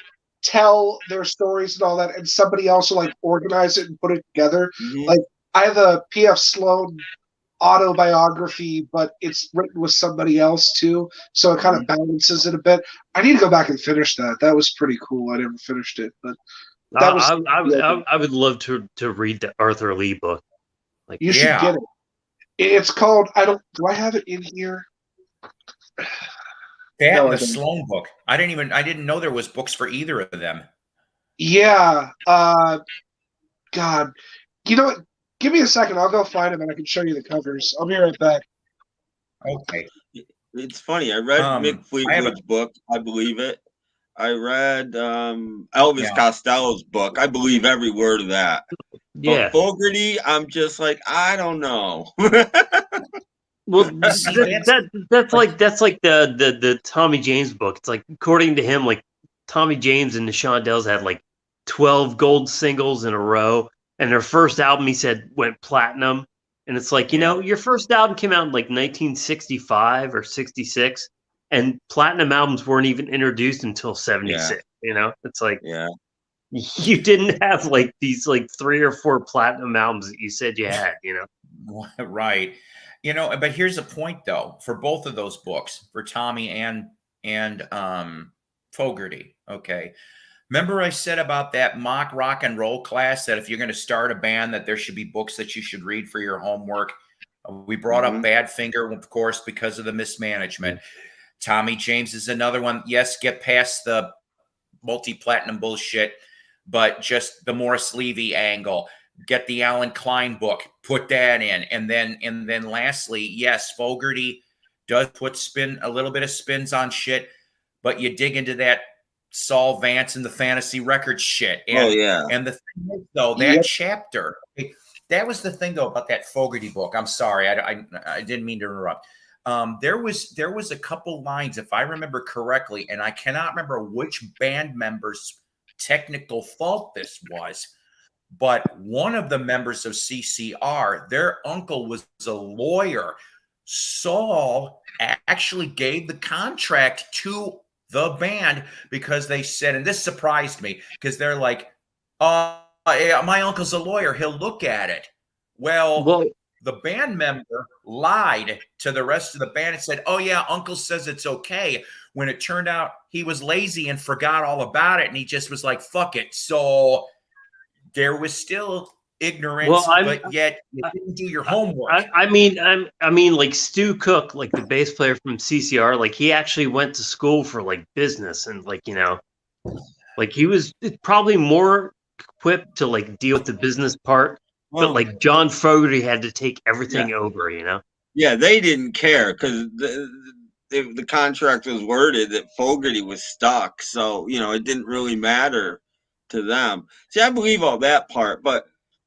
tell their stories and all that, and somebody else will like organize it and put it together. Mm-hmm. Like I have a P.F. Sloan autobiography, but it's written with somebody else too, so it kind of balances it a bit. I need to go back and finish that. That was pretty cool. I never finished it, but that was. I would love to read the Arthur Lee book. Like you should get it. It's called. Do I have it in here? That No, and I the don't. Sloan book. I didn't know there was books for either of them. Yeah. God. You know what? Give me a second. I'll go find them and I can show you the covers. I'll be right back. Okay. It's funny. I read Mick Fleetwood's book. I believe it. I read Elvis Costello's book. I believe every word of that. Yeah. But Fogarty, I'm just like, I don't know. Well, See, that's like the Tommy James book. It's like, according to him, like Tommy James and the Shondells had like 12 gold singles in a row, and their first album, he said, went platinum. And it's like, your first album came out in like 1965 or 66, and platinum albums weren't even introduced until 76. It's like, you didn't have like these like 3 or 4 platinum albums that you said you had. Right. But here's the point though, for both of those books, for Tommy and Fogarty. Okay. Remember I said about that mock rock and roll class that if you're going to start a band, that there should be books that you should read for your homework. We brought up Badfinger, of course, because of the mismanagement. Tommy James is another one. Yes, get past the multi-platinum bullshit, but just the Morris Levy angle. Get the Alan Klein book, put that in. And then lastly, yes, Fogarty does put a little bit of spins on shit, but you dig into that Saul Vance and the fantasy record shit. And, And the thing is, though, that chapter, that was the thing, though, about that Fogarty book. I'm sorry. I didn't mean to interrupt. There was a couple lines, if I remember correctly, and I cannot remember which band member's technical fault this was, but one of the members of CCR, their uncle was a lawyer. Saul actually gave the contract to the band because they said, and this surprised me, because they're like, my uncle's a lawyer, he'll look at it. Well, the band member lied to the rest of the band and said, oh yeah, uncle says it's okay, when it turned out he was lazy and forgot all about it, and he just was like, fuck it. So there was still ignorance, but yet you didn't do your homework. I mean, like Stu Cook, like the bass player from CCR, like he actually went to school for like business, and like like he was probably more equipped to like deal with the business part. But like John Fogerty had to take everything over, Yeah, they didn't care because the contract was worded that Fogerty was stuck, so it didn't really matter to them. See, I believe all that part, but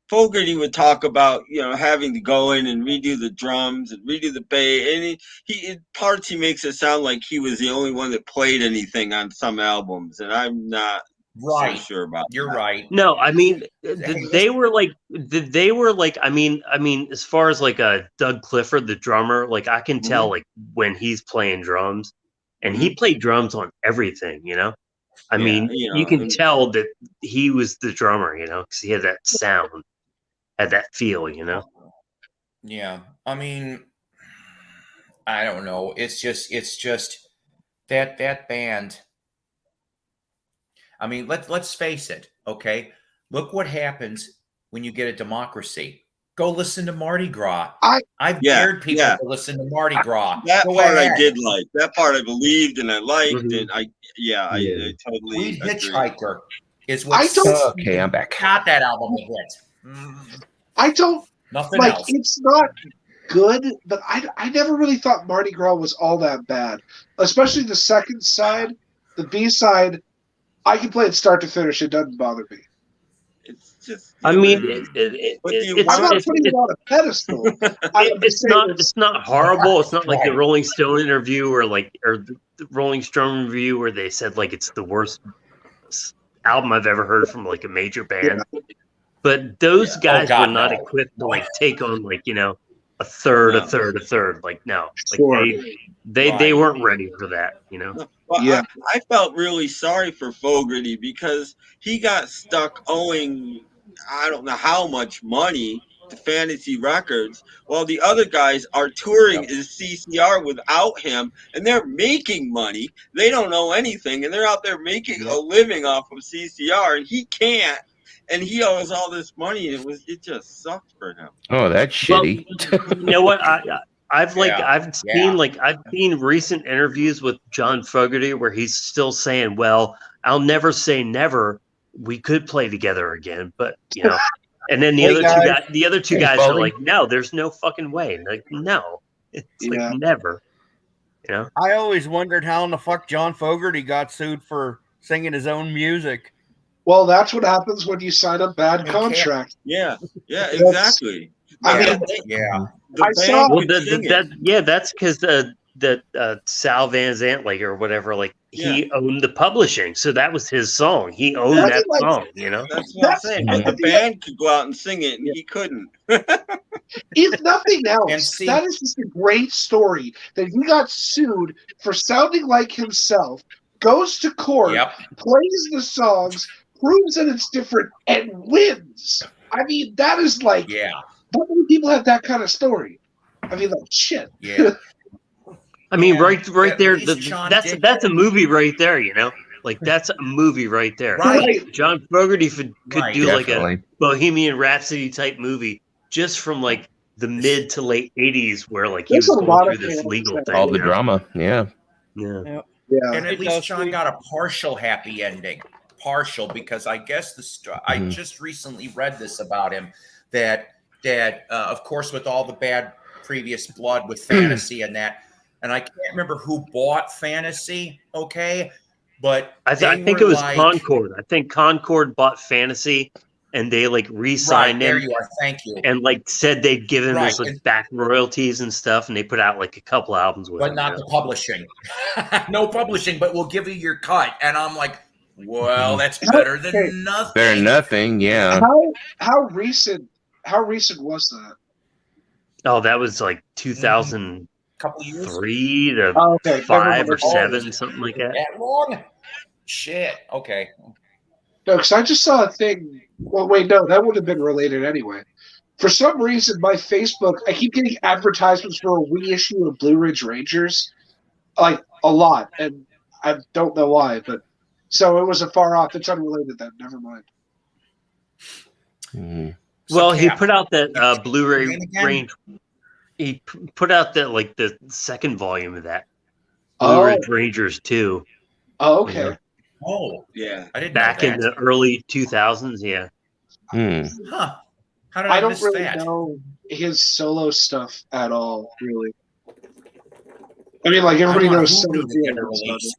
Fogerty would talk about having to go in and redo the drums and redo the bass, and he parts he makes it sound like he was the only one that played anything on some albums, and I'm not so sure about You're that. right. No, I mean they were like I mean as far as like Doug Clifford, the drummer, like I can tell like when he's playing drums, and he played drums on everything, I mean, you can tell that he was the drummer, because he had that sound, had that feel, Yeah. I mean, I don't know. It's just that band. I mean, let's face it, okay? Look what happens when you get a democracy. Go listen to Mardi Gras. I've dared people to listen to Mardi Gras. That part I did like. That part I believed and I liked, and I totally Weed agree. Hitchhiker is what. Okay, I'm back. Got that album a hit. I don't Nothing like. else. It's not good, but I never really thought Mardi Gras was all that bad. Especially the second side, the B side. I can play it start to finish. It doesn't bother me. It's just. I mean, I'm not putting it on a pedestal. It's not horrible. It's not like the Rolling Stone interview or the Rolling Stone review where they said like it's the worst album I've ever heard from like a major band. Yeah. But those guys were not equipped to like take on like a third. Like no, like they weren't ready for that. Well, I felt really sorry for Fogerty because he got stuck owing I don't know how much money to Fantasy Records, while the other guys are touring as CCR without him, and they're making money. They don't know anything, and they're out there making a living off of CCR, and he can't. And he owes all this money, and it just sucked for him. Oh, that's shitty. Well, you know what? I've Yeah. seen recent interviews with John Fogerty where he's still saying, "Well, I'll never say never. We could play together again," but you know. And then the Hey, other two guys. guys are Foley. like, "No, there's no fucking way." Like, no, it's Yeah. like never. You know. I always wondered how in the fuck John Fogerty got sued for singing his own music. Well, that's what happens when you sign a bad You can't- contract. Yeah, exactly. I Yeah, mean, Yeah. the I band saw- Well, could sing it. that's because Sal Van Zandt, or whatever, he Yeah. owned the publishing, so that was his song. He owned That's that like- song, you know. That's what I'm That's- saying. and But the the- band could go out and sing it, and he couldn't. If nothing And else, see- that is just a great story that he got sued for sounding like himself, goes to court, Yep. plays the songs, proves that it's different, and wins. I mean, that is like, Yeah. how many people have that kind of story? I mean, like, shit. Yeah. I mean, Yeah, right at there. least John did- That's a movie right there, you know. Like that's a movie right there. Right. John Fogerty could Right. do like a Definitely. Bohemian Rhapsody type movie just from like the mid to late '80s, where like he There's was a going lot through of this fans legal that- thing. All the you know? drama. Yeah. Yeah. Yeah. And at It least does John seem- got a partial happy ending. Partial, because I guess I just recently read this about him that of course, with all the bad previous blood with Fantasy and that, and I can't remember who bought Fantasy. Okay, but I think it was Concord. I think Concord bought Fantasy, and they like Right, re-signed there him, you are. Thank you. and like said they'd give him his Right, like back royalties and stuff, and they put out like a couple albums with But him. not you the know? publishing. No publishing, but we'll give you your cut. And I'm like, well, that's better than Okay. nothing. Fair nothing. Yeah. How recent was that? Oh, that was like 2003 Couple years. to Oh, okay. 5 or Oh, 7, something like that. That long? Shit. Okay. No, because I just saw a thing. Well, wait, no, that would have been related anyway. For some reason, my Facebook, I keep getting advertisements for a reissue of Blue Ridge Rangers, like a lot, and I don't know why. But so it was a far off. It's unrelated. Then never mind. Mhm. Well, he Cap, put out that Blu-ray And again- range. He put out that like the second volume of that Blue Oh, Ridge Rangers 2 okay. Oh, Yeah. I didn't back know in that. the early 2000s. Yeah. Hmm. Huh. How did I, I don't miss really that? know his solo stuff at all, really. I mean, like everybody I want knows Hoodoo Sunny to get Field a and stuff. release.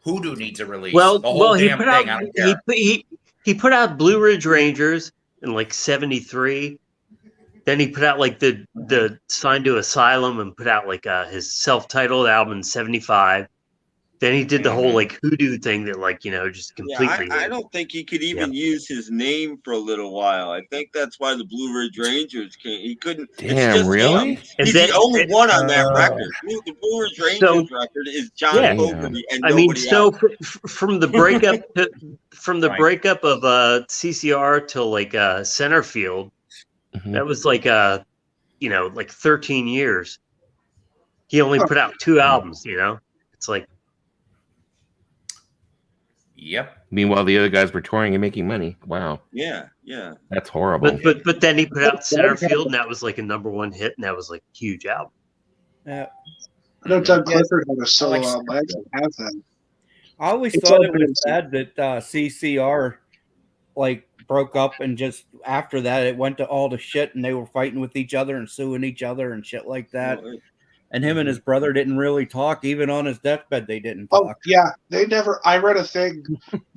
Hoodoo needs a release. Well, the whole he damn put thing. out I don't care. he put out Blue Ridge Rangers in like '73. Then he put out like the Signed to Asylum and put out like his self-titled album in '75. Then he did the whole like hoodoo thing that like just Yeah, completely. I don't think he could even use his name for a little while. I think that's why the Blue Ridge Rangers came. He couldn't. It's Damn, just really? him. And He's then- the only one on that Uh, record. The Blue Ridge Rangers record is John Yeah. Fogerty and I mean, nobody so else. from the breakup Right. breakup of CCR till like Centerfield, Mhm. that was like like 13 years. He only put out 2 albums. It's like. Yep. Meanwhile, the other guys were touring and making money. Wow, Yeah, yeah. that's horrible. But then he put out Centerfield, and that was like a #1 hit, and that was like a huge album. Yeah. I know Doug Clifford had a solo Alex- album. I actually have that. I always It's thought all it was been- sad that CCR like broke up and just after that it went to all the shit and they were fighting with each other and suing each other and shit like that. Well, And him and his brother didn't really talk. Even on his deathbed, they didn't Oh talk. yeah, they never. I read a thing.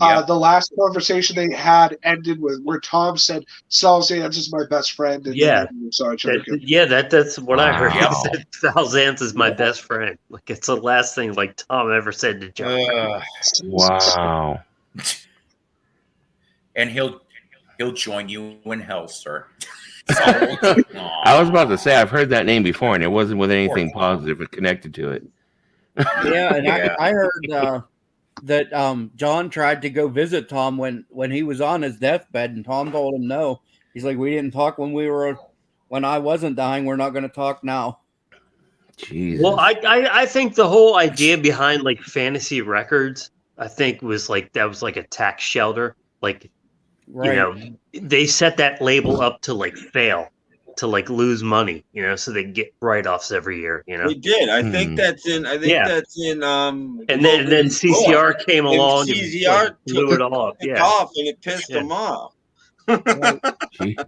Yep. The last conversation they had ended with where Tom said, "Sal Zans is my best friend." And Yeah. then we saw each other again. That's what I heard. Wow. He said Sal Zans is my best friend. Like it's the last thing like Tom ever said to John. Wow. And he'll join you in hell, sir. I was about to say I've heard that name before, and it wasn't with anything positive connected to it. Yeah, and Yeah. I heard that John tried to go visit Tom when he was on his deathbed, and Tom told him no. He's like, "We didn't talk when I wasn't dying. We're not going to talk now." Jesus. Well, I think the whole idea behind like fantasy records, I think was like that was like a tax shelter. Like Right. they set that label up to like fail, to like lose money, you know, so they get write-offs every year, you know. They did. I think that's in. I think that's in. And then CCR came along and CCR blew it off. Yeah, off, and it pissed them off. I think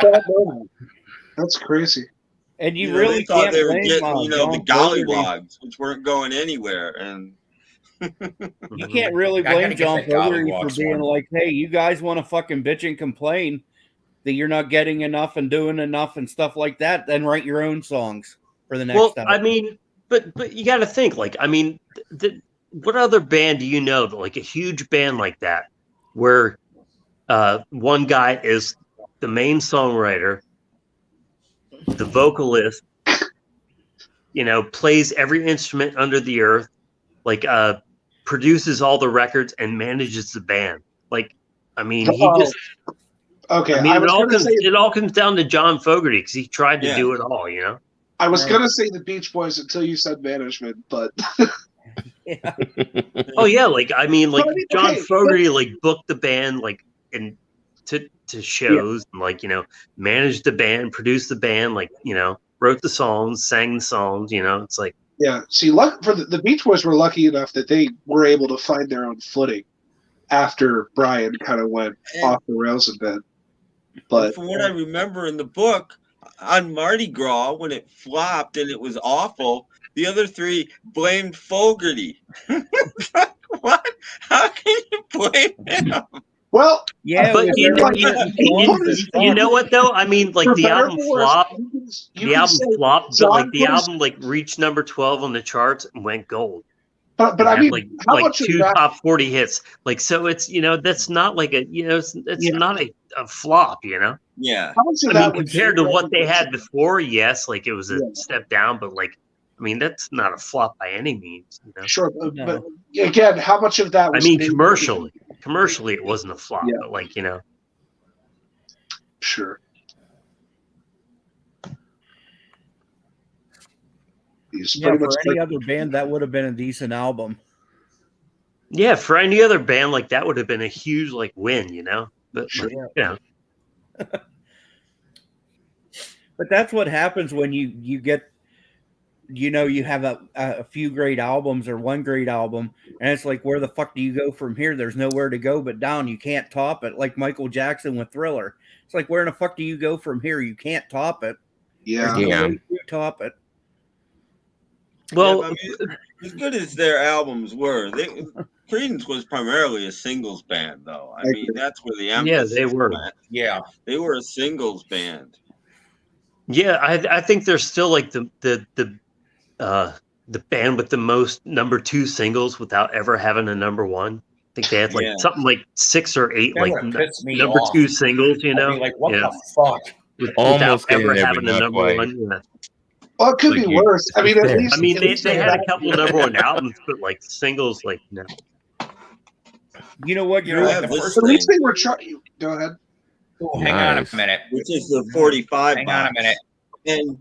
that moment. That's crazy. And you know, really they thought can't they were blame, getting, you know, the John Fogerty. gollywogs, which weren't going anywhere, and you can't really I gotta blame get John that Fogerty for gollywogs being one. like, "Hey, you guys want to fucking bitch and complain that you're not getting enough and doing enough and stuff like that, then write your own songs for the next time." I mean, but you got to think, like, I mean, what other band do you know that, like, a huge band like that, where one guy is the main songwriter, the vocalist, you know, plays every instrument under the earth, like, produces all the records and manages the band. Like, I mean, he just. Okay, I mean, it all comes down to John Fogerty because he tried to do it all, you know. I was gonna say the Beach Boys until you said management, but yeah. Oh yeah, like I mean, like John okay, Fogerty like booked the band like and to shows and like, you know, managed the band, produced the band, like, you know, wrote the songs, sang the songs, you know. It's like, yeah. See, luck for the Beach Boys were lucky enough that they were able to find their own footing after Brian kind of went off the rails a bit. But from what I remember in the book, on Mardi Gras, when it flopped and it was awful, the other three blamed Fogerty. What? How can you blame him? Well, yeah, but you know what though? I mean, like the album flopped. The album flopped, but like the album like reached number 12 on the charts and went gold. But I mean, like how like much two of that, top 40 hits. Like, so it's, you know, that's not like a, you know, it's not a flop, you know. Yeah. how much of I that mean, was compared to what they had before, yes, like it was a step down, but like, I mean, that's not a flop by any means, you know. Sure, but again, how much of that was? I mean, commercially, it wasn't a flop, but like, you know. Sure. Yeah, for any other band, that would have been a decent album. Yeah, for any other band, like that would have been a huge like win, you know. But sure. Like, you know. But that's what happens when you get, you know, you have a few great albums or one great album, and it's like, where the fuck do you go from here? There's nowhere to go but down. You can't top it. Like Michael Jackson with Thriller. It's like, where in the fuck do you go from here? You can't top it. Yeah. There's no way to top it. Well, I mean, as good as their albums were, Creedence was primarily a singles band, though. I mean, that's where the emphasis they were. went. Yeah, they were a singles band. Yeah, I think they're still like the band with the most number 2 singles without ever having a number 1. I think they had like something like 6 or 8 that like number 2 singles, you know. I'd be like, what the fuck? Almost without ever getting there, having but a not number quite. 1. Yeah. Well, it could be worse. I mean, at least. I mean, they had a couple number 1 albums, but like singles, like no. You know what? At least they were trying. Go ahead. Oh, hang on a minute. Which is the 45 Hang box. on a minute. And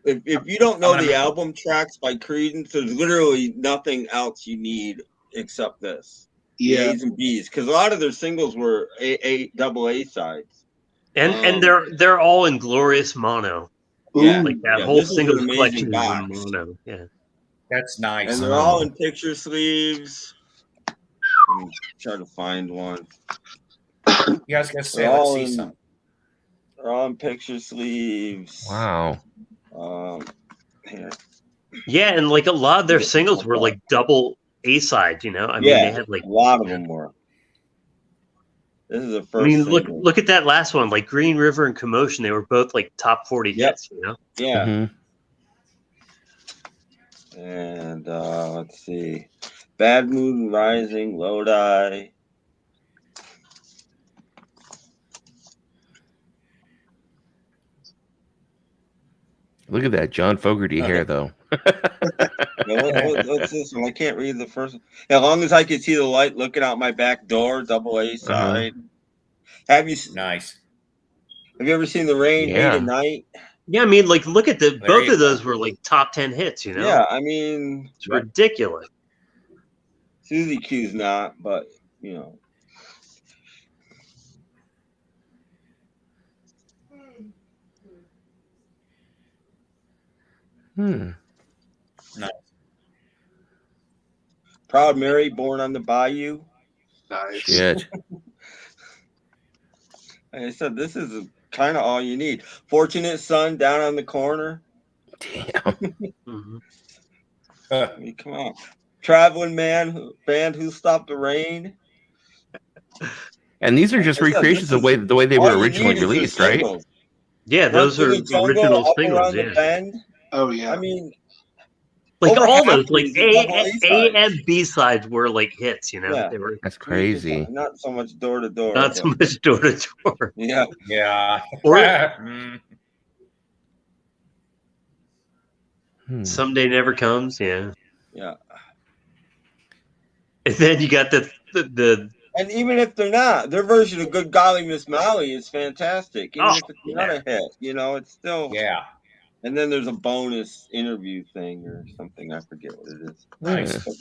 if you don't know the album tracks by Creedence, there's literally nothing else you need except this. Yeah. A's and B's, because a lot of their singles were double A sides. And they're all in glorious mono. Yeah, like that whole single collection is in mono. Yeah, that's nice. And they're all in picture sleeves. Let me try to find one. You guys gotta say, let's see some. They're all in picture sleeves. Wow. Here. Yeah, and like a lot of their singles were like double A sides. You know, I mean, they had like a lot of them were. This is the first. I mean, single. look at that last one, like Green River and Commotion. They were both like top 40 hits. You know. Yeah. Mm-hmm. And let's see, Bad Moon Rising, Lodi. Look at that John Fogerty hair, though. What's this one? I can't read the first one. As long as I can see the light looking out my back door, double A side. Have you ever seen The Rain, Day and Night? Yeah, I mean, like, look at both of those were like top 10 hits, you know? Yeah, I mean, it's ridiculous. Susie Q's not, but you know. Hmm. Nice. Proud Mary, Born on the Bayou. Nice. Shit. Like I said, this is kind of all you need. Fortunate Son, Down on the Corner. Damn. I mean, come on. Traveling Man, Band Who Stopped the Rain. And these are just Like I said, recreations this of the way they all were you originally need is the released, right? singles. Yeah, Run those Through are the Jungle, original Up singles. Around the Yeah, Bend. Oh yeah. I mean, like over all half those, like these are double A A-sides. and B sides were like hits. You know, Yeah. they were That's crazy. Not so much door to door. not so much door to door. Yeah. Yeah. Or Mm. Someday Never Comes. Yeah. Yeah. And then you got the And even if they're not, their version of Good Golly Miss Molly is fantastic. Even if it's not a hit, it's still. Yeah. And then there's a bonus interview thing or something. I forget what it is. Nice. But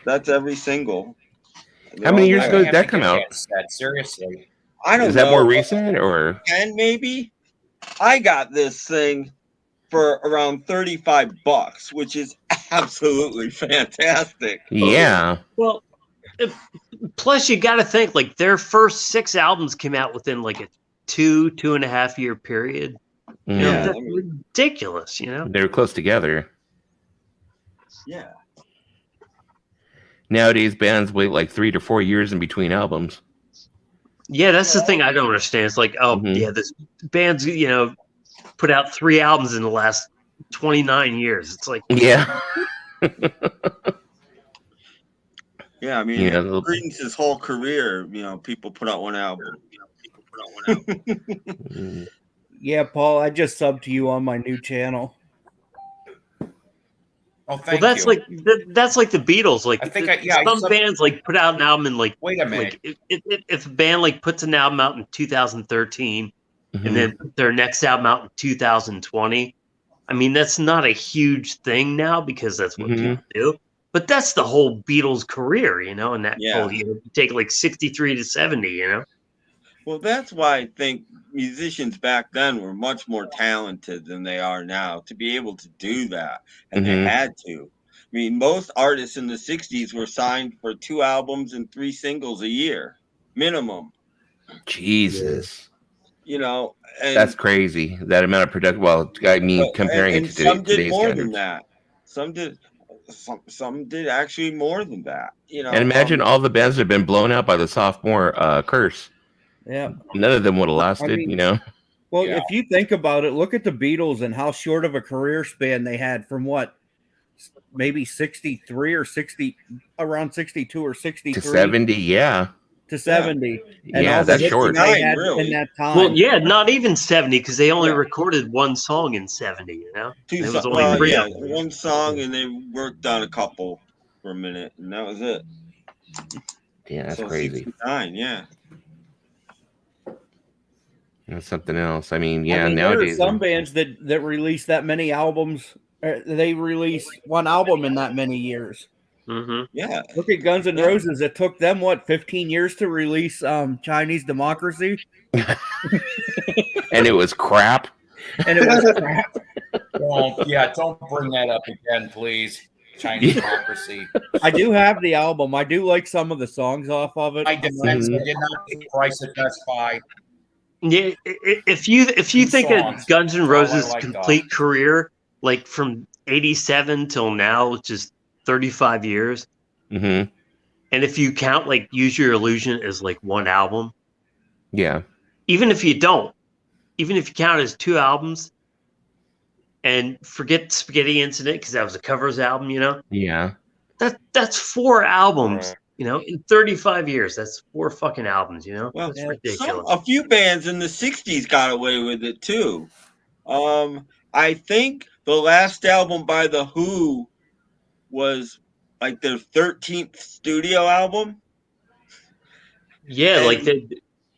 that's every single. How many years I ago have did to that come get out? that set, seriously. I don't Is know. that more recent or? 10 maybe? I got this thing for around $35, which is absolutely fantastic. Yeah. well. Plus, you got to think like their first 6 albums came out within like a 2.5 year period. You know, Yeah, that's ridiculous. You know, They were close together. Yeah. Nowadays, bands wait like 3 to 4 years in between albums. yeah, that's the thing I don't understand. It's like, yeah, this band's put out 3 albums in the last 29 years. It's like, Yeah. Yeah, I mean, Creedence's whole career, people put out one album. Yeah, Paul, I just subbed to you on my new channel. Oh, thank that's you. that's like the Beatles. Like I think some bands like put out an album in like. Wait a minute. Like if a band like puts an album out in 2013 and then put their next album out in 2020, I mean that's not a huge thing now because that's what people do. But that's the whole Beatles career, and that whole you take like 63 to 70, Well, that's why I think musicians back then were much more talented than they are now to be able to do that. And they had to. I mean, most artists in the 60s were signed for 2 albums and 3 singles a year, minimum. Jesus. And that's crazy. That amount of production. Well, I mean, comparing it to some did today's more standards. than that. Some did actually more than that. And imagine all the bands that have been blown out by the sophomore curse. Yeah. None of them would have lasted, Well, if you think about it, look at the Beatles and how short of a career span they had from maybe 63 or 60, around 62 or 63 to 70, yeah. To 70. And yeah, that's short. They had in that time. Well, yeah, not even 70 because they only recorded 1 song in 70, It was only 3 one song and they worked on a couple for a minute and that was it. Yeah, that's crazy. 69, yeah. That's something else. I mean, nowadays there are some bands that release that many albums. They release 1 album in that many years. Yeah. Look at Guns N' Roses. It took them 15 years to release Chinese Democracy, and it was crap. And it was crap. Don't bring that up again, please. Chinese Democracy. I do have the album. I do like some of the songs off of it. My defense, I did not pay the price at Best Buy. Yeah, if you think of Guns N' Roses' complete career, like from 87 till now, which is 35 years. And if you count like Use Your Illusion as like 1 album. Yeah. Even if you count it as 2 albums and forget Spaghetti Incident because that was a covers album, Yeah. That's 4 albums, in 35 years. That's 4 fucking albums, Well, that's ridiculous. A few bands in the 60s got away with it too. I think the last album by The Who was like their 13th studio album. Yeah, and, like they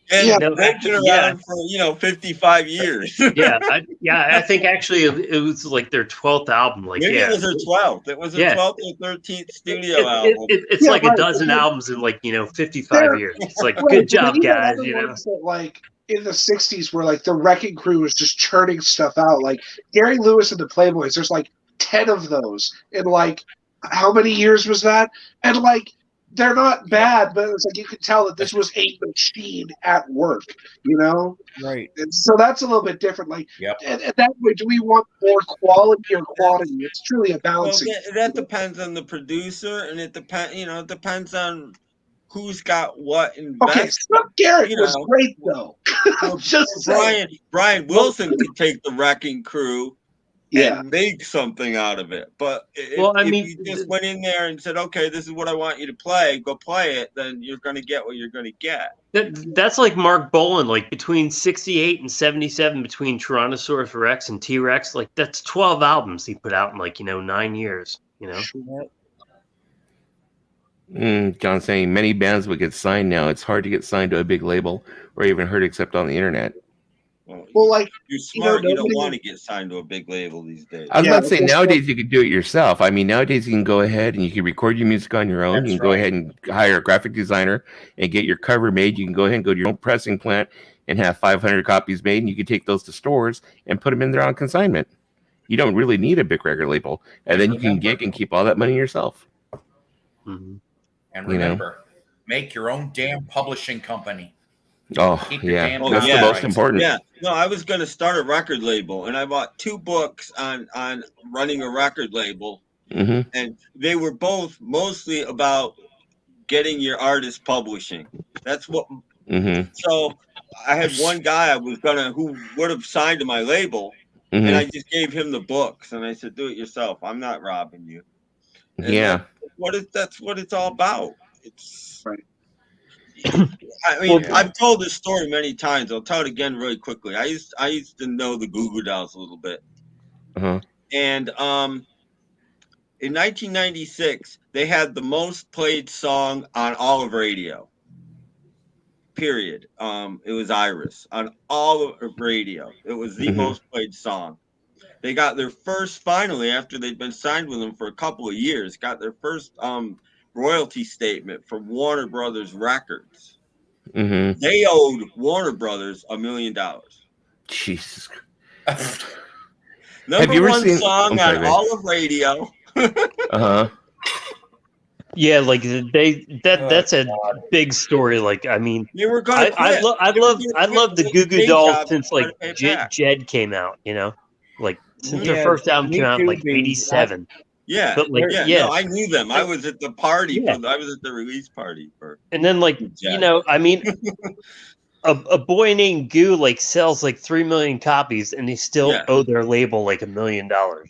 they've been around for 55 years. I think actually it was like their 12th album. Like maybe it was their 12th. It was their 12th or 13th studio album. It's like a dozen albums in 55 years. It's like good job, guys. That, like in the 60s where like the Wrecking Crew was just churning stuff out. Like Gary Lewis and the Playboys, there's like 10 of those in like how many years was that? And like they're not bad, but it's like you could tell that this was a machine at work, you know? Right. And so that's a little bit different. Like, Yep. and that way, do we want more quality or quantity? It's truly a Well, balancing. that depends on the producer, and it depends on who's got what Okay, invested. Stuff Garrett was know, great though. Well, Just saying. Brian Wilson could take the Wrecking Crew Yeah. and make something out of it. But if you just went in there and said, okay, this is what I want you to play, go play it, then you're going to get what you're going to get. That's like Mark Bolan, like between 68 and 77, between Tyrannosaurus Rex and T-Rex, like that's 12 albums he put out in 9 years, John's saying many bands would get signed now. It's hard to get signed to a big label or even heard except on the internet. Well, like you're smart, you don't want to get signed to a big label these days. I was about to say nowadays you could do it yourself. I mean, nowadays you can go ahead and you can record your music on your own. You can go ahead and hire a graphic designer and get your cover made. You can go ahead and go to your own pressing plant and have 500 copies made, and you can take those to stores and put them in there on consignment. You don't really need a big record label, and then you can gig and keep all that money yourself. Mm-hmm. And remember, make your own damn publishing company. Oh, yeah. That's the most important. Yeah. No, I was going to start a record label, and I bought 2 books on running a record label, and they were both mostly about getting your artist publishing. That's what. So I had one guy who would have signed to my label, and I just gave him the books, and I said, "Do it yourself. I'm not robbing you." And that's what it's all about. It's right. I mean, I've told this story many times. I'll tell it again really quickly. I used to know the Goo Goo Dolls a little bit, and in 1996 they had the most played song on all of radio. Period. It was Iris on all of radio. It was the most played song. They got their first, finally, after they'd been signed with them for a couple of years, got their first royalty statement from Warner Brothers Records. They owed Warner Brothers $1 million. Jesus. Number one song on all of radio. Yeah, like that's a big story. Like, I mean, they were gonna I love the Goo Goo Dolls since like Jed came out, like since their first album came out in like 87. Yeah, but like no, I knew them. I was at the party. I was at the release party for. And then like I mean, a boy named Goo like sells like 3 million copies, and they still owe their label like $1 million.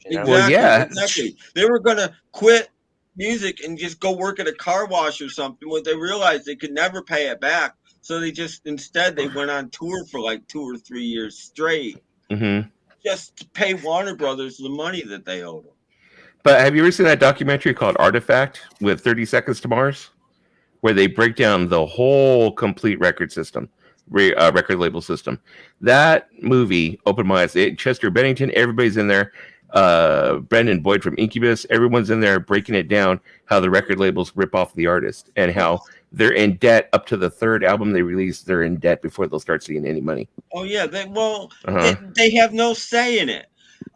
Exactly, well, exactly. They were gonna quit music and just go work at a car wash or something. When they realized they could never pay it back, so instead they went on tour for like 2 or 3 years straight, just to pay Warner Brothers the money that they owed them. But have you ever seen that documentary called Artifact with 30 Seconds to Mars, where they break down the whole complete record system, record label system? That movie opened my eyes. Chester Bennington, everybody's in there. Brendan Boyd from Incubus, everyone's in there breaking it down, how the record labels rip off the artist and how they're in debt up to the 3rd album they release. They're in debt before they'll start seeing any money. Oh yeah, they have no say in it.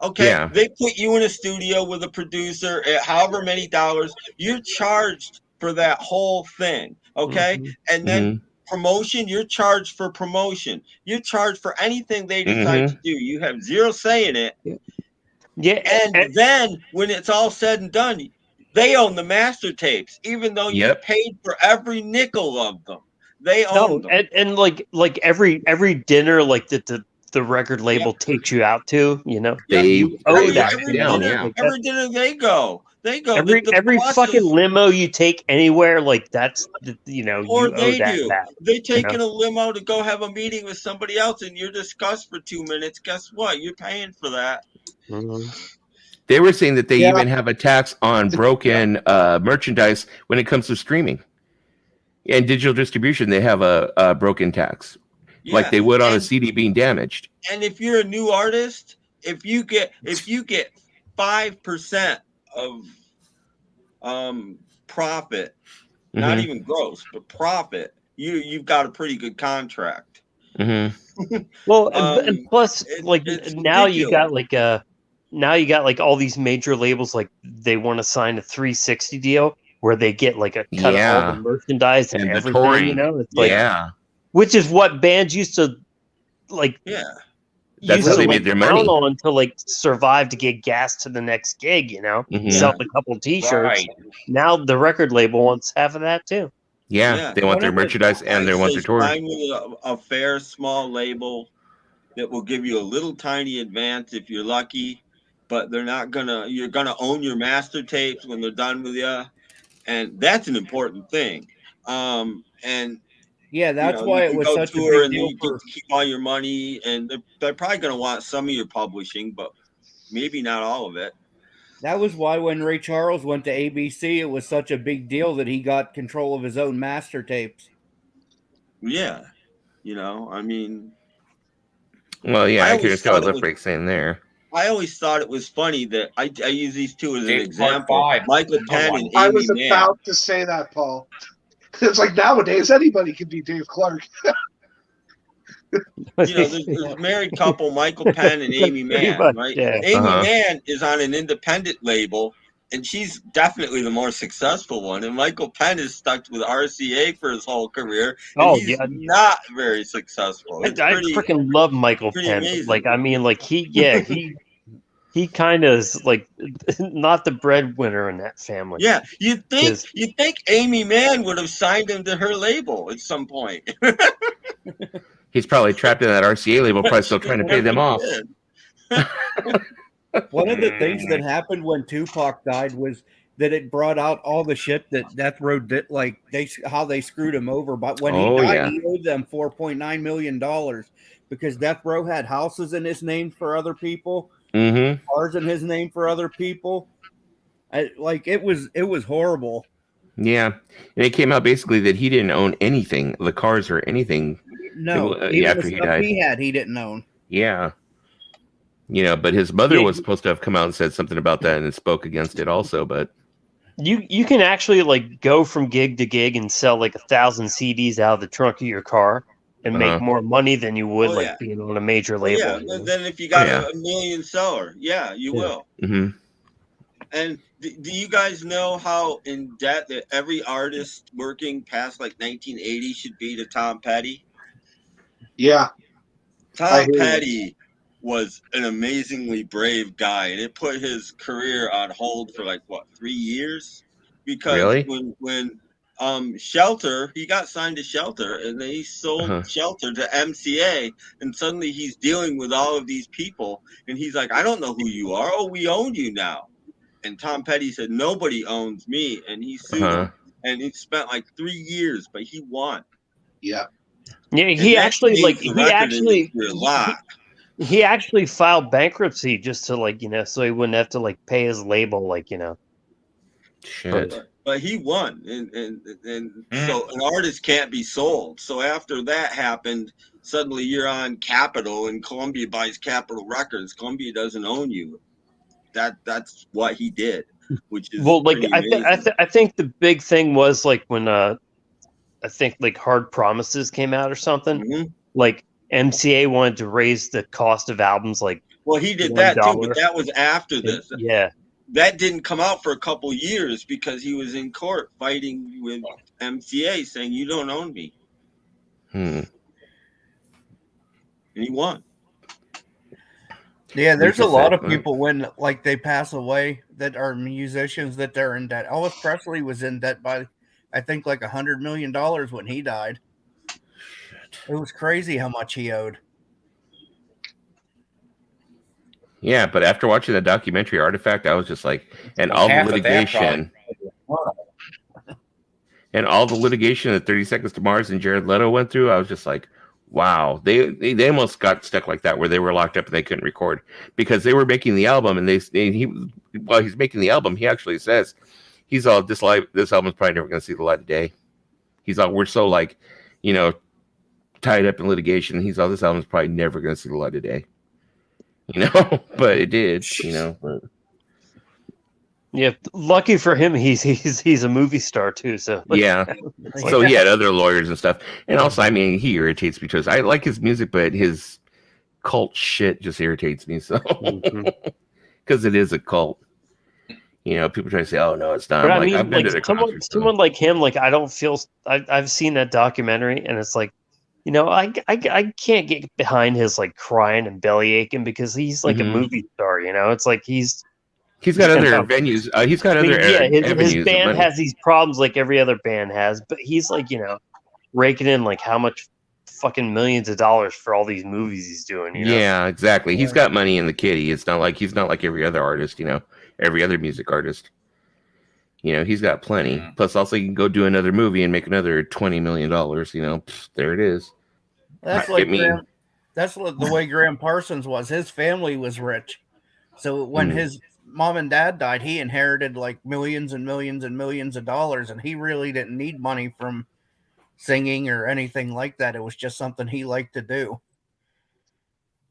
Okay, they put you in a studio with a producer at however many dollars. You're charged for that whole thing. Okay, and then promotion, you're charged for promotion. You're charged for anything they decide to do. You have zero say in it. Yeah, and then when it's all said and done, they own the master tapes, even though you paid for every nickel of them. They own them. And like every dinner like the record label takes you out to, you owe that. Every dinner they go. Every fucking limo you take anywhere, like that's or you they owe that do. back. They take in a limo to go have a meeting with somebody else, and you're discussed for 2 minutes. Guess what? You're paying for that. They were saying that they even have a tax on broken merchandise when it comes to streaming and digital distribution. They have a broken tax, like they would on a CD being damaged. And if you're a new artist, if you get 5% of profit, not even gross, but profit, you've got a pretty good contract. Well, and plus, like now you got like now you got like all these major labels, like they want to sign a 360 deal where they get like a cut of all the merchandise and the everything. touring. You know, it's like, which is what bands used to like. Yeah. That's how they made their money. On to like survive to get gas to the next gig, you know, sell a couple T-shirts. Right. Now the record label wants half of that too. Yeah, they want their merchandise and they want their tour. Sign with a fair small label that will give you a little tiny advance if you're lucky, but they're not gonna. You're gonna own your master tapes when they're done with you, and that's an important thing. And yeah, that's why it was such a big deal. You get to keep all your money, and they're probably going to want some of your publishing, but maybe not all of it. That was why when Ray Charles went to ABC, it was such a big deal that he got control of his own master tapes. Yeah, you know, I mean, well, yeah, I could just tell lip break saying there. I always thought it was funny that I use these two as an example. Michael Penn and Amy I was Mann. about to say that, Paul. It's like nowadays anybody can be Dave Clark. You know, there's a married couple, Michael Penn and Amy Mann, right? Yeah. Amy Mann is on an independent label, and she's definitely the more successful one. And Michael Penn is stuck with RCA for his whole career. And he's not very successful. I freaking love Michael Penn. Amazing. Like, I mean, like he kind of is like not the breadwinner in that family. Yeah, you think Amy Mann would have signed him to her label at some point? He's probably trapped in that RCA label, probably still trying to pay them off. One of the things that happened when Tupac died was that it brought out all the shit that Death Row did, like how they screwed him over. But when he died, he owed them $4.9 million because Death Row had houses in his name for other people. Cars in his name for other people. It was horrible. Yeah, and it came out basically that he didn't own anything, the cars or anything. No, after he died, he didn't own. Yeah, you know, but his mother was supposed to have come out and said something about that and spoke against it also. But you can actually like go from gig to gig and sell like 1,000 CDs out of the trunk of your car and make more money than you would being on a major label. Yeah, then if you got a million seller, you will. And do you guys know how in debt that every artist working past like 1980 should be to Tom Petty? Yeah. Tom Petty was an amazingly brave guy, and it put his career on hold for 3 years? Because when Shelter, he got signed to Shelter, and then he sold Shelter to MCA, and suddenly he's dealing with all of these people, and he's like, I don't know who you are. Oh, we own you now. And Tom Petty said, nobody owns me, and he sued him, and it spent 3 years, but he won. Yeah. Yeah, he actually filed bankruptcy just to so he wouldn't have to pay his label, Shit. But he won, and so an artist can't be sold. So after that happened, suddenly you're on Capitol, and Columbia buys Capitol Records. Columbia doesn't own you. That's what he did, which is I think the big thing was when I think Hard Promises came out or something. MCA wanted to raise the cost of albums well, he did that too, but that was after this. Yeah. That didn't come out for a couple years because he was in court fighting with MCA saying, you don't own me. And he won. Yeah, there's a lot of people when they pass away that are musicians that they're in debt. Elvis Presley was in debt by, I think, $100 million when he died. It was crazy how much he owed. Yeah, but after watching the documentary Artifact, I was just and all the litigation, and all the litigation that 30 Seconds to Mars and Jared Leto went through, I was just wow, they almost got stuck like that where they were locked up and they couldn't record because they were making the album, and while he's making the album, he actually says this album's probably never going to see the light of day. He's all, we're so tied up in litigation. He's all, this album's probably never going to see the light of day. But it did, but... Yeah, lucky for him, he's a movie star too. So yeah, so he had other lawyers and stuff, and also, I mean, he irritates me because I like his music, but his cult shit just irritates me. So because it is a cult. You know, people try to say, "Oh no, it's not." But I'm I like, mean, I've been like to the someone, concert. someone like him, like I don't feel. I've seen that documentary, and it's like, you know, I can't get behind his like crying and belly aching because he's like a movie star. You know, it's like he's got you other know, venues. He's got I other mean, yeah, his avenues of band money. has these problems like every other band has, but he's like, you know, raking in like how much fucking millions of dollars for all these movies he's doing. You know? Yeah, exactly. He's got money in the kitty. It's not like he's not like every other artist. You know, every other music artist. You know, he's got plenty. Plus, also, you can go do another movie and make another $20 million. You know, there it is. That's like that's what the way Graham Parsons was. His family was rich, so when his mom and dad died, he inherited like millions and millions and millions of dollars, and he really didn't need money from singing or anything like that. It was just something he liked to do.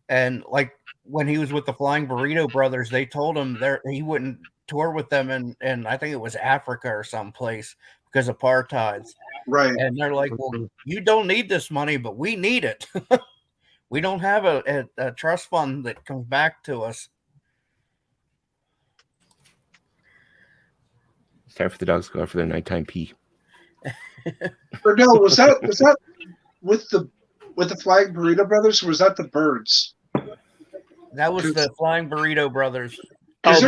And like when he was with the Flying Burrito Brothers, they told him he wouldn't tour with them in I think it was Africa or someplace because of apartheid. Right. And they're like, well, you don't need this money, but we need it. We don't have a trust fund that comes back to us. It's time for the dogs to go out for their nighttime pee. Or no, was that with the Flying Burrito Brothers, or was that the Birds? That was the Flying Burrito Brothers. Oh,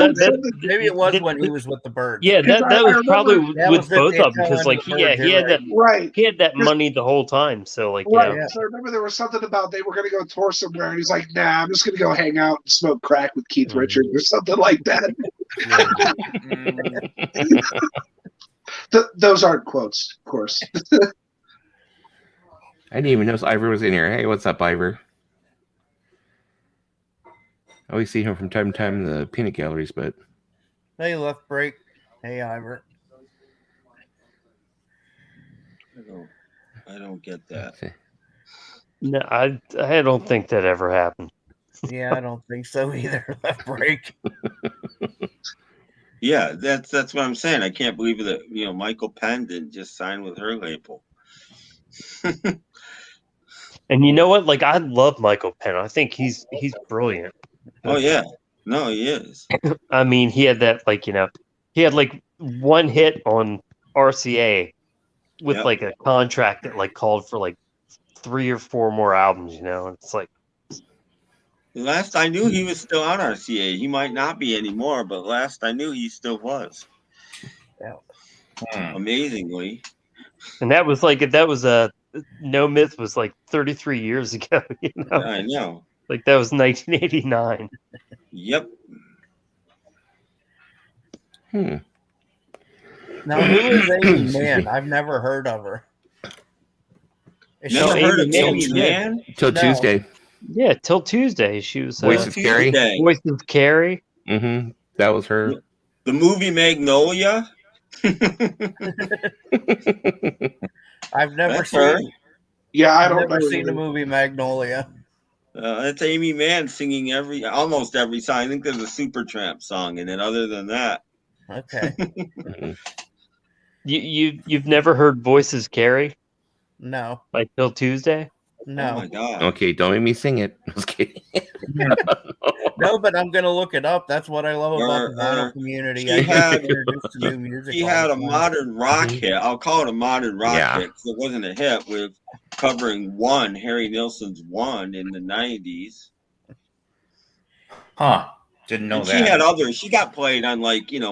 maybe it was when he was with the Birds. Yeah, that was probably with both of them because, like, he had that money the whole time. So, like, right. you know. So I remember there was something about they were going to go tour somewhere, and he's like, "Nah, I'm just going to go hang out and smoke crack with Keith Richards or something like that." Those aren't quotes, of course. I didn't even notice Ivor was in here. Hey, what's up, Ivor? I always see him from time to time in the peanut galleries, but hey, Left Break. Hey, Ivor. I don't get that. No, I don't think that ever happened. Yeah, I don't think so either. Left Break. Yeah, that's what I'm saying. I can't believe that Michael Penn didn't just sign with her label. And you know what? Like, I love Michael Penn. I think he's brilliant. Oh yeah, no, he is. I mean, he had that he had like one hit on RCA with like a contract that like called for like 3 or 4 more albums. You know, and it's like. Last I knew, he was still on RCA. He might not be anymore, but last I knew, he still was. Yeah. Amazingly. And that was No Myth was like 33 years ago. You know. I know. Like that was 1989. Yep. Now, who is Amy Mann? I've never heard of her. Never heard of Amy Mann? Till Tuesday. Yeah, till Tuesday. She was Voice of Carrie. Voice of Carrie. Mm-hmm. That was her. The movie Magnolia. I've never seen. Yeah, I've never seen the movie Magnolia. It's Amy Mann singing almost every song. I think there's a Supertramp song in it. Other than that, okay. You've never heard Voices Carrie? No. Like Till Tuesday? No. Oh my god. Okay, don't make me sing it. I was kidding. No, but I'm gonna look it up. That's what I love about the vinyl community. She had a modern rock hit. I'll call it a modern rock hit because it wasn't a hit, with covering Harry Nilsson's One in the 90s. Huh. Didn't know that. She got played on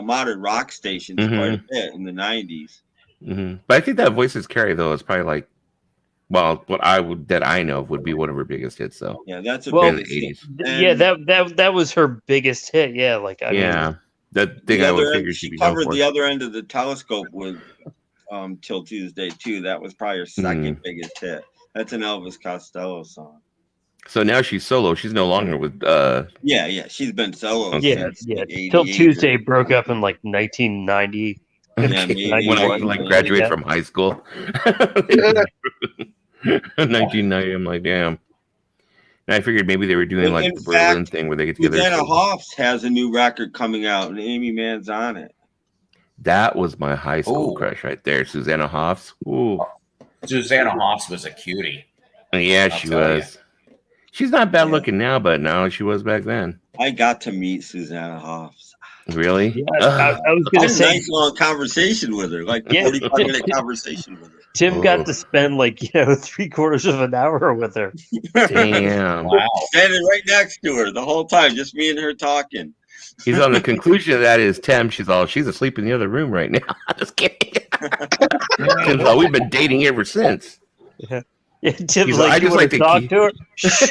modern rock stations quite a bit in the 90s. Mm-hmm. But I think that Voices Carrie though is probably like, well, that I know of would be one of her biggest hits, though. Yeah, that's in the 80s. Yeah, that was her biggest hit. Yeah, like I mean, that thing I would figure she'd be covered the other end of the telescope with Till Tuesday too. That was probably her second biggest hit. That's an Elvis Costello song. So now she's solo. She's no longer with. Yeah, she's been solo. Yeah. Till Tuesday broke up in like 1990. Yeah, when I graduated from high school. 1990. I'm like, damn. And I figured maybe they were doing like the Berlin thing where they get together. Susanna Hoffs has a new record coming out, and Amy Mann's on it. That was my high school crush right there, Susanna Hoffs. Ooh. Susanna Hoffs was a cutie. Yeah, she was. She's not bad looking now, but no, she was back then. I got to meet Susanna Hoffs. Really? Yeah, I was I gonna had a say nice long conversation with her, like 45-minute conversation with her. Tim got to spend 3/4 of an hour with her. Damn. Wow. Standing right next to her the whole time, just me and her talking. He's on the conclusion of that is Tim. She's asleep in the other room right now. Just kidding. Tim's all, we've been dating ever since. Yeah, Tim's He's like, I you just want like to to talk keep- to her?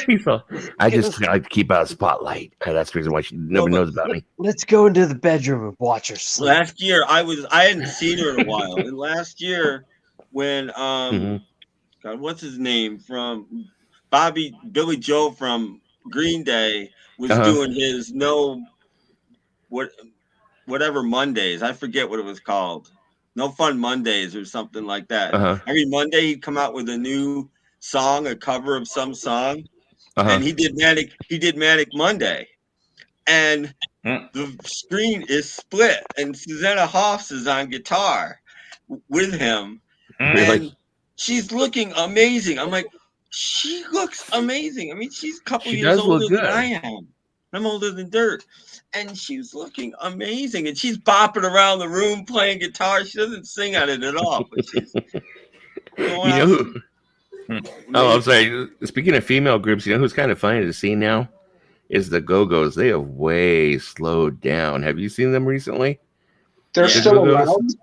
He's all, I just like to keep out of the spotlight. That's the reason why nobody knows about me. Let's go into the bedroom and watch her sleep. Last year, I hadn't seen her in a while, and last year when God, what's his name from Billy Joe from Green Day was doing his whatever Mondays. I forget what it was called. No Fun Mondays or something like that. Every Monday he'd come out with a new song, a cover of some song, and he did Manic Monday, and the screen is split, and Susanna Hoffs is on guitar with him, and she's looking amazing. I'm like, she looks amazing. I mean, she's a couple years older than I am. I'm older than dirt. And she's looking amazing. And she's bopping around the room playing guitar. She doesn't sing on it at all. But she's who? Oh, I'm sorry. Speaking of female groups, you know who's kind of funny to see now? Is the Go-Go's. They have way slowed down. Have you seen them recently? They're still around?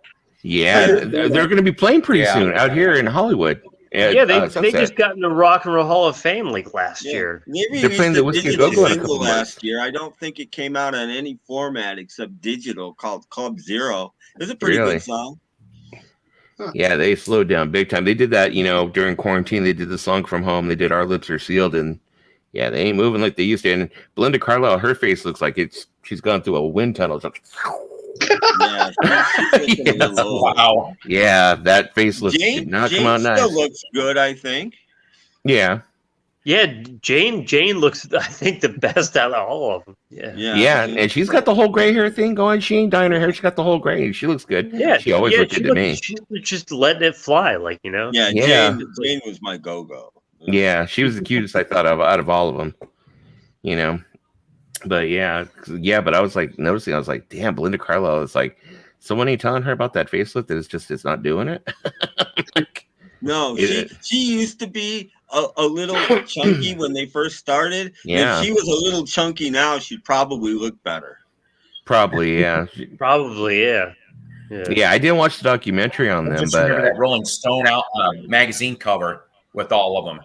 Yeah. They're going to be playing pretty soon out here in Hollywood. They just got in the Rock and Roll Hall of Fame last year. They're playing the Whiskey Go-Go in a couple last year. I don't think it came out on any format except digital, called Club Zero. It was a pretty good song. Yeah, they slowed down big time. They did that, during quarantine. They did the song From Home. They did Our Lips Are Sealed, and yeah, they ain't moving like they used to. And Belinda Carlisle, her face looks like she's gone through a wind tunnel. Wow. Yeah, that facelift did not come out nice. Still looks good, I think. Yeah. Yeah, Jane looks, I think, the best out of all of them. Yeah, and she's got the whole gray hair thing going. She ain't dyeing her hair. She got the whole gray. She looks good. Yeah, she always looked good to me. She's just letting it fly, Yeah, Jane was my go-go. Yeah, she was the cutest I thought of out of all of them. But but I was like noticing. I was like, damn, Belinda Carlisle is like, someone ain't telling her about that facelift that it's not doing it. No, she used to be a little chunky when they first started. Yeah. If she was a little chunky now, she'd probably look better. Probably, yeah. Probably, yeah. Yeah, I didn't watch the documentary on them, Just but remember that Rolling Stone magazine cover with all of them.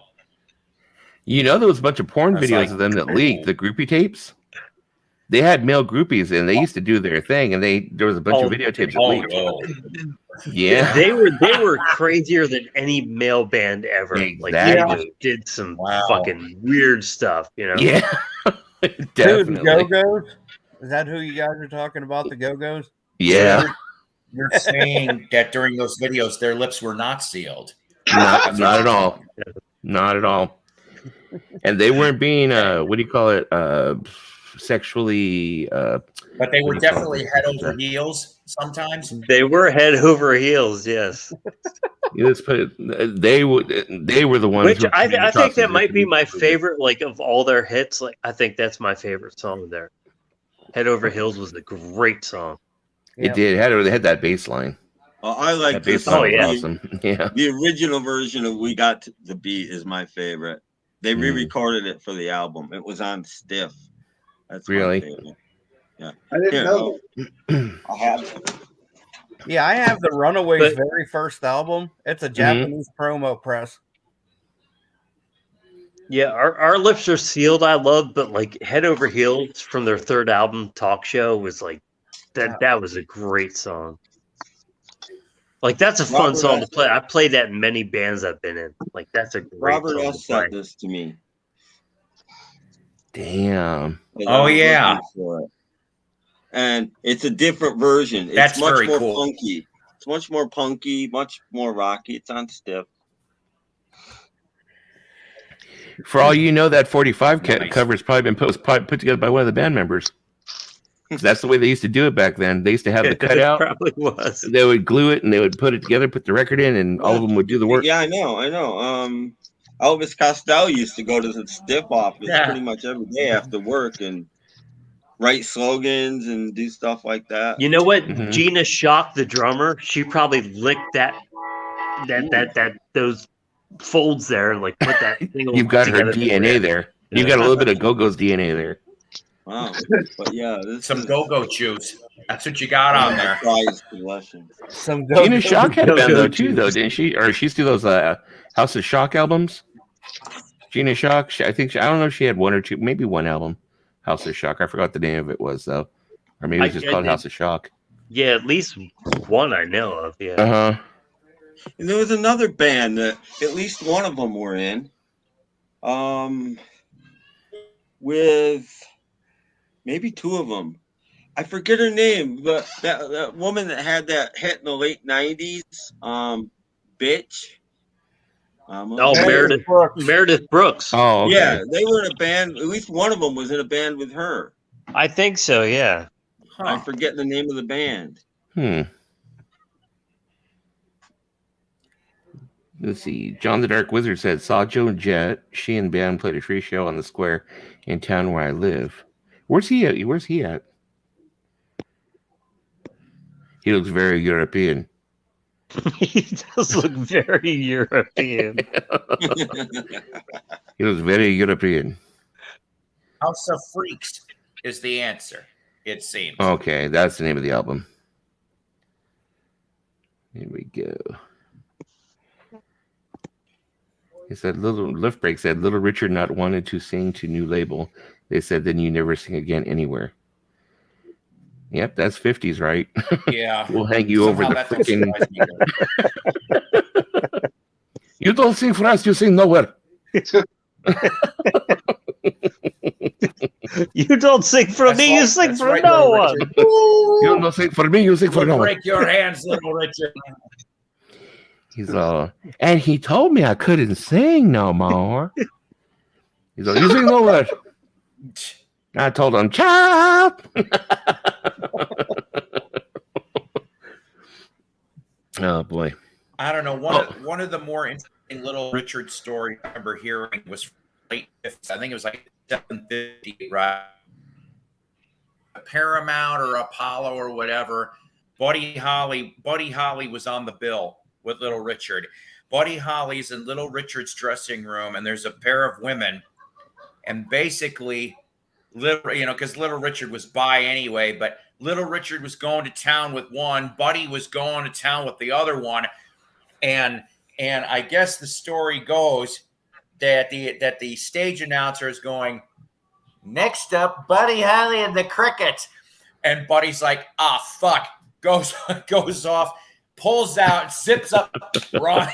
There was a bunch of porn videos of them that leaked, the groupie tapes. They had male groupies, and they used to do their thing, and there was a bunch of videotapes that leaked. Yeah, they were crazier than any male band ever. Exactly. Like they did some fucking weird stuff, Yeah, Dude, definitely. Go-Go's? Is that who you guys are talking about? The Go-Go's? Yeah. You're saying that during those videos, their lips were not sealed. Not at all. Not at all. And they weren't being sexually but they were definitely head over heels sometimes. They were head over heels, yes. Let's put it, they were the ones. Which I think that might be my favorite, of all their hits. I think that's my favorite song there. Head Over Heels was a great song. It did. It had that bass line. I like this. Song. Awesome. Yeah. The original version of We Got the Beat is my favorite. They re-recorded it for the album. It was on Stiff. That's really. My favorite. Yeah. I didn't know. I have. Yeah, I have the Runaways' very first album. It's a Japanese promo press. Yeah, our Lips Are Sealed I love, but Head Over Heels from their third album, Talk Show, was that was a great song. That's a fun song to play. I played that in many bands I've been in. That's a great Robert song S. to play. said this to me. Damn. Oh yeah. And it's a different version. It's That's much very more cool. funky. It's much more punky, much more rocky. It's on Stiff. For all you know, that 45 cover has probably been put together by one of the band members. That's the way they used to do it back then. They used to have the cutout. Probably was. They would glue it and they would put it together, put the record in, and all of them would do the work. Yeah, I know. Elvis Costello used to go to the Stiff office pretty much every day after work, and write slogans and do stuff like that. You know what? Mhm. Gina Shock, the drummer, she probably licked those folds there and like put that thing You've got her together. DNA there. You've got a little bit of Go-Go's DNA there. Wow. But yeah, this Some is go-go juice. That's what you got on there. prized possession. Some Gina Shock had a band though too, juice. though, didn't she? Or she used to do those House of Shock albums. Gina Shock, I don't know if she had one or two, maybe one album, House of Shock. I forgot what the name of it was though, or maybe it was just called House of Shock. Yeah, at least one I know of. Yeah. And there was another band that at least one of them were in, with maybe two of them. I forget her name, but that woman that had that hit in the late '90s, bitch. Meredith Brooks. Oh, okay. Yeah, they were in a band. At least one of them was in a band with her. I think so. Yeah. I forget the name of the band. Let's see. John the Dark Wizard said, saw Joe Jett. She and band played a free show on the square in town where I live. Where's he at? He looks very European. He does look very European. He looks very European. House of Freaks is the answer, it seems. Okay, that's the name of the album. Here we go. He said, Lift Break said, Little Richard not wanted to sing to new label. They said, then you never sing again anywhere. Yep, that's 50s, right? Yeah. We'll hang you over the that don't freaking... surprise me. You don't sing for us, you sing nowhere. You don't sing for That's me, all- you sing that's for right, no Little one. Richard. You don't sing for me, you sing for no We'll one. break your hands, Little Richard. He's all, and he told me I couldn't sing no more. He's all, you sing nowhere. I told him, child. Oh boy. I don't know. One of the more interesting Little Richard stories I remember hearing was late 50s. I think it was like 750, right? Paramount or Apollo or whatever. Buddy Holly was on the bill with Little Richard. Buddy Holly's in Little Richard's dressing room, and there's a pair of women, and basically, because Little Richard was bi anyway, but Little Richard was going to town with one, Buddy was going to town with the other one, and I guess the story goes that the stage announcer is going, next up, Buddy Holly and the Crickets, and Buddy's like, ah, fuck, goes off, pulls out, zips up, Ronnie,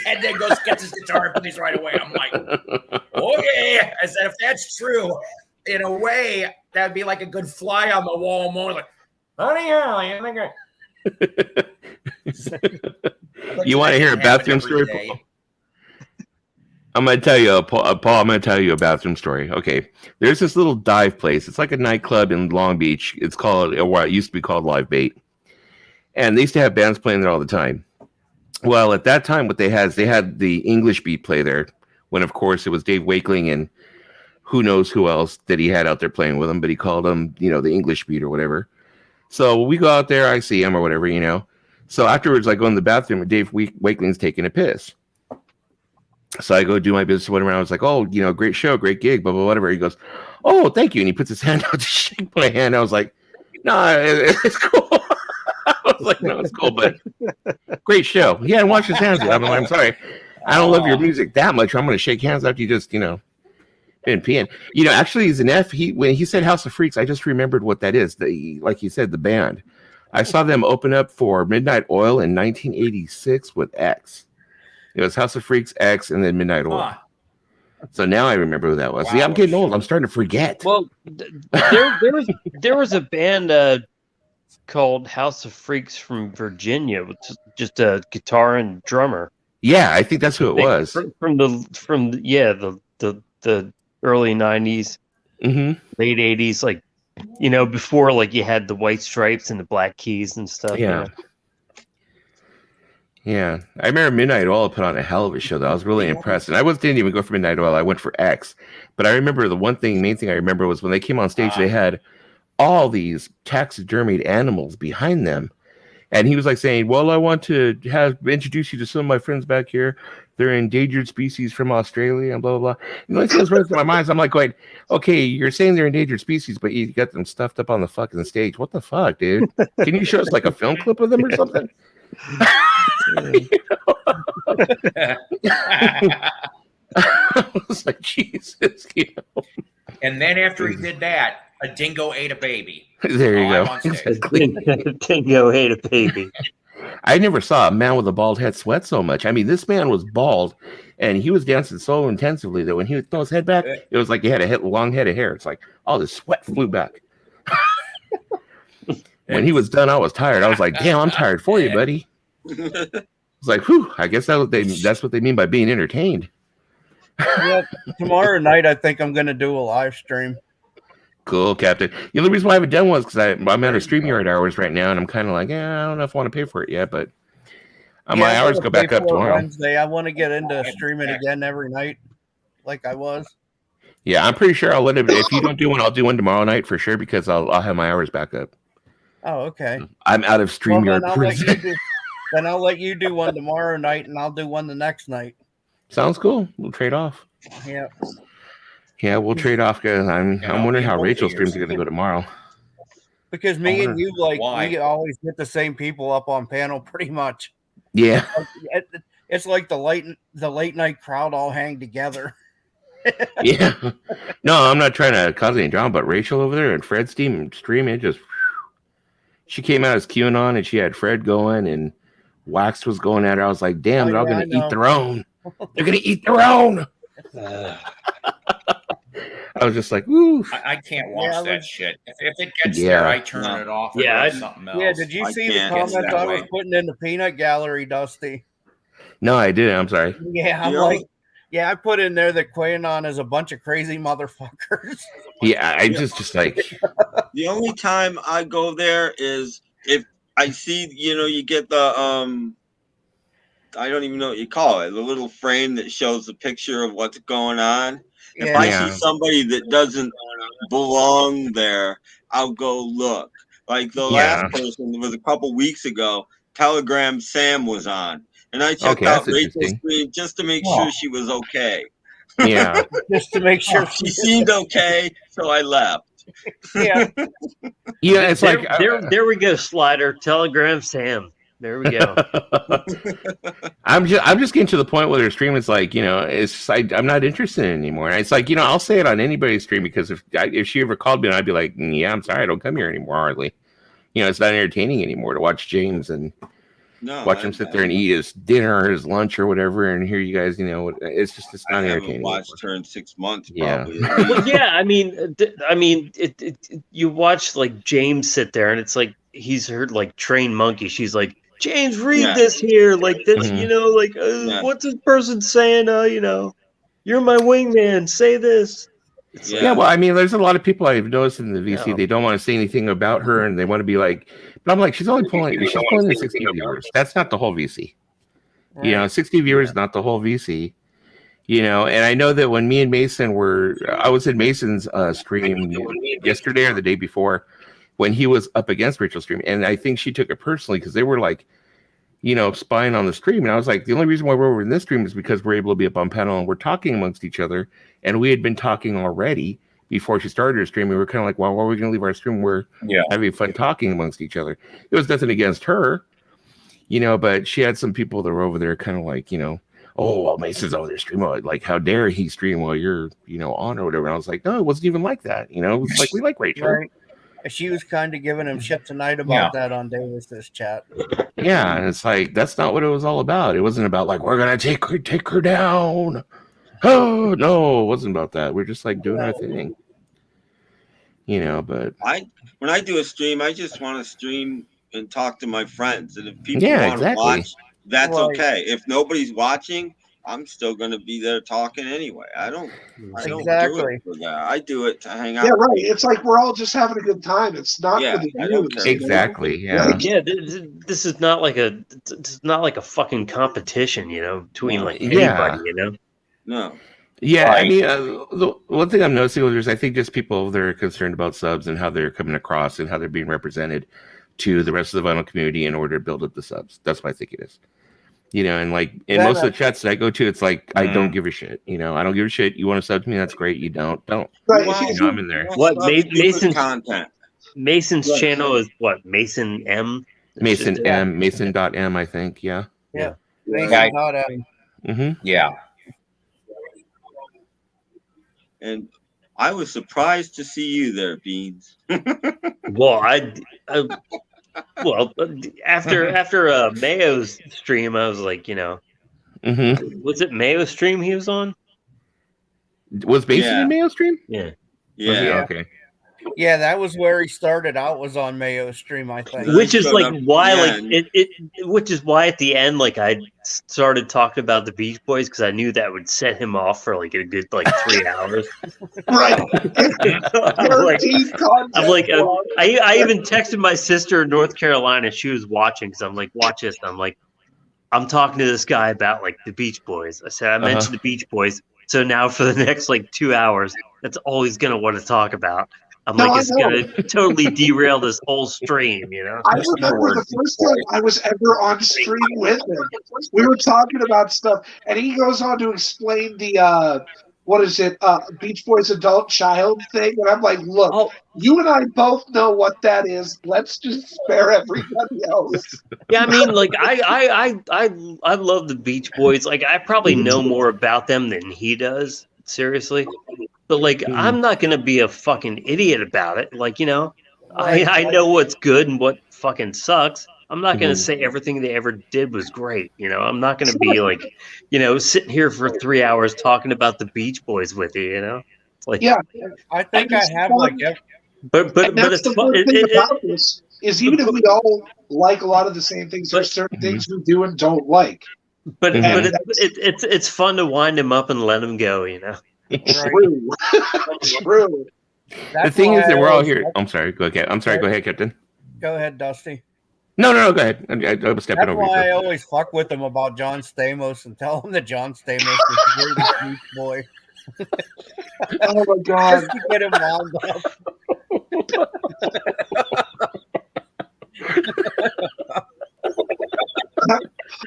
and then goes gets his guitar and plays right away. I'm like, okay. I said, if that's true, in a way, that'd be like a good fly on the wall moment. Like, Buddy Holly, I think You want to hear a bathroom story, Paul? I'm going to tell you, Paul, I'm going to tell you a bathroom story. Okay. There's this little dive place. It's like a nightclub in Long Beach. It's called, or what it used to be called, Live Bait. And they used to have bands playing there all the time. Well, at that time, what they had is they had the English Beat play there, when, of course, it was Dave Wakeling and who knows who else that he had out there playing with him, but he called them, the English Beat or whatever. So we go out there, I see him or whatever, So afterwards, I go in the bathroom and Dave Wakeling's taking a piss. So I go do my business, whatever. I was like, oh, great show, great gig, blah, blah, whatever. He goes, oh, thank you. And he puts his hand out to shake my hand. I was like, no, it's cool. I was like, no, it's cool, but great show. He hadn't washed his hands yet. I'm sorry. I don't love your music that much. I'm going to shake hands after you just, been peeing. Actually, as an F, when he said House of Freaks, I just remembered what that is. Like he said, the band. I saw them open up for Midnight Oil in 1986 with X. It was House of Freaks, X, and then Midnight Oil. Huh. So now I remember who that was. Wow. See, I'm getting old. I'm starting to forget. Well, there was a band called House of Freaks from Virginia with just a guitar and drummer. Yeah, I think that's who it was. From the early 90s, late 80s, like before like you had the White Stripes and the Black Keys and stuff. Yeah. Yeah, I remember Midnight Oil put on a hell of a show, though. I was really impressed. And I didn't even go for Midnight Oil. I went for X. But I remember the main thing I remember was when they came on stage, they had all these taxidermied animals behind them. And he was like saying, well, I want to introduce you to some of my friends back here. They're endangered species from Australia and blah, blah, blah. And like, this runs through my mind. So I'm like going, okay, you're saying they're endangered species, but you got them stuffed up on the fucking stage. What the fuck, dude? Can you show us like a film clip of them or something? I was like, Jesus. And then after he did that, a dingo ate a baby. There you go. Dingo ate a baby. I never saw a man with a bald head sweat so much. I mean, this man was bald, and he was dancing so intensively that when he would throw his head back, it was like he had a long head of hair. It's like all the sweat flew back. When he was done, I was tired. I was like, damn, I'm tired for you, buddy. It's like, whew, I guess that's what they mean by being entertained. Yeah, tomorrow night, I think I'm going to do a live stream. Cool, Captain. The only reason why I haven't done one is because I'm out of StreamYard hours right now, and I'm kind of like, I don't know if I want to pay for it yet, but my hours go back up tomorrow. Wednesday, I want to get into streaming again every night, like I was. Yeah, I'm pretty sure I'll let it. If you don't do one, I'll do one tomorrow night for sure because I'll have my hours back up. Oh, okay. I'm out of StreamYard. Well, then I'll let you do one tomorrow night, and I'll do one the next night. Sounds cool. We'll trade off. Yeah. Yeah, we'll trade off, guys. I'm wondering how Rachel's streams are going to go tomorrow. Because me and you, we always get the same people up on panel, pretty much. Yeah. It's like the late night crowd all hang together. Yeah. No, I'm not trying to cause any drama, but Rachel over there and Fred's stream, it just. She came out as QAnon and she had Fred going and Wax was going at her. I was like, damn, they're all going to eat their own. They're going to eat their own. I was just like, ooh. I can't watch that shit. If it gets there, I turn it off. Something else. Yeah, did you see the comments I was putting in the peanut gallery, Dusty? No, I didn't. I'm sorry. Yeah, I put in there that QAnon is a bunch of crazy motherfuckers. Yeah, I just like. The only time I go there is if I see, you get the I don't even know what you call it, the little frame that shows the picture of what's going on. If I see somebody that doesn't belong there, I'll go look. Like the last person was a couple weeks ago, Telegram Sam was on. And I checked out Rachel's screen just to make sure she was okay. Yeah. Just to make sure she seemed okay, so I left. Yeah. Yeah, it's there we go, Slider. Telegram Sam. There we go. I'm just getting to the point where their stream is like, it's just, I'm not interested in it anymore. And it's like, I'll say it on anybody's stream because if she ever called me, I'd be like, yeah, I'm sorry, I don't come here anymore hardly. It's not entertaining anymore to watch James and watch him sit there and eat his dinner or his lunch or whatever, and hear you guys. It's not entertaining. I haven't watched her in 6 months. Yeah. Probably. Well, yeah. I mean, you watch like James sit there, and it's like he's heard like trained monkey. She's like, James, read this here, like this, what's this person saying? You're my wingman. Say this. Yeah, well, I mean, there's a lot of people I've noticed in the VC. They don't want to say anything about her, and they want to be like. But I'm like, she's pulling in 60 viewers. That's not the whole VC. 60 viewers, not the whole VC. And I know that when me and Mason I was in Mason's stream yesterday or the day before when he was up against Rachel's stream, and I think she took it personally because they were like, spying on the stream. And I was like, the only reason why we're in this stream is because we're able to be up on panel and we're talking amongst each other. And we had been talking already before she started her stream. We were kind of like, well, why are we going to leave our stream? We're having fun talking amongst each other. It was nothing against her, but she had some people that were over there kind of like, oh, well, Mason's over there streaming. Like, how dare he stream while you're, on or whatever. And I was like, no, it wasn't even like that. It was like, we like Rachel. Right. She was kind of giving him shit tonight about that on Davis's chat. Yeah, and it's like, that's not what it was all about. It wasn't about like, we're going to take her down. Oh, no, it wasn't about that. We're just like doing our thing. But when I do a stream, I just want to stream and talk to my friends. And if people want to watch, that's okay. If nobody's watching, I'm still going to be there talking anyway. I don't do it for that. I do it to hang out. Yeah, right. It's like we're all just having a good time. It's not for the views. Exactly. Yeah. Yeah. This is not like a fucking competition, between like anybody, No. Yeah, I Right. mean, the one thing I'm noticing is I think just people that are concerned about subs and how they're coming across and how they're being represented to the rest of the vinyl community in order to build up the subs. That's what I think it is. And like in most of the chats that I go to, it's like I don't give a shit. I don't give a shit. You want to sub to me? That's great. You don't. Right. I'm in there. What Mason's content? Mason's channel is what? Mason M. Mason M. Mason.m. I think. Yeah. Yeah. Yeah. Mm-hmm. Yeah. And I was surprised to see you there, Beans. Well, after Mayo's stream, I was like, Mm-hmm. was it Mayo's stream he was on? Was Mason in Mayo's stream? Yeah. Yeah. Okay. Yeah, that was where he started out. Was on Mayo's stream, I think. Which is like why, which is why at the end, like I started talking about the Beach Boys because I knew that would set him off for like a good 3 hours. Right. I even texted my sister in North Carolina. She was watching because I'm like, watch this. I'm like, I'm talking to this guy about like the Beach Boys. I said I mentioned the Beach Boys, so now for the next 2 hours, that's all he's gonna want to talk about. I'm it's going to totally derail this whole stream, I remember the first time I was ever on stream with him. We were talking about stuff, and he goes on to explain the, Beach Boys adult child thing. And I'm like, look, you and I both know what that is. Let's just spare everybody else. Yeah, I mean, I love the Beach Boys. Like, I probably know more about them than he does, seriously. But I'm not gonna be a fucking idiot about it. I know what's good and what fucking sucks. I'm not gonna say everything they ever did was great. I'm not gonna be sitting here for 3 hours talking about the Beach Boys with you. I think I have but it's fun. About this is even if we all like a lot of the same things, there's certain things we do and don't like. But it's fun to wind him up and let him go. True. True. The thing is that we're all here. I'm sorry. Go ahead. Go ahead, Captain. Go ahead, Dusty. No. Go ahead. I was stepping over. That's why I always fuck with him about John Stamos and tell him that John Stamos is the greatest Beach Boy. Oh my god! Just to get him wound up.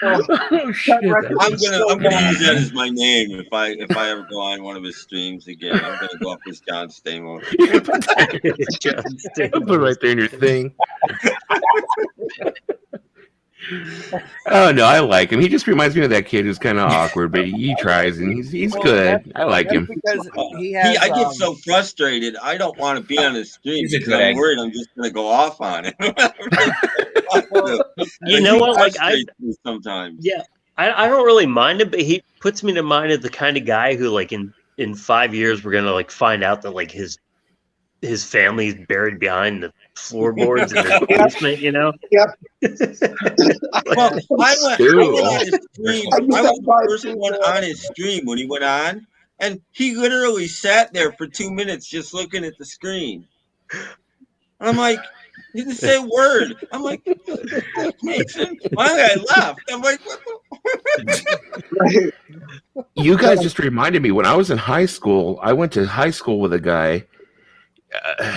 Oh, shit. I'm gonna use that as my name if I ever go on one of his streams again. I'm gonna go up as John Stamos. John Stamos. Put it right there in your thing. Oh no, I like him. He just reminds me of that kid who's kind of awkward, but he tries and he's good. I like him. Because I get so frustrated. I don't want to be on his stream because I'm worried I'm just gonna go off on it. You know what? Sometimes. Yeah, I don't really mind him, but he puts me to mind of the kind of guy who, in 5 years, we're gonna find out that his family is buried behind the floorboards in his basement. Yep. Well, I went on his stream. I was the first one on his stream when he went on, and he literally sat there for 2 minutes just looking at the screen. I'm like, he didn't say a word. I'm like, Mason, my guy left. I'm like, what the? You guys just reminded me when I was in high school. I went to high school with a guy.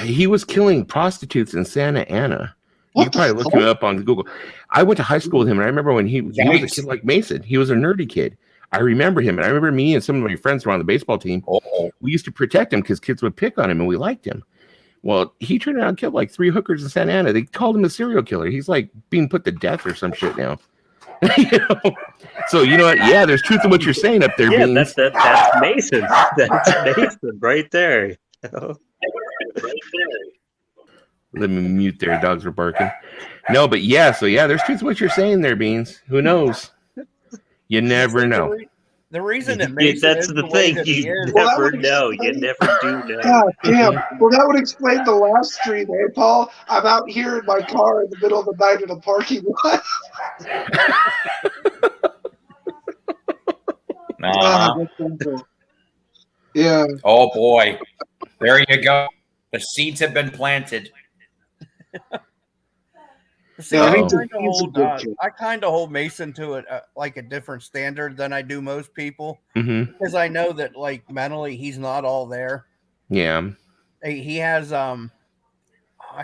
He was killing prostitutes in Santa Ana. You can probably look him up on Google. I went to high school with him, and I remember when he was a kid like Mason. He was a nerdy kid. I remember him, and I remember me and some of my friends were on the baseball team. We used to protect him because kids would pick on him, and we liked him. Well, he turned around and killed 3 hookers in Santa Ana. They called him a serial killer. He's being put to death or some shit now. So you know what? Yeah, there's truth in what you're saying up there. Yeah, that's Mason. That's Mason right there. Let me mute there. Dogs were barking. No, but yeah. So yeah, there's truth in what you're saying there, Beans. Who knows? You never know. The reason it makes that's the thing. You never know. You never do know. God damn. Well, that would explain the last stream, eh, Paul? I'm out here in my car in the middle of the night in a parking lot. Yeah. Oh boy. There you go. The seeds have been planted. See, No, I he's a good kid. kind of hold Mason to like a different standard than I do most people, Mm-hmm. because I know that like mentally he's not all there. Yeah. He has I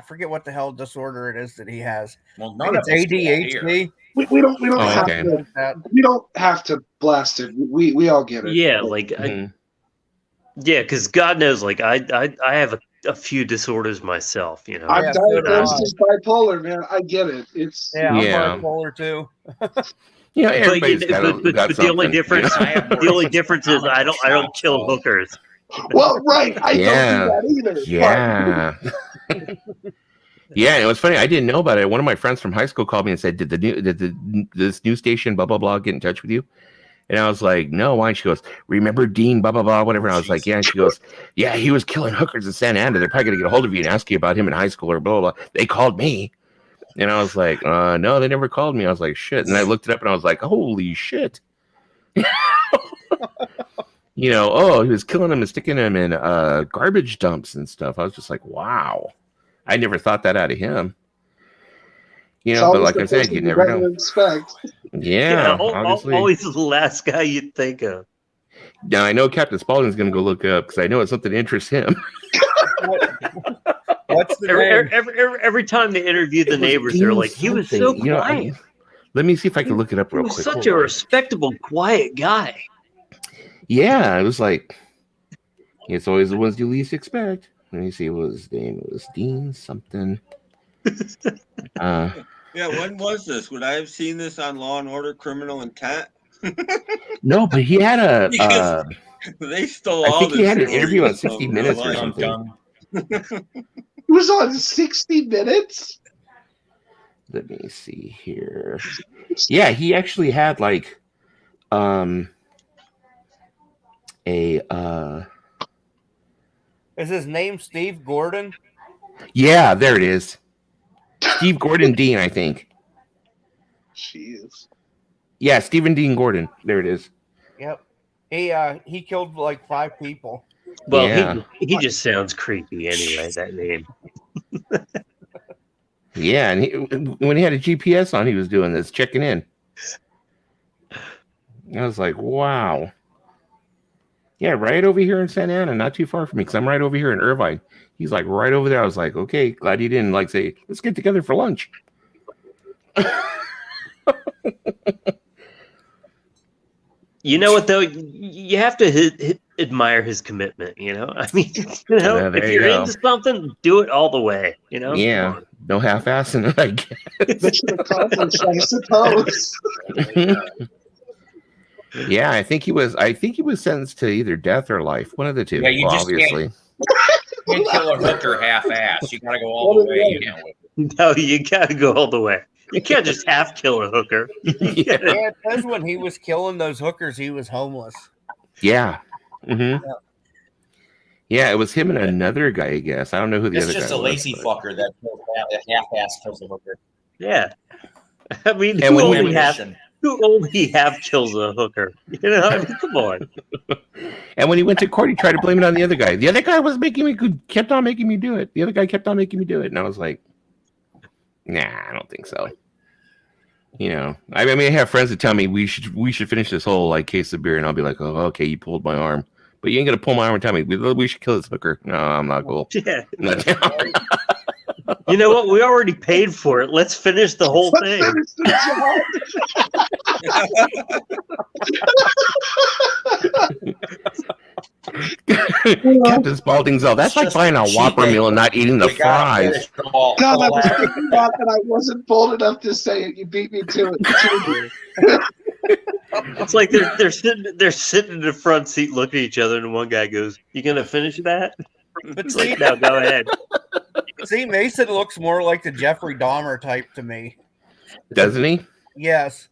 forget what the hell disorder it is that he has. Well, I think it's ADHD. We don't have okay. to. We don't have to blast it. We all get it. Yeah, because God knows, like I have a few disorders myself. You know, I'm Yeah, diagnosed as bipolar, man. I get it. It's I'm Yeah. bipolar too. You know, but, everybody's got the only something, difference, you know? the only difference is I don't kill hookers. well, right. I Yeah. don't do that either. Yeah. Yeah, and it was funny. I didn't know about it. One of my friends from high school called me and said, "Did this new station blah blah blah get in touch with you?" And I was like, "No, why?" And she goes, "Remember Dean blah blah blah whatever." And I was like, "Yeah." And she goes, "Yeah, he was killing hookers in Santa Ana. They're probably gonna get a hold of you and ask you about him in high school or blah blah blah." They called me, and I was like, "No, they never called me." I was like, "Shit," and I looked it up and I was like, "Holy shit!" You know, he was killing them and sticking them in garbage dumps and stuff. I was just like, wow. I never thought that out of him. You know, but like I said, you never know. Expect. Yeah, obviously. Always the last guy you'd think of. Now, I know Captain Spaulding's going to go look up because I know it's something that interests him. What's the name? Every time they interview the neighbors, they're like, he was so quiet. Let me see if I can look it up real quick. He was such a respectable, quiet guy. Yeah, it was like, it's always the ones you least expect. Let me see what his name was. Dean something. Yeah, when was this? Would I have seen this on Law and Order Criminal Intent? No, but he had a. They stole I all think this. he had an interview on 60 Minutes or life. something. It was on 60 Minutes. Let me see here. Yeah, he actually had like Is his name Steve Gordon? Yeah, there it is. Steve Gordon Dean, I think. Jeez. Yeah, Stephen Dean Gordon. There it is. Yep. He killed like 5 people. Well, Yeah. he just sounds creepy anyway, that name. Yeah, and when he had a GPS on, he was doing this, checking in. I was like, wow. Yeah, right over here in Santa Ana, not too far from me, because I'm right over here in Irvine. He's like right over there. I was like, okay, glad he didn't like say, let's get together for lunch. You know what though? You have to admire his commitment. You know, I mean, you know, Yeah, if there you're you go. into something, do it all the way. You know, Yeah, no half-assing it, I guess. Mission accomplished, I suppose. Yeah, I think he was sentenced to either death or life, one of the two. Yeah, you just obviously. Can't kill a hooker half-ass. You got to go all the way. You know. no, you gotta go all the way. You can't just half kill a hooker. Yeah. Yeah, it says when he was killing those hookers, he was homeless. Yeah. Mm-hmm. Yeah, it was him and another guy, I guess. I don't know who the It's other guy was. just a lazy but- fucker that half-ass kills a hooker. Yeah, I mean, And who when only half kills a hooker? You know, I mean, come on. And when he went to court, he tried to blame it on the other guy. The other guy was kept on making me do it. The other guy kept on making me do it, and I was like, nah, I don't think so. You know, I mean, I have friends that tell me we should finish this whole like case of beer, and I'll be like, oh, okay, you pulled my arm, but you ain't gonna pull my arm and tell me we should kill this hooker. No, I'm not cool. Yeah. I'm not down. You know what? We already paid for it. Let's finish the whole Let's thing. finish the job. Captain Spaulding's all. That's It's like just buying a cheap Whopper meal and not eating the We gotta fries. finish them all. God, I All was that. thinking about that. I wasn't bold enough to say it. You beat me to it. It's like they're sitting in the front seat looking at each other, and one guy goes, "You gonna finish that?" But It's like, no, go ahead. see, Mason looks more like the Jeffrey Dahmer type to me. Doesn't he? Yes.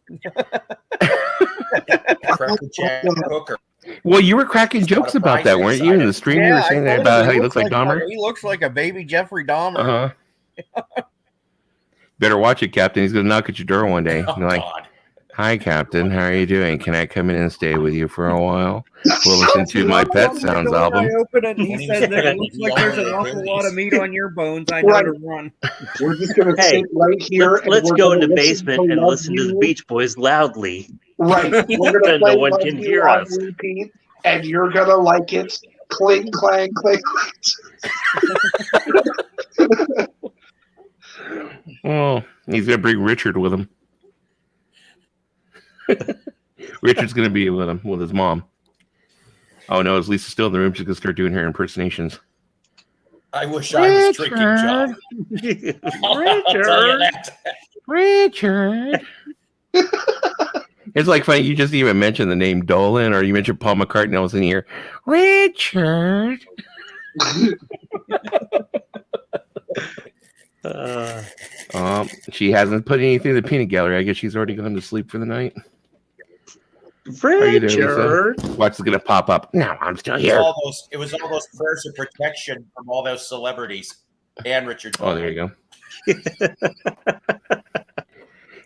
Jack Hooker. Well, you were cracking jokes about that, weren't you? In the stream, you were saying that about how he looks like Dahmer. He looks like a baby Jeffrey Dahmer. Uh-huh. Better watch it, Captain. He's gonna knock at your door one day. Oh, You're like, God. Hi, Captain. How are you doing? Can I come in and stay with you for a while? We'll listen to my Pet Sounds album. I open it and he says, "It looks like there's an awful lot of meat on your bones. I know to run." We're just gonna sit right here. Let's and go we're in the gonna basement and Love listen to the You. Beach Boys loudly. Right. We're gonna play No one Love can You hear on us. repeat, and you're gonna like it. Cling, clang, cling. Oh, he's gonna bring Richard with him. Richard's gonna be with him with his mom. Oh no, is Lisa still in the room? She's gonna start doing her impersonations. I wish I was drinking, John. I'll tell you that. Richard. It's like funny. You just even mentioned the name Dolan, or you mentioned Paul McCartney. I was in here. Richard. She hasn't put anything in the peanut gallery. I guess she's already gone to sleep for the night. Richard. Watch is gonna pop up. No, I'm still here. It was all those prayers of protection from all those celebrities and Richard. Oh, there you go.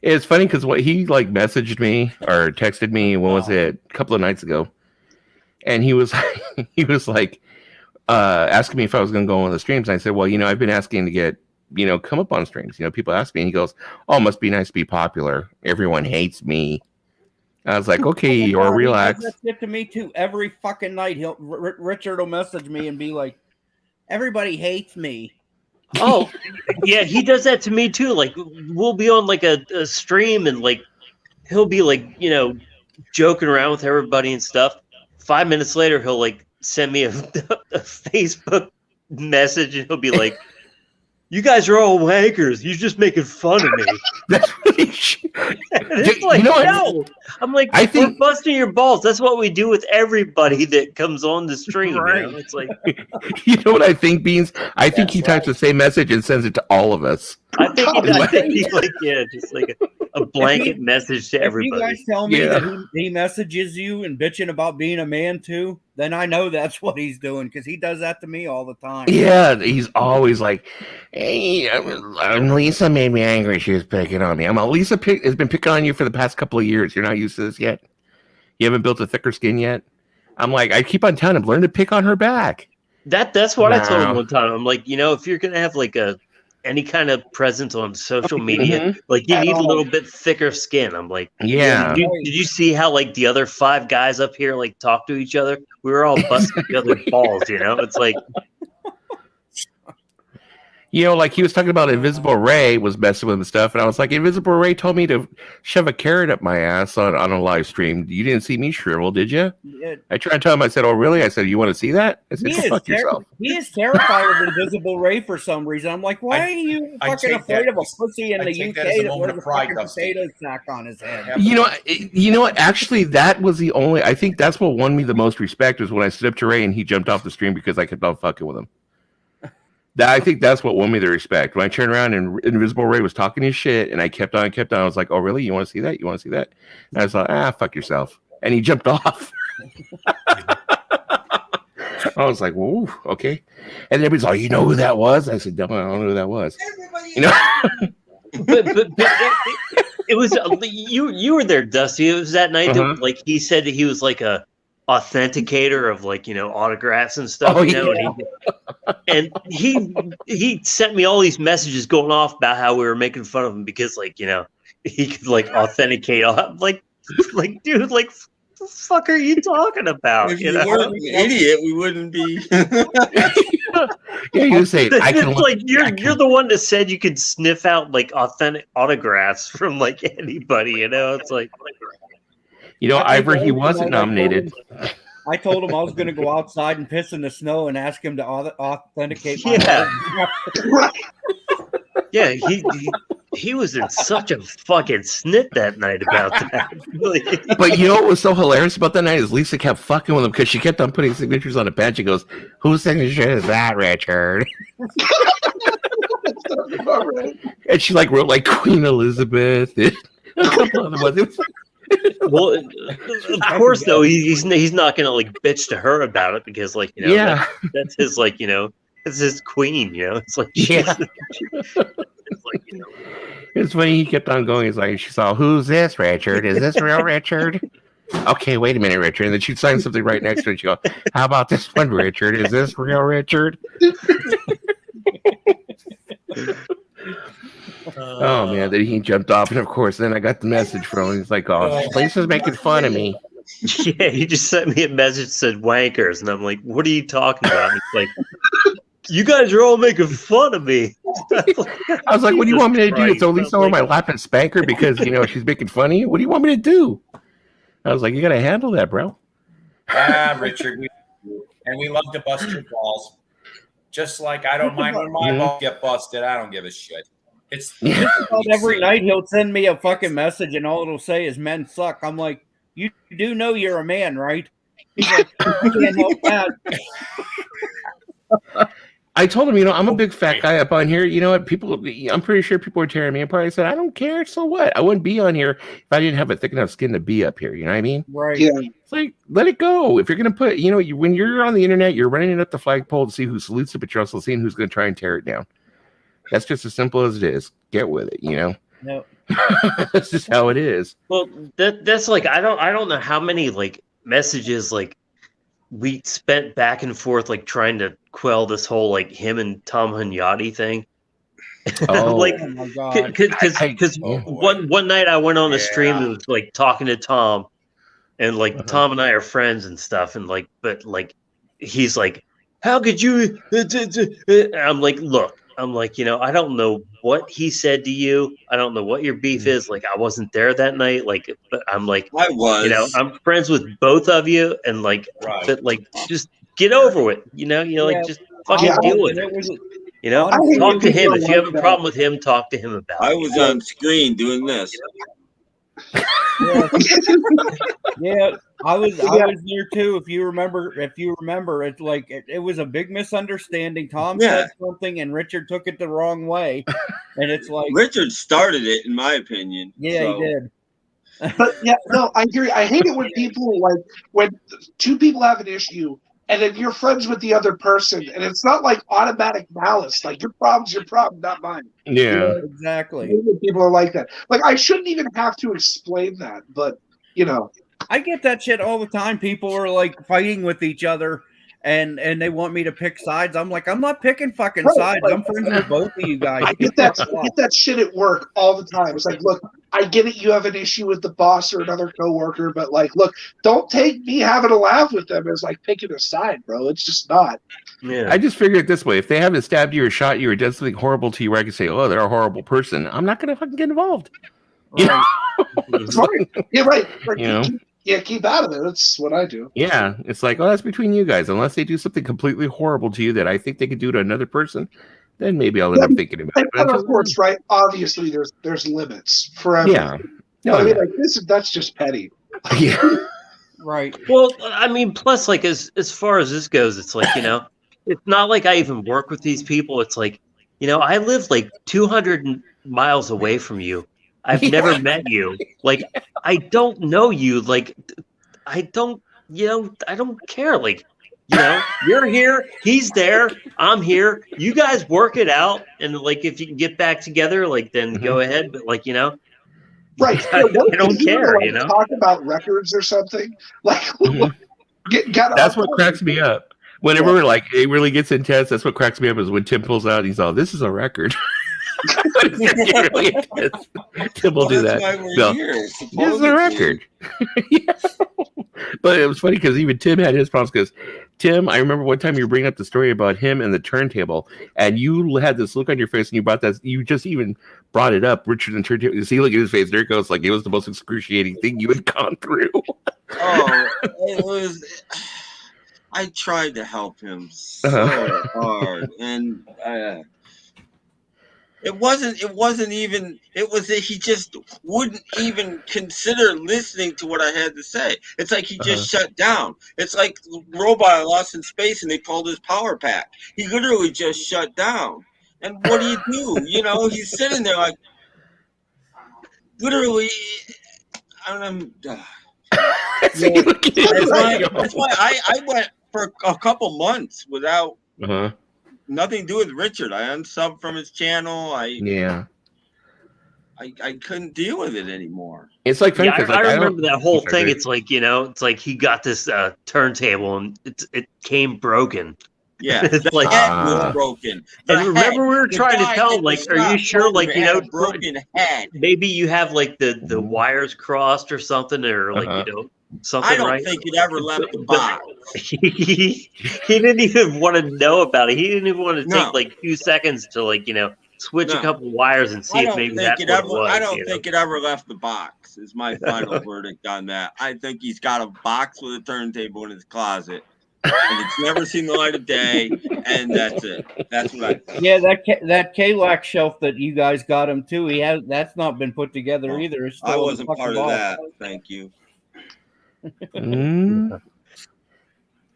It's funny because what he like messaged me or texted me. What was it? A couple of nights ago, and he was like asking me if I was going to go on the streams. And I said, well, I've been asking to get come up on streams. People ask me, and he goes, "Oh, it must be nice to be popular. Everyone hates me." I was like, okay, or relax. He does that shit to me too. Every fucking night, Richard will message me and be like, "Everybody hates me." Oh, yeah, he does that to me too. Like, we'll be on like a stream, and like he'll be like, joking around with everybody and stuff. 5 minutes later, he'll like send me a Facebook message, and he'll be like, "You guys are all wankers. You're just making fun of me." That's what he it's like, no. I'm like, we're busting your balls. That's what we do with everybody that comes on the stream. Right. It's like, you know what I think, Beans? I think he types the same message and sends it to all of us. I think he's like, just like a blanket message to everybody. If you guys tell me that he messages you and bitching about being a man too, then I know that's what he's doing, because he does that to me all the time. Yeah, he's always like, "Hey, Lisa made me angry. She was picking on me." Lisa has been picking on you for the past couple of years. You're not used to this yet? You haven't built a thicker skin yet? I'm like, I keep on telling him, learn to pick on her back. That's what I told him one time. I'm like, if you're gonna have like any kind of presence on social media, like you need a little bit thicker skin. I'm like, yeah. Did you see how like the other 5 guys up here like talk to each other? We were all busting each other's balls. It's like, like he was talking about Invisible Ray was messing with him and stuff, and I was like, Invisible Ray told me to shove a carrot up my ass on a live stream. You didn't see me shrivel, did you? Yeah. I tried to tell him. I said, "Oh, really?" I said, "You want to see that?" I said, "Fuck yourself." He is terrified of Invisible Ray for some reason. I'm like, why are you fucking afraid of a pussy in the UK that wears a fucking potato sack on his head? You know what? Actually, that was the only. I think that's what won me the most respect was when I stood up to Ray and he jumped off the stream because I kept on fucking with him. I think that's what won me the respect. When I turned around and Invisible Ray was talking his shit, and I kept on. I was like, "Oh, really? You want to see that? You want to see that?" And I was like, fuck yourself. And he jumped off. I was like, "Whoa, okay." And everybody's like, "You know who that was?" I said, "No, I don't know who that was." but it was you were there, Dusty. It was that night that like he said that he was like a authenticator of like autographs and stuff. And he sent me all these messages going off about how we were making fun of him because like he could like authenticate all like dude, like the fuck are you talking about? If you weren't an idiot, we wouldn't be. Yeah, you say I can. It's like you're the one that said you could sniff out like authentic autographs from like anybody. It's like. Ivor, he wasn't nominated. I told him I was going to go outside and piss in the snow and ask him to authenticate. Yeah, he was in such a fucking snit that night about that. But what was so hilarious about that night is Lisa kept fucking with him because she kept on putting signatures on a pen. She goes, "Whose signature is that, Richard?" And she like wrote like Queen Elizabeth and a couple other ones. Well, of course, though he's not gonna like bitch to her about it because like that's his it's his queen. It's like it's like It's funny. He kept on going. He's like, she saw, who's this, Richard? Is this real Richard? Okay, wait a minute, Richard. And then she'd sign something right next to it. She'd go, how about this one, Richard? Is this real Richard? Oh, man. Then he jumped off. And, of course, then I got the message from him. He's like, oh, this place is making fun of me. Yeah, he just sent me a message that said wankers. And I'm like, what are you talking about? And it's like, you guys are all making fun of me. I was like, what do you want me to do? It's only so on my lap and spank her because, she's making fun of you? What do you want me to do? I was like, you got to handle that, bro. Richard, we love to bust your balls. Just like I don't mind when my balls get busted. I don't give a shit. It's every night he'll send me a fucking message and all it'll say is men suck. I'm like, you do know you're a man, right? He's like, I can't help that. I told him, I'm a big fat guy up on here. You know what? I'm pretty sure people are tearing me apart. I said, I don't care. So what? I wouldn't be on here if I didn't have a thick enough skin to be up here. You know what I mean? Right. Yeah. It's like, let it go. If you're going to put, when you're on the internet, you're running it up the flagpole to see who salutes it, but you're also seeing who's going to try and tear it down. That's just as simple as it is. Get with it, No. That's just how it is. Well, that's like, I don't know how many like messages like we spent back and forth like trying to quell this whole like him and Tom Hunyadi thing. Oh, like, oh my God. Because one night I went on a stream and was like talking to Tom, and like Tom and I are friends and stuff, and like, but like he's like, how could you? I'm like, look, I don't know what he said to you. I don't know what your beef is. Like, I wasn't there that night. Like, but I'm like, I was. I'm friends with both of you, and like, but like, just get over it. Like, just fucking deal with it. Talk to him. If you have a problem with him, talk to him about it. I was on screen doing this. Yeah, I was there too. If you remember, it's like it was a big misunderstanding. Tom said something, and Richard took it the wrong way, and it's like Richard started it, in my opinion. Yeah, he did. But yeah, no, I agree. I hate it when people when two people have an issue, and then you're friends with the other person, and it's not like automatic malice. Like, your problem's your problem, not mine. Yeah, exactly. People are like that. Like, I shouldn't even have to explain that, but I get that shit all the time. People are like fighting with each other, and they want me to pick sides. I'm like, I'm not picking fucking sides. I'm friends with both of you guys. I get that shit at work all the time. It's like, look, I get it. You have an issue with the boss or another coworker, but like, look, don't take me having a laugh with them as like picking a side, bro. It's just not. Yeah. I just figured it this way: if they haven't stabbed you or shot you or done something horrible to you, where I can say, "Oh, they're a horrible person," I'm not gonna fucking get involved. Right. Right. Yeah, right. Keep out of it. That's what I do. Yeah, it's like, oh, that's between you guys. Unless they do something completely horrible to you that I think they could do to another person, then maybe I'll end up thinking about it. And of course, right? Obviously, there's limits for everything. Yeah. But I mean, like that's just petty. Yeah. Right. Well, I mean, plus, like as far as this goes, it's like it's not like I even work with these people. It's like I live like 200 miles away from you. I've never met you. Like, I don't know you. Like, I don't care. Like, you're here, he's there, I'm here. You guys work it out, and like, if you can get back together, like, then go ahead. But like, right? I don't care. Talk about records or something. Like, that's what cracks me up. Whenever like it really gets intense, that's what cracks me up is when Tim pulls out. He's all, "This is a record." Tim will do that. This is a record. Yeah. But it was funny because even Tim had his problems because Tim, I remember one time you were bringing up the story about him and the turntable, and you had this look on your face, and you brought that. You just even brought it up, Richard and turntable. You see, look at his face. There it goes. Like it was the most excruciating thing you had gone through. Oh, it was. I tried to help him so hard, and it wasn't even. It was that he just wouldn't even consider listening to what I had to say. It's like he just shut down. It's like Robot Lost in Space, and they pulled his power pack. He literally just shut down. And what do? He's sitting there like, literally. That's why I went for a couple months without nothing to do with Richard. I unsubbed from his channel. I couldn't deal with it anymore. It's like funny Yeah, because I like, remember that whole Sorry, thing. Greg. It's like, it's like he got this turntable and it came broken. Yeah, It's the like, head was broken. and The remember head, we were the trying to guy tell that him, like, was are you not sure, told like, had a broken head. maybe you have like the wires crossed or something, or like something, I don't right? think it ever left the box. he didn't even want to know about it. He didn't even want to No. take like 2 seconds to like switch No. a couple wires and see I if don't maybe think that's it what ever. it was. I don't think it ever left the box. Is my final verdict on that. I think he's got a box with a turntable in his closet, and it's never seen the light of day, and that's it. That's what I think. Yeah, that K-Lac shelf that you guys got him too. That's not been put together either. It's still I in the wasn't fucking part of box. that. Thank you.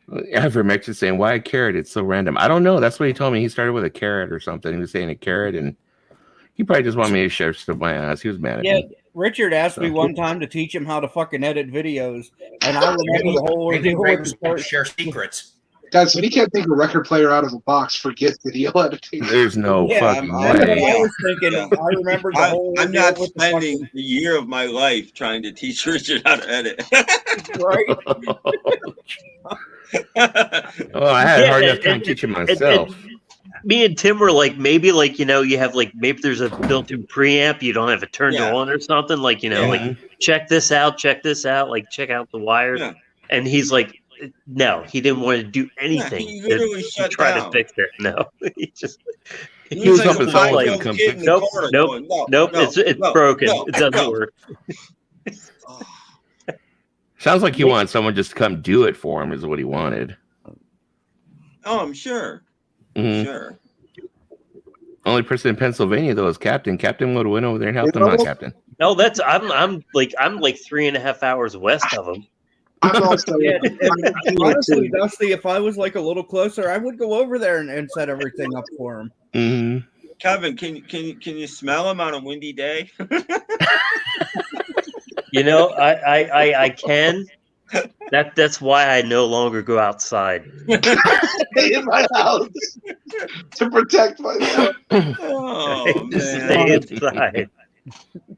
Evermex is saying, why a carrot? It's so random. I don't know. That's what he told me. He started with a carrot or something. He was saying a carrot, and he probably just wanted me to share stuff my ass. He was mad at me. Richard asked me one time to teach him how to fucking edit videos, and I remember the whole Maybe ordeal Greg with was the going to start. share secrets. Guys, if he can't take a record player out of a box, forget video editing. There's no fucking That's what way. I was thinking. I remember the whole I'm ordeal not with the spending fucking, a year of my life trying to teach Richard how to edit. right. Oh, I had a hard Yeah, enough time teaching myself. Me and Tim were like, maybe like you have like maybe there's a built-in preamp, you don't have it turned on or something, like like check this out, like check out the wires. Yeah. And he's like, no, he didn't want to do anything he literally to shut try down. to fix it. No, he just He was hoping just someone like, could come kid in fix the it. corner Nope, going, nope, no, it's no, broken. no, It doesn't no. work. Sounds like he wanted someone just to come do it for him, is what he wanted. Oh, I'm sure. Mhm. Sure. Only person in Pennsylvania though is Captain. Captain would have went over there and helped him out, Captain. No, that's I'm like 3.5 hours west of him. I'm also Honestly, Dusty, if I was like a little closer, I would go over there and set everything up for him. Mm-hmm. Kevin, can you smell him on a windy day? I can. That's why I no longer go outside. in my house to protect myself. Oh Stay inside.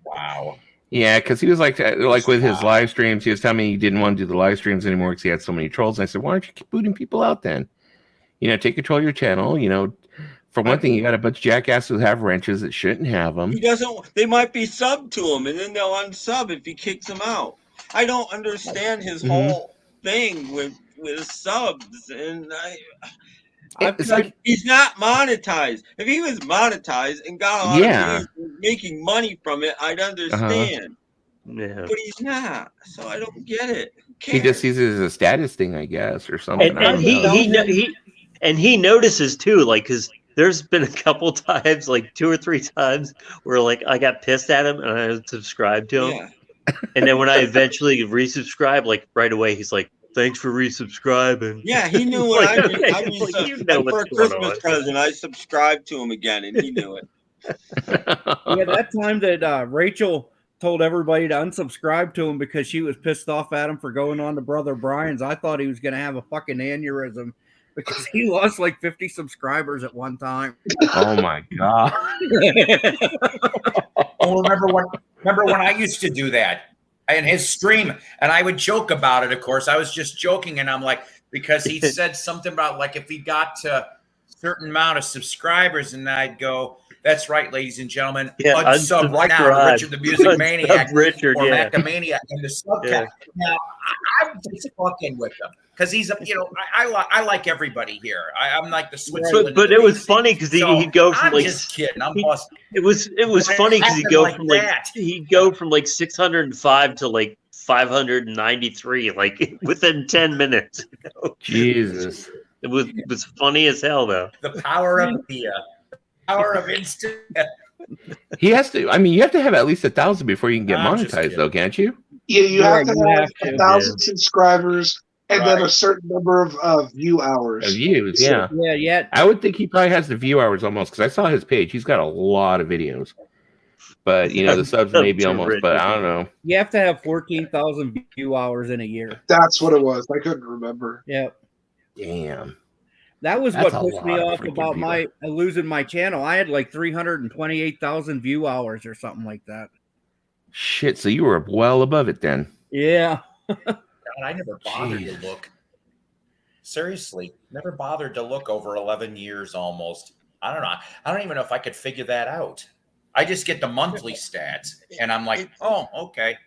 Wow. Yeah, because he was like with his live streams, he was telling me he didn't want to do the live streams anymore because he had so many trolls. And I said, why don't you keep booting people out then? Take control of your channel. For one thing, you got a bunch of jackasses who have wrenches that shouldn't have them. He doesn't. They might be subbed to him, and then they'll unsub if he kicks them out. I don't understand his whole thing with subs, and he's not monetized. If he was monetized and got a lot of views, making money from it, I'd understand. Yeah. But he's not, so I don't get it. He just sees it as a status thing, I guess, or something. And he notices too, like, because there's been a couple times, like 2 or 3 times, where like I got pissed at him and I unsubscribed to him. Yeah. And then when I eventually resubscribe, like right away, he's like, "Thanks for resubscribing." Yeah, he knew what I did. Okay. And for a Christmas present, I subscribed to him again, and he knew it. Yeah, that time that Rachel told everybody to unsubscribe to him because she was pissed off at him for going on to Brother Brian's. I thought he was going to have a fucking aneurysm because he lost like 50 subscribers at one time. Oh my god! Oh, remember when I used to do that in his stream, and I would joke about it. Of course, I was just joking, and I'm like, because he said something about like if he got to a certain amount of subscribers, and I'd go, "That's right, ladies and gentlemen, unsub right now to Richard the Music Maniac Richard, or Macamaniac in the subcat." Yeah. Now I'm just fucking with him because he's I like everybody here. I'm like the Switzerland. But it was funny because he'd go from I'm just kidding. I'm busting. It was funny because he'd go from like 605 to like 593 like within 10 minutes. Jesus. It was funny as hell though. The power of instant. He has to. I mean, you have to have at least 1,000 before you can get monetized, though, can't you? Yeah, you have to have 1,000 subscribers and then a certain number of view hours. Views, yeah. Yeah. I would think he probably has the view hours almost because I saw his page. He's got a lot of videos. But, the subs maybe almost, but I don't know. You have to have 14,000 view hours in a year. That's what it was. I couldn't remember. Yep. Damn. That was That's what a pissed me lot of off freaking about people. my losing my channel. I had like 328,000 view hours or something like that. Shit, so you were well above it then. Yeah. God, I never bothered Jesus. to look. Seriously, never bothered to look over 11 years almost. I don't know. I don't even know if I could figure that out. I just get the monthly stats, and I'm like, oh, okay.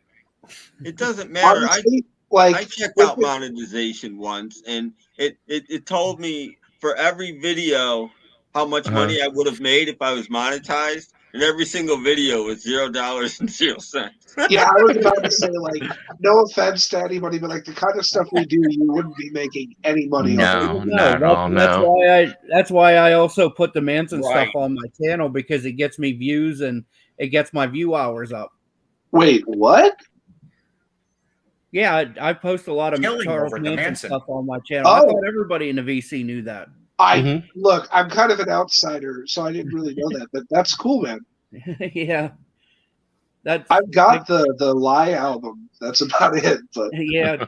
It doesn't matter. Honestly, I checked out monetization once, and it told me for every video how much money I would have made if I was monetized, and every single video was $0.00. yeah, I was about to say, like, no offense to anybody, but like the kind of stuff we do, you wouldn't be making any money on it. No, not at all. No. That's why I also put the Manson Right. stuff on my channel, because it gets me views and it gets my view hours up. Wait, what? Yeah, I post a lot of Killing Charles over the Manson Manson. stuff on my channel. I Oh. thought everybody in the VC knew that. Look, I'm kind of an outsider, so I didn't really know that, but that's cool, man. Yeah. I've got the Lie album. That's about it. But yeah.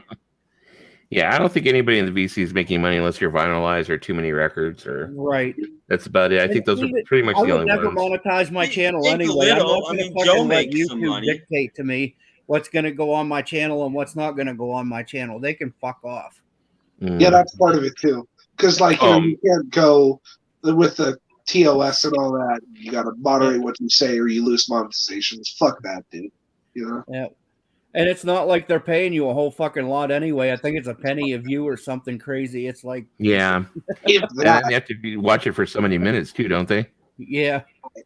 Yeah, I don't think anybody in the VC is making money unless you're vinylized or too many records, or Right. that's about it. I think those are pretty much I the would only never ones. monetize my channel think a anyway. I'm little. not going to Joe fucking let makes some YouTube money. dictate to me what's going to go on my channel and what's not going to go on my channel. They can fuck off. yeah, that's part of it too. Because like you can't go with the TOS and all that. You got to moderate what you say, or you lose monetizations. Fuck that, dude. You know. Yeah. And it's not like they're paying you a whole fucking lot anyway. I think it's a penny a view or something crazy. It's like, Yeah. If And that, then they have to watch it for so many minutes too, don't they? yeah.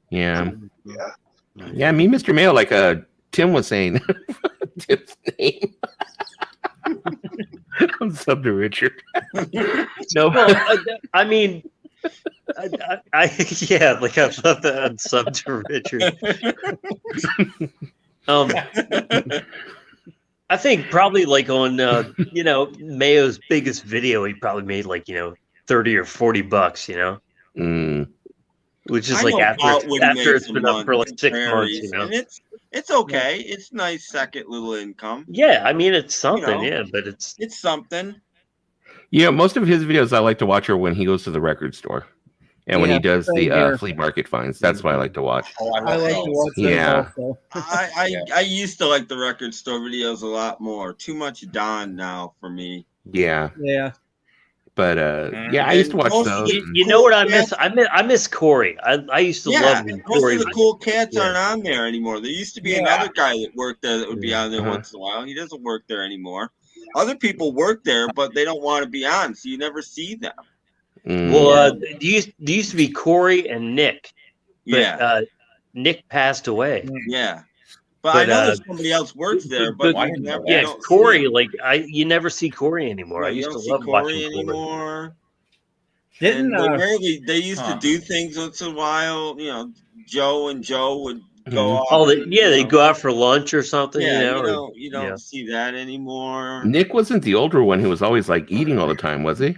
Yeah. yeah. Yeah, me, Mr. Mail, like Tim was saying. Tim's name. I'm sub to Richard. No. Well, I mean, yeah, like I love that sub to Richard. I think probably like on Mayo's biggest video, he probably made like $30 or $40, which is like after it's been up for like 6 months, And it's okay. It's nice second little income. Yeah, I mean it's something, but it's something. Yeah, most of his videos I like to watch are when he goes to the record store and when he does the flea market finds. That's what I like to watch. Oh, I like to watch those also. I used to like the record store videos a lot more. Too much Don now for me. Yeah. Yeah. But I used to watch those. You know what I miss? I miss Corey. I used to love when most Corey. of the cool cats aren't on there anymore. There used to be another guy that worked there that would be on there once in a while. He doesn't work there anymore. Other people work there, but they don't want to be on, so you never see them. Well, there used to be Corey and Nick. But, Nick passed away. Yeah. But I know that somebody else works there, but Corey, you never see Corey anymore. I used to love Corey watching anymore. Didn't they used to do things once in a while. Joe and Joe would go off. Oh, they go out for lunch or something. You don't see that anymore. Nick wasn't the older one who was always like eating all the time, was he?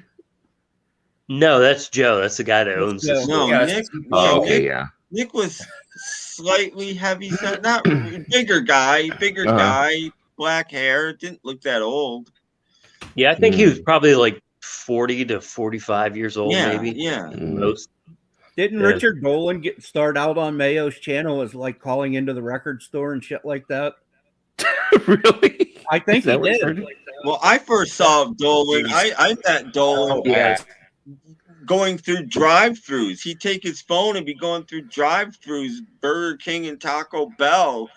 No, that's Joe. That's the guy that owns this. No, Nick. Nick was slightly heavy set, not bigger guy, black hair, didn't look that old. Yeah, I think he was probably like 40 to 45 years old, maybe. Yeah. Most. Didn't Richard Dolan start out on Mayo's channel as like calling into the record store and shit like that? Really? I think he did. Well, I first saw Dolan. I met Dolan going through drive-thrus. He'd take his phone and be going through drive-thrus, Burger King and Taco Bell,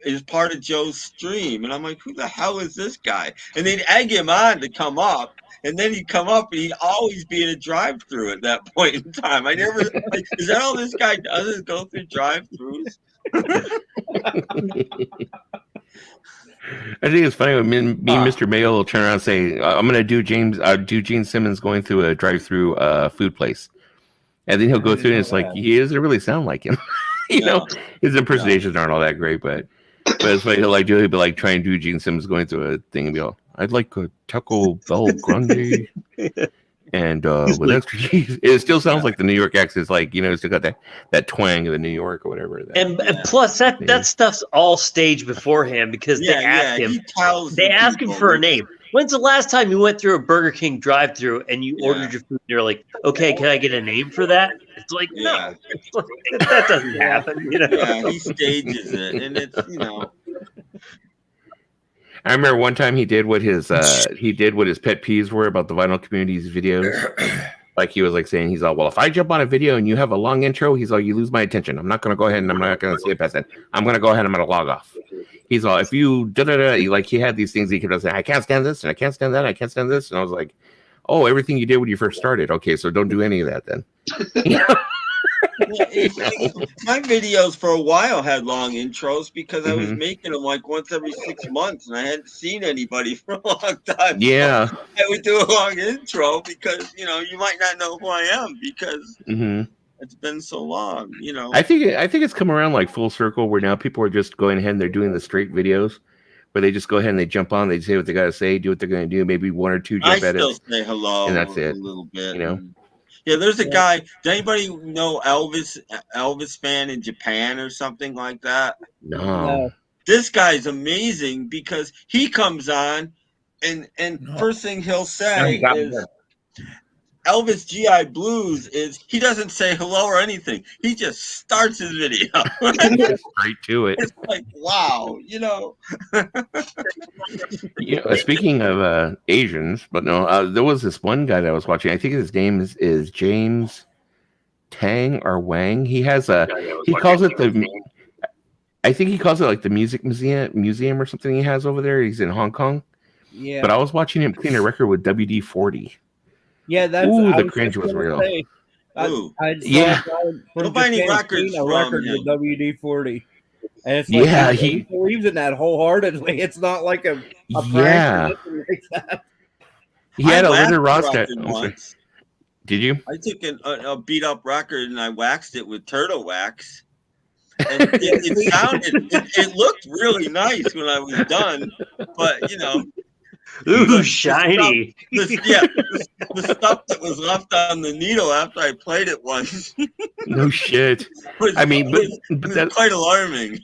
is part of Joe's stream. And I'm like, who the hell is this guy? And they'd egg him on to come up. And then he'd come up and he'd always be in a drive-thru at that point in time. I never, is that all this guy does is go through drive-thrus? I think it's funny when me and Mr. Mayo will turn around and say, I'm going to do Gene Simmons going through a drive-through food place. And then he'll go through and it's like, he doesn't really sound like him. His impersonations aren't all that great, but it's funny. He'll be like trying to do Gene Simmons going through a thing and be all, I'd like a Taco Bell Grande and with extra cheese. It still sounds like the New York accent. It's like, it's still got that twang of the New York or whatever. And plus that stuff's all staged beforehand because they ask him. They ask him for a name. When's the last time you went through a Burger King drive-thru and you ordered your food? And you're like, okay, can I get a name for that? It's like, no, it's like, that doesn't happen. Yeah, he stages it, and it's I remember one time he did what his pet peeves were about the vinyl community's videos. Like he was like saying, he's all, well, if I jump on a video and you have a long intro, he's all, you lose my attention. I'm not going to go ahead and I'm not going to see it past that. I'm going to go ahead and I'm going to log off. He's all, if you like he had these things he kept saying, I can't stand this and I can't stand that. I can't stand this. And I was like, oh, everything you did when you first started. Okay, so don't do any of that then. My videos for a while had long intros because I was making them like once every 6 months and I hadn't seen anybody for a long time. Yeah. So I would do a long intro because, you might not know who I am because it's been so long, I think it's come around like full circle where now people are just going ahead and they're doing the straight videos where they just go ahead and they jump on, they say what they got to say, do what they're going to do, maybe one or two jump edits. I still say hello and that's it. A little bit. Yeah, there's a guy. Does anybody know Elvis fan in Japan or something like that? No. This guy's amazing because he comes on and first thing he'll say is Elvis GI Blues is he doesn't say hello or anything. He just starts his video. Straight to it. It's like, wow, Speaking of Asians, but no, there was this one guy that I was watching. I think his name is James Tang or Wang. He has he calls it I think he calls it like the music museum or something he has over there. He's in Hong Kong. Yeah. But I was watching him clean a record with WD-40. Yeah, that's the cringe was real. Don't buy any records from record him. with WD-40. And it's like he believes in that wholeheartedly. It's not like a prank or nothing like that. He had a Linda Ronstadt once. Did you? I took a beat up record and I waxed it with turtle wax. And it sounded, it looked really nice when I was done, but ooh, shiny. The stuff that was left on the needle after I played it once. No shit. But that's quite alarming.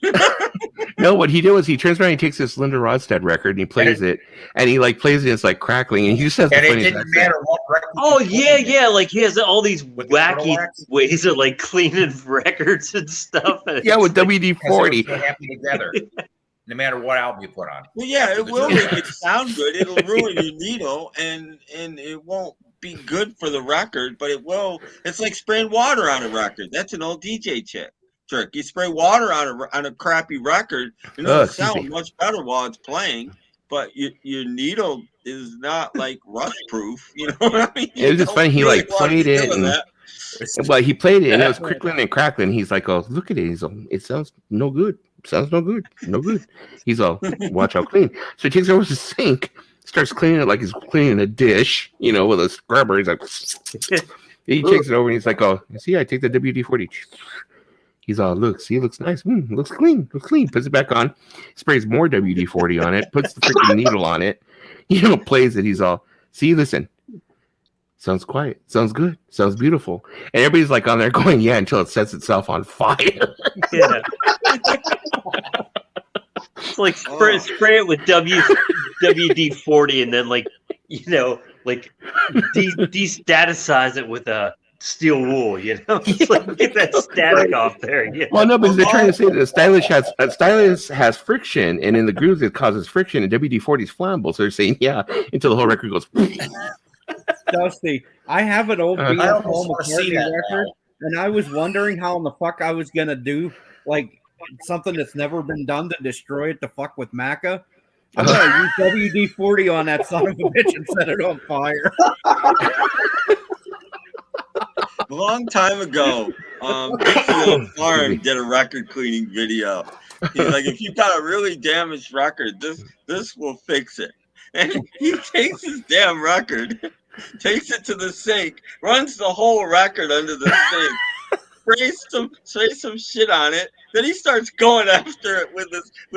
No, what he did was he turns around and he takes this Linda Ronstadt record and he plays it, and he like plays it, it's like crackling, and he just has the funniest it didn't matter what record. Oh yeah, like he has all these wacky ways of like cleaning records and stuff. Yeah, with WD-40. So happy together. No matter what album you put on. Well, yeah, it will make it sound good. It'll ruin your needle, and it won't be good for the record, but it will. It's like spraying water on a record. That's an old DJ trick. You spray water on a crappy record, and it'll sound much better while it's playing, but your needle is not like rust proof. You know what I mean? It was just funny. He like played it, and he played it, and it was crickling and crackling. He's like, "Oh, look at it." He's like, "It sounds no good. Sounds no good. No good." He's all, "Watch how clean." So he takes it over to the sink, starts cleaning it like he's cleaning a dish, with a scrubber. He's like, he takes it over and he's like, "Oh, see, I take the WD-40." He's all, "Look, see, it looks nice. Looks clean. Puts it back on, sprays more WD-40 on it, puts the freaking needle on it, plays it. He's all, "See, listen. Sounds quiet. Sounds good. Sounds beautiful." And everybody's like on there going, "Yeah," until it sets itself on fire. Yeah. It's like spray it with WD-40 and then destaticize it with a steel wool. It's like get that static off there. Yeah. Well, no, because they're trying to say that a stylus has friction, and in the grooves it causes friction, and WD-40 is flammable. So they're saying, yeah, until the whole record goes. Dusty, I have an old Paul McCartney record, and I was wondering how in the fuck I was gonna do like something that's never been done to destroy it to fuck with Macca. I'm gonna use WD-40 on that son of a bitch and set it on fire. A long time ago, Dixieland Farm did a record cleaning video. He's like, "If you've got a really damaged record, this will fix it." And he takes his damn record, takes it to the sink, runs the whole record under the sink, sprays some shit on it, Then he starts going after it with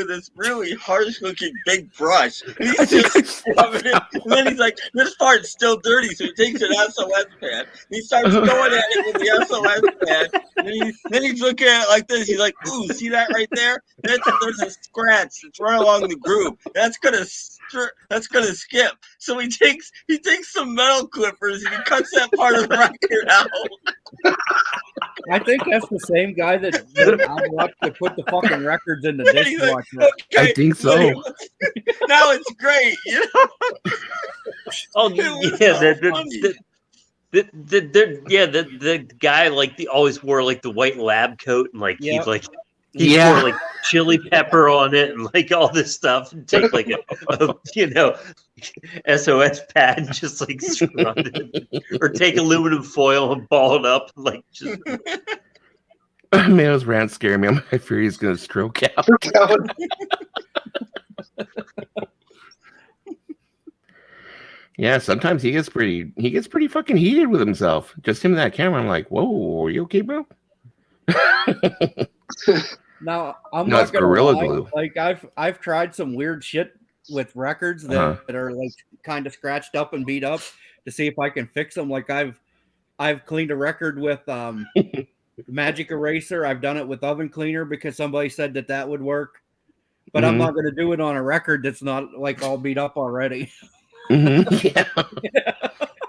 this really harsh looking big brush. And he's just scrubbing it. And then he's like, this part's still dirty, so he takes an SOS pad. He starts going at it with the SOS pad. And then he's looking at it like this. He's like, ooh, see that right there? There's a scratch that's right along the groove. That's gonna skip. So he takes some metal clippers and he cuts that part of the record out. I think that's the same guy that I watched to put the fucking records in the dishwasher. Like, okay, I think so. Now it's great, you know. Oh yeah, the guy like always wore like the white lab coat and like he pour like chili pepper on it and like all this stuff and take like a SOS pad and just like scrub it or take aluminum foil and ball it up and like just. Man, those rants scare me. I fear he's gonna stroke out. Yeah, sometimes he gets pretty fucking heated with himself. Just him and that camera. I'm like, whoa, are you okay, bro? Now I'm not it's gonna Gorilla lie. Glue. Like I've tried some weird shit with records that are like kind of scratched up and beat up to see if I can fix them. Like I've cleaned a record with Magic Eraser. I've done it with oven cleaner because somebody said that would work. But I'm not going to do it on a record that's not like all beat up already. Yeah.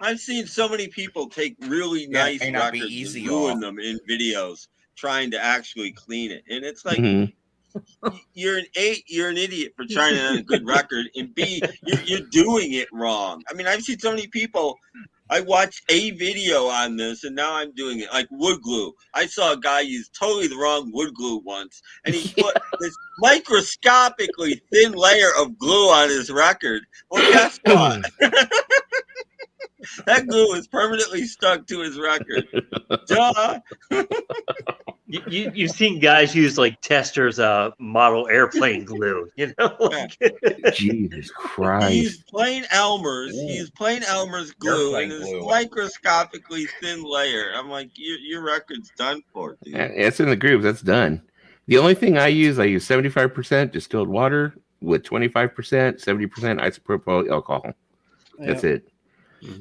I've seen so many people take really nice records and ruin them in videos trying to actually clean it, and it's like you're an idiot for trying to have a good record, and B, you're doing it wrong. I mean, I've seen so many people. I watched a video on this, and now I'm doing it like wood glue. I saw a guy use totally the wrong wood glue once, and he put this microscopically thin layer of glue on his record. Well, guess what? That glue is permanently stuck to his record. Duh. You've seen guys use like Tester's model airplane glue, you know? Like, Jesus Christ. He's plain Elmer's. He's plain Elmer's glue and this microscopically thin layer. I'm like, your record's done for, dude. It's in the grooves. That's done. The only thing I use 75% distilled water with 25%, 70% isopropyl alcohol. That's it.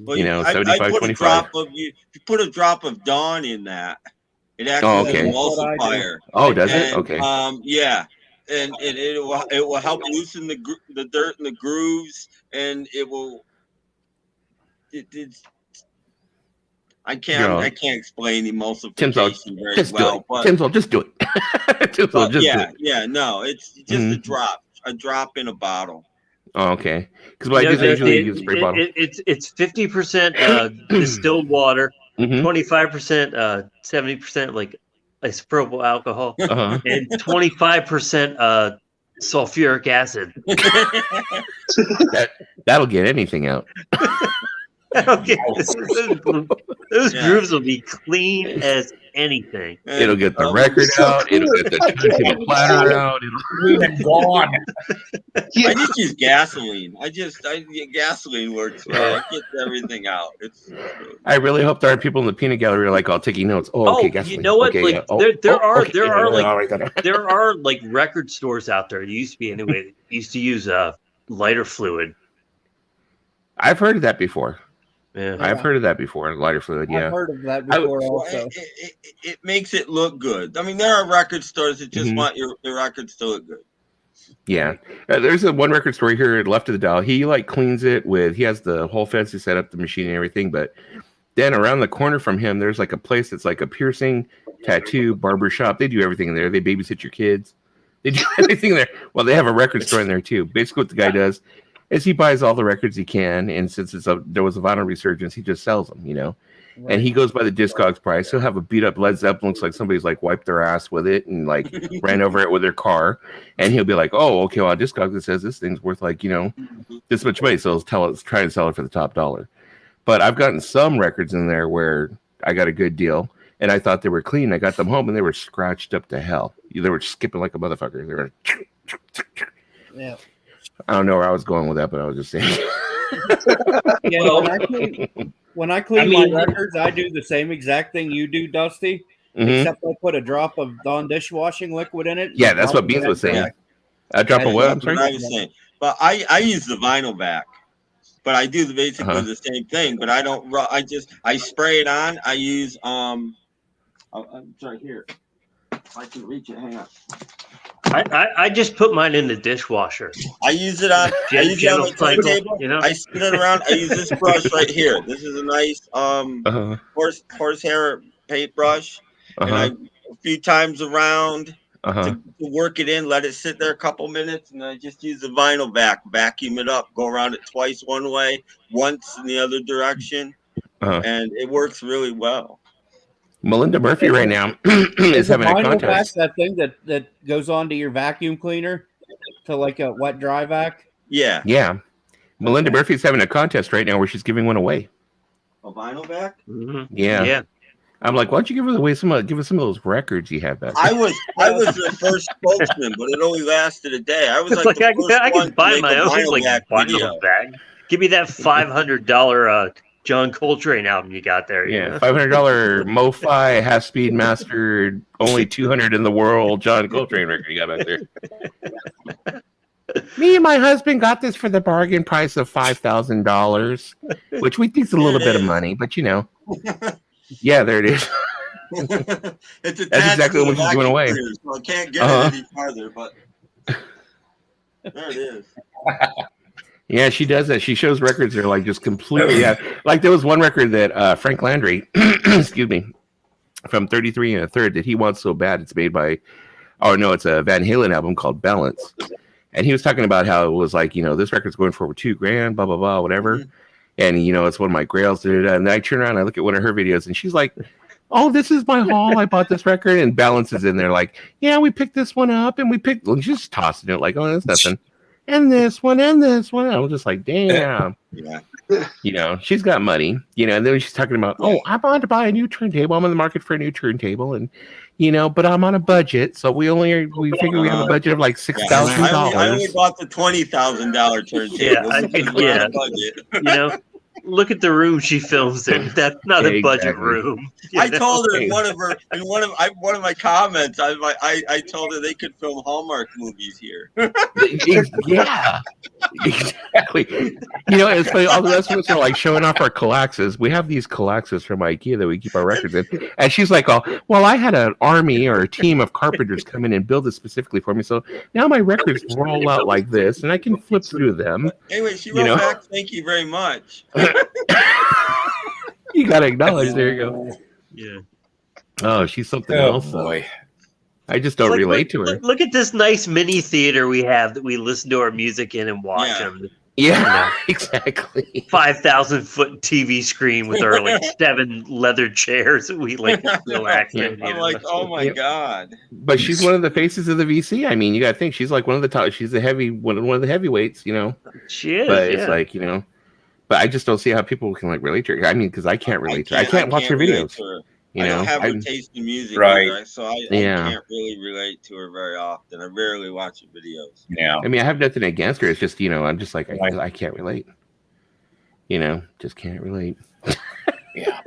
Well, 75, 25. You put a drop of Dawn in that. It actually is an emulsifier. Oh, does it? Okay. Yeah, and it will help loosen the dirt and the grooves, and it will. I can't explain emulsification very well. Timsel, just do it. Do it. Yeah, no, it's just a drop in a bottle. Oh, okay. Because what I usually use spray bottle. It's 50% distilled water, 25%, 70% like isopropyl alcohol, and 25% sulfuric acid. That'll get anything out. Okay, those grooves will be clean as anything. It'll get the record out. It'll get the turntable platter out. It'll gone. I just use gasoline. Gasoline works well. It gets everything out. I really hope there are people in the peanut gallery who are like all taking notes. Oh, okay, gasoline. You know what? Okay, like there are like record stores out there. It used to be anyway. That used to use lighter fluid. I've heard of that before. Yeah, I've heard of that before. Lighter fluid, yeah. I've heard of that before also. It makes it look good. I mean, there are record stores that just want your records to look good. Yeah. There's one record store here left of the dial. He like cleans it with, he has the whole fancy set up, the machine and everything. But then around the corner from him, there's like a place that's like a piercing, tattoo, barber shop. They do everything in there. They babysit your kids. They do everything there. Well, they have a record store in there too. Basically what the guy does is he buys all the records he can, and since there was a vinyl resurgence, he just sells them, Right. And he goes by the Discogs price. He'll have a beat up Led Zeppelin, looks like somebody's like wiped their ass with it and like ran over it with their car, and he'll be like, "Oh, okay, well, Discogs it says this thing's worth like this much money, so he'll try and sell it for the top dollar." But I've gotten some records in there where I got a good deal, and I thought they were clean. I got them home, and they were scratched up to hell. They were skipping like a motherfucker. They were. Yeah. I don't know where I was going with that, but I was just saying. Yeah, when I clean my records, I do the same exact thing you do, Dusty. except I put a drop of Dawn dishwashing liquid in it. Yeah, that's what Beans was saying. A drop of what? I'm sorry. What I was saying. But I use the vinyl vac. But I do basically the same thing. But I don't. I spray it on. I use I'm sorry here. I can reach it. Hang on. I just put mine in the dishwasher. I use it on. I use it on my turntable. You know? I spin it around. I use this brush right here. This is a nice horsehair paintbrush, and I a few times around to work it in. Let it sit there a couple minutes, and I just use the vinyl vacuum it up. Go around it twice one way, once in the other direction, and it works really well. Melinda Murphy right now is having a contest. That thing that goes onto your vacuum cleaner to like a wet dry vac. Yeah. Yeah. Melinda Murphy's having a contest right now where she's giving one away. A vinyl vac? Mm-hmm. Yeah. Yeah. I'm like, why don't you give away give us some of those records you have back there? I was the first spokesman, but it only lasted a day. I was like the first I one can buy to my make a own vinyl like vac video. bag. Give me that $500 John Coltrane album you got there. Yeah, $500 MoFi half-speed mastered, only 200 in the world John Coltrane record you got back there. Me and my husband got this for the bargain price of $5,000, which we think is a little bit of money, but you know. Yeah, there it is. That's exactly what she's giving away. So I can't get it any farther, but there it is. Yeah, she does that. She shows records that are like just completely like there was one record that Frank Landry, excuse me, from 33 1/3 that he wants so bad it's made by, it's a Van Halen album called Balance. And he was talking about how it was like, this record's going for over $2,000, blah, blah, blah, whatever. Mm-hmm. And, it's one of my grails. And then I turn around and I look at one of her videos and she's like, oh, this is my haul. I bought this record. And Balance is in there like, yeah, we picked this one up and she's just tossing it like, oh, that's nothing. And this one, and this one. I was just like, damn. Yeah. She's got money, and then she's talking about, I want to buy a new turntable. I'm in the market for a new turntable. And, but I'm on a budget. So we figure we have a budget of like $6,000. I only bought the $20,000 turntable. Yeah. Look at the room she films in. That's not a budget room. I told her in one of my comments, I told her they could film Hallmark movies here. Yeah, exactly. It's funny. All the rest of us are like showing off our Kallaxes. We have these Kallaxes from IKEA that we keep our records in, and she's like, "Oh, well, I had an army or a team of carpenters come in and build it specifically for me, so now my records roll out like this, and I can flip through them." Anyway, she wrote back, "Thank you very much." You gotta acknowledge. There you go. Yeah. Oh, she's something else. Boy. I just don't relate to her. Look at this nice mini theater we have that we listen to our music in and watch them. Yeah, exactly. 5,000-foot TV screen with our like 7 leather chairs that we like relax in. I'm like, oh my god! But she's one of the faces of the VC. I mean, you got to think she's like one of the top. She's one of the heavyweights. She is. But it's like But I just don't see how people can like relate to her. I mean, because I can't relate to her. I can't watch her videos. I don't have her taste in music, right? Either, so I can't really relate to her very often. I rarely watch her videos. Yeah. I mean, I have nothing against her. It's just I'm just like I can't relate. Just can't relate. Yeah.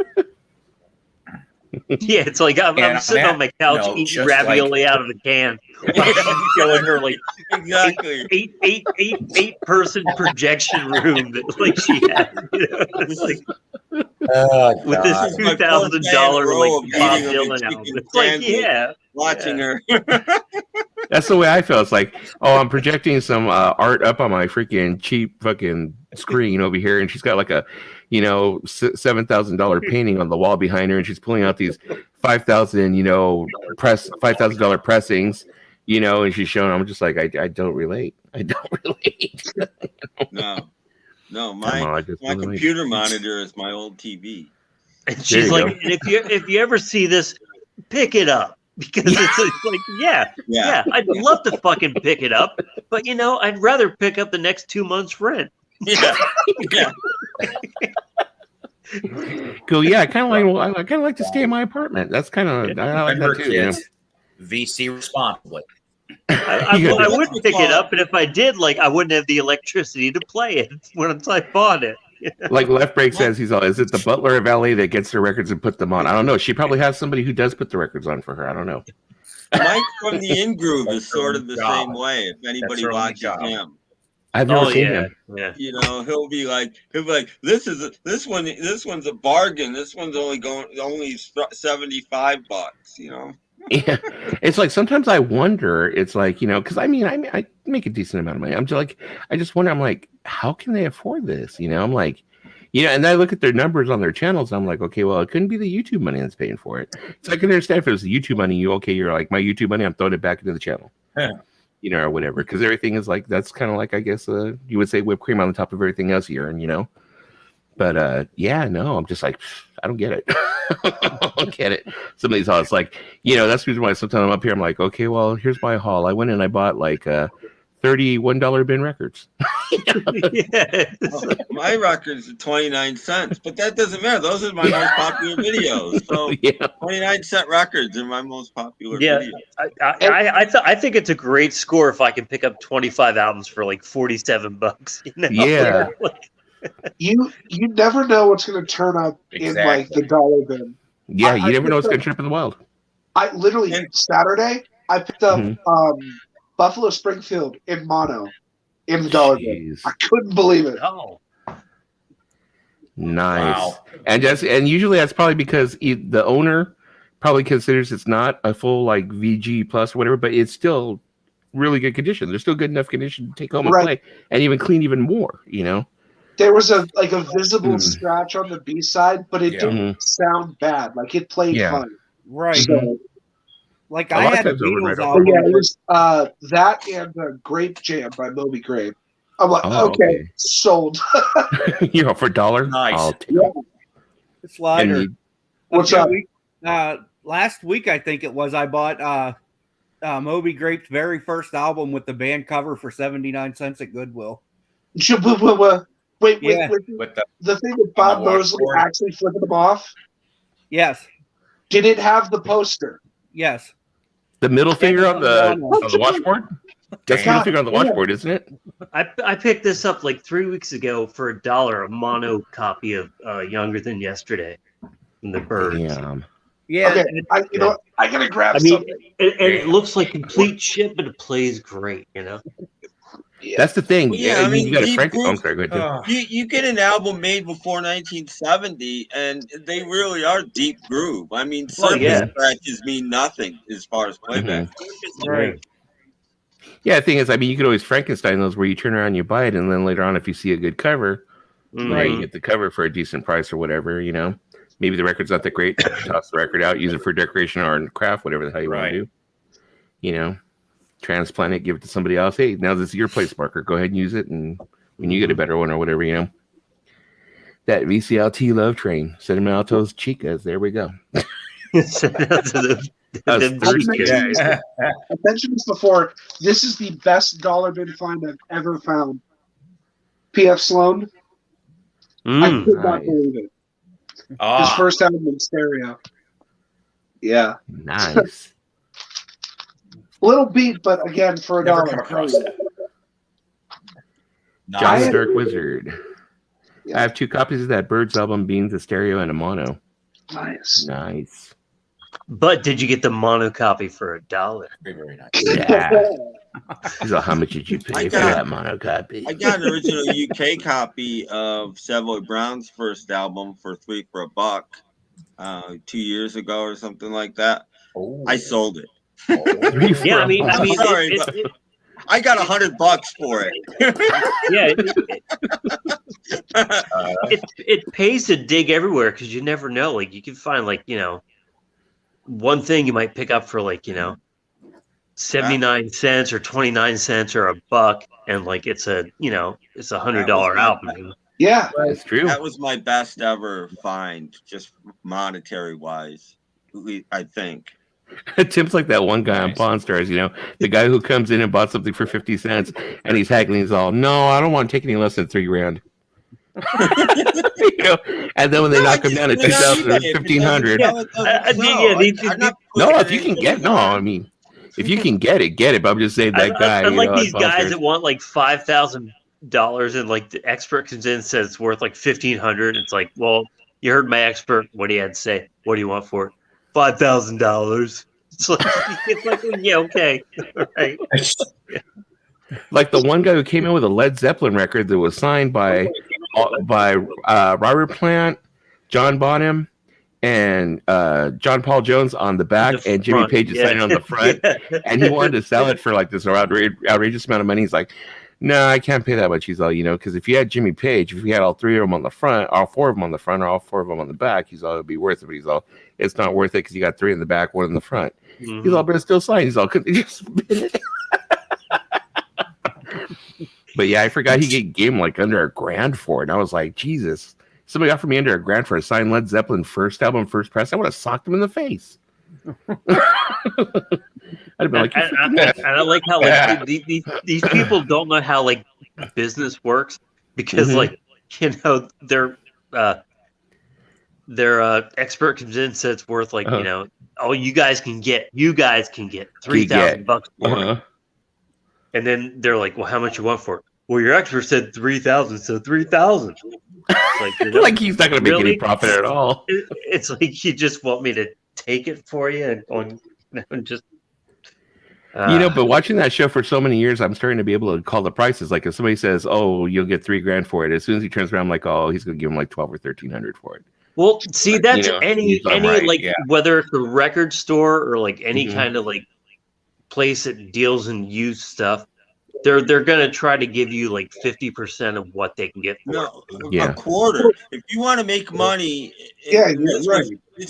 Yeah, it's like I'm sitting on my couch eating ravioli out of the can. Showing her like exactly eight person projection room that like she has. It's like, with this $2,000 like Bob Dylan album. It's like watching her. That's the way I feel. It's like, I'm projecting some art up on my freaking cheap fucking screen over here, and she's got like a $7,000 painting on the wall behind her, and she's pulling out these $5,000 pressings, and she's showing. I'm just like, I don't relate. I don't relate. No, my computer monitor is my old TV. And she's like, and if you ever see this, pick it up. Because it's like, yeah, I'd love to fucking pick it up, but I'd rather pick up the next 2 months' rent. Yeah. Cool. Yeah, I kind of like to stay in my apartment. That's kind of I like that too. VC responsibly. I would pick it up, and if I did, I wouldn't have the electricity to play it once I bought it. Like Left Break says, he's all, is it the butler of LA that gets the records and put them on? I don't know. She probably has somebody who does put the records on for her. I don't know. Mike from the In Groove is sort of the same way. If anybody watches him, I've never seen him. Yeah. You know, he'll be like, this one's a bargain. This one's only $75. You know. Yeah, it's like sometimes I wonder. It's like, you know, because I make a decent amount of money. I'm just like, I just wonder. I'm like, how can they afford this? You know, I'm like, you know, and I look at their numbers on their channels. And I'm like, okay, well, it couldn't be the YouTube money that's paying for it. So I can understand if it was the YouTube money. You're like, my YouTube money, I'm throwing it back into the channel. Yeah. You know, or whatever, because everything is like, that's kind of like, I guess you would say whipped cream on the top of everything else here, and you know, but yeah, no, I'm just like, I don't get it. I don't get it. Some of these hauls, like, you know, that's the reason why sometimes I'm up here, I'm like, okay, well, here's my haul. I went and I bought like $31 bin records. Yes. My records are 29 cents, but that doesn't matter. Those are my most popular videos. So Yeah. 29-cent records are my most popular Yeah. videos. I think it's a great score if I can pick up 25 albums for like $47. You know? Yeah. You never know what's going to turn up in like the dollar bin. Yeah, you never know what's going to trip in the wild. I literally Saturday I picked up Buffalo Springfield in mono in the dollar bin. I couldn't believe it. Oh, nice. Wow. And usually that's probably because the owner probably considers it's not a full like VG plus or whatever, but it's still really good condition. They're still good enough condition to take home and play, and even clean even more. You know. There was a visible scratch on the B side, but it didn't sound bad. Like it played fine. Right. So, like I had a Beatles album. yeah, it was that and Grape Jam by Moby Grape. I'm like, okay, sold. You know, for $1. Nice. I'll take it. Slider. What's up? Last week, I think it was, I bought Moby Grape's very first album with the band cover for 79 cents at Goodwill. Wait, Yeah. With the thing with Bob Mosley actually flipping them off? Yes. Did it have the poster? Yes. The middle finger on the washboard? That's the middle finger on the washboard, isn't it? I picked this up like 3 weeks ago for $1, a mono copy of Younger Than Yesterday from the Birds. Yeah. Okay, you know what? I gotta grab something. And it looks like complete shit, but it plays great, you know? Yeah. That's the thing. Yeah, I mean, you got Deep Group, I'm sorry, go ahead. you get an album made before 1970, and they really are deep groove. I mean, surface scratches mean nothing as far as playback. Right. Yeah, the thing is, I mean, you could always Frankenstein those where you turn around, you buy it, and then later on, if you see a good cover, you get the cover for a decent price or whatever, you know. Maybe the record's not that great. Toss the record out, use it for decoration or craft, whatever the hell you want to do. You know, transplant it, give it to somebody else. Hey, now this is your place, Parker. Go ahead and use it, and when you get a better one or whatever, you know. That VCLT love train, Cinema Altos Chicas. There we go. I mentioned this before. This is the best dollar bin find I've ever found. P.F. Sloan. I could not believe it. His first album in stereo. Yeah. Nice. Little beat, but again, for $1. John the Dark Wizard. Yeah. I have 2 copies of that Birds album, Beans, a stereo, and a mono. Nice. But did you get the mono copy for $1? Very, very nice. Yeah. So how much did you pay for that mono copy? I got an original UK copy of Savoy Brown's first album for $3 for $1, 2 years ago or something like that. I sold it. Yeah, I mean, sorry, I got $100 for it. Yeah, it pays to dig everywhere because you never know. Like you can find like, you know, one thing you might pick up for like, you know, 79 cents or 29 cents or $1, and like it's a, you know, it's $100 album. Yeah, that's true. That was my best ever find, just monetary wise, I think. Tim's like that one guy on Pawn Stars, you know, the guy who comes in and bought something for 50 cents and he's haggling. He's all, no, I don't want to take any less than $3,000. You know, and then when they knock him down at 2,000 or 1,500. No, if you can get, no, I mean, if you can get it, get it. But I'm just saying that guy. Unlike these guys that want like 5,000 and like the expert comes in and says it's worth like $1,500. It's like, well, you heard my expert. What he had to say. What do you want for it? $5,000. It's like yeah, okay, right. Like the one guy who came in with a Led Zeppelin record that was signed by Robert Plant, John Bonham, and John Paul Jones on the back, and Jimmy Page is signing on the front. And he wanted to sell it for like this outrageous amount of money. He's like, no, I can't pay that much. He's all, because if you had Jimmy Page, if you had all three of them on the front, all four of them on the front, or all four of them on the back, he's all, it'd be worth it. But he's all, it's not worth it because you got three in the back, one in the front. Mm-hmm. He's all, but it's still signed. He's all, couldn't they just spin it? But yeah, I forgot he gave him like under $1,000 for it. And I was like, Jesus, somebody offered me under $1,000 for a signed Led Zeppelin first album, first press. I would have socked him in the face. I'd be like, and I like how like these people don't know how like business works because like their expert comes in and says it's worth like oh you guys can get $3,000 for it. And then they're like, well, how much you want for it? Well, your expert said 3,000, so 3,000. Like, like he's not going to make any profit at all. It's like you just want me to take it for you and just. But watching that show for so many years, I'm starting to be able to call the prices. Like if somebody says, "Oh, you'll get $3,000 for it," as soon as he turns around, I'm like, "Oh, he's going to give him like $1,200 or $1,300 for it." Well, see, that's any whether it's a record store or like any kind of like place that deals in used stuff, they're gonna try to give you like 50% of what they can get for a quarter. If you want to make money, this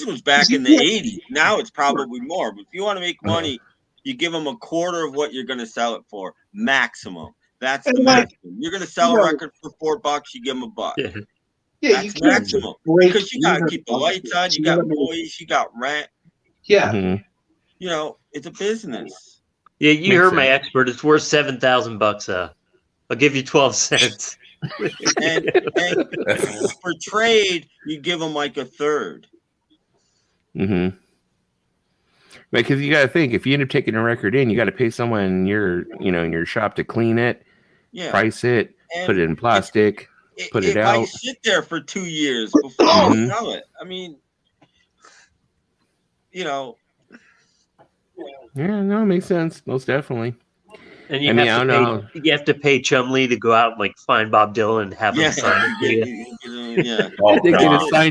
was back in the 80s. Now it's probably more. But if you want to make money, you give them a quarter of what you're gonna sell it for, maximum. That's the maximum. You're gonna sell a record for $4, you give them $1. Yeah, that's maximum because you gotta keep the lights on. You got employees. You got rent. Yeah. It's a business. Yeah, you heard my expert. It's worth $7,000. I'll give you 12 cents. and for trade, you give them like a third. Mm-hmm. Because you got to think, if you end up taking a record in, you got to pay someone in your shop to clean it, price it, put it in plastic, put it out. It might sit there for 2 years before you sell it. I mean, Yeah, no, it makes sense. Most definitely. And you have to pay Chumley to go out and like find Bob Dylan and have him sign it. Yeah.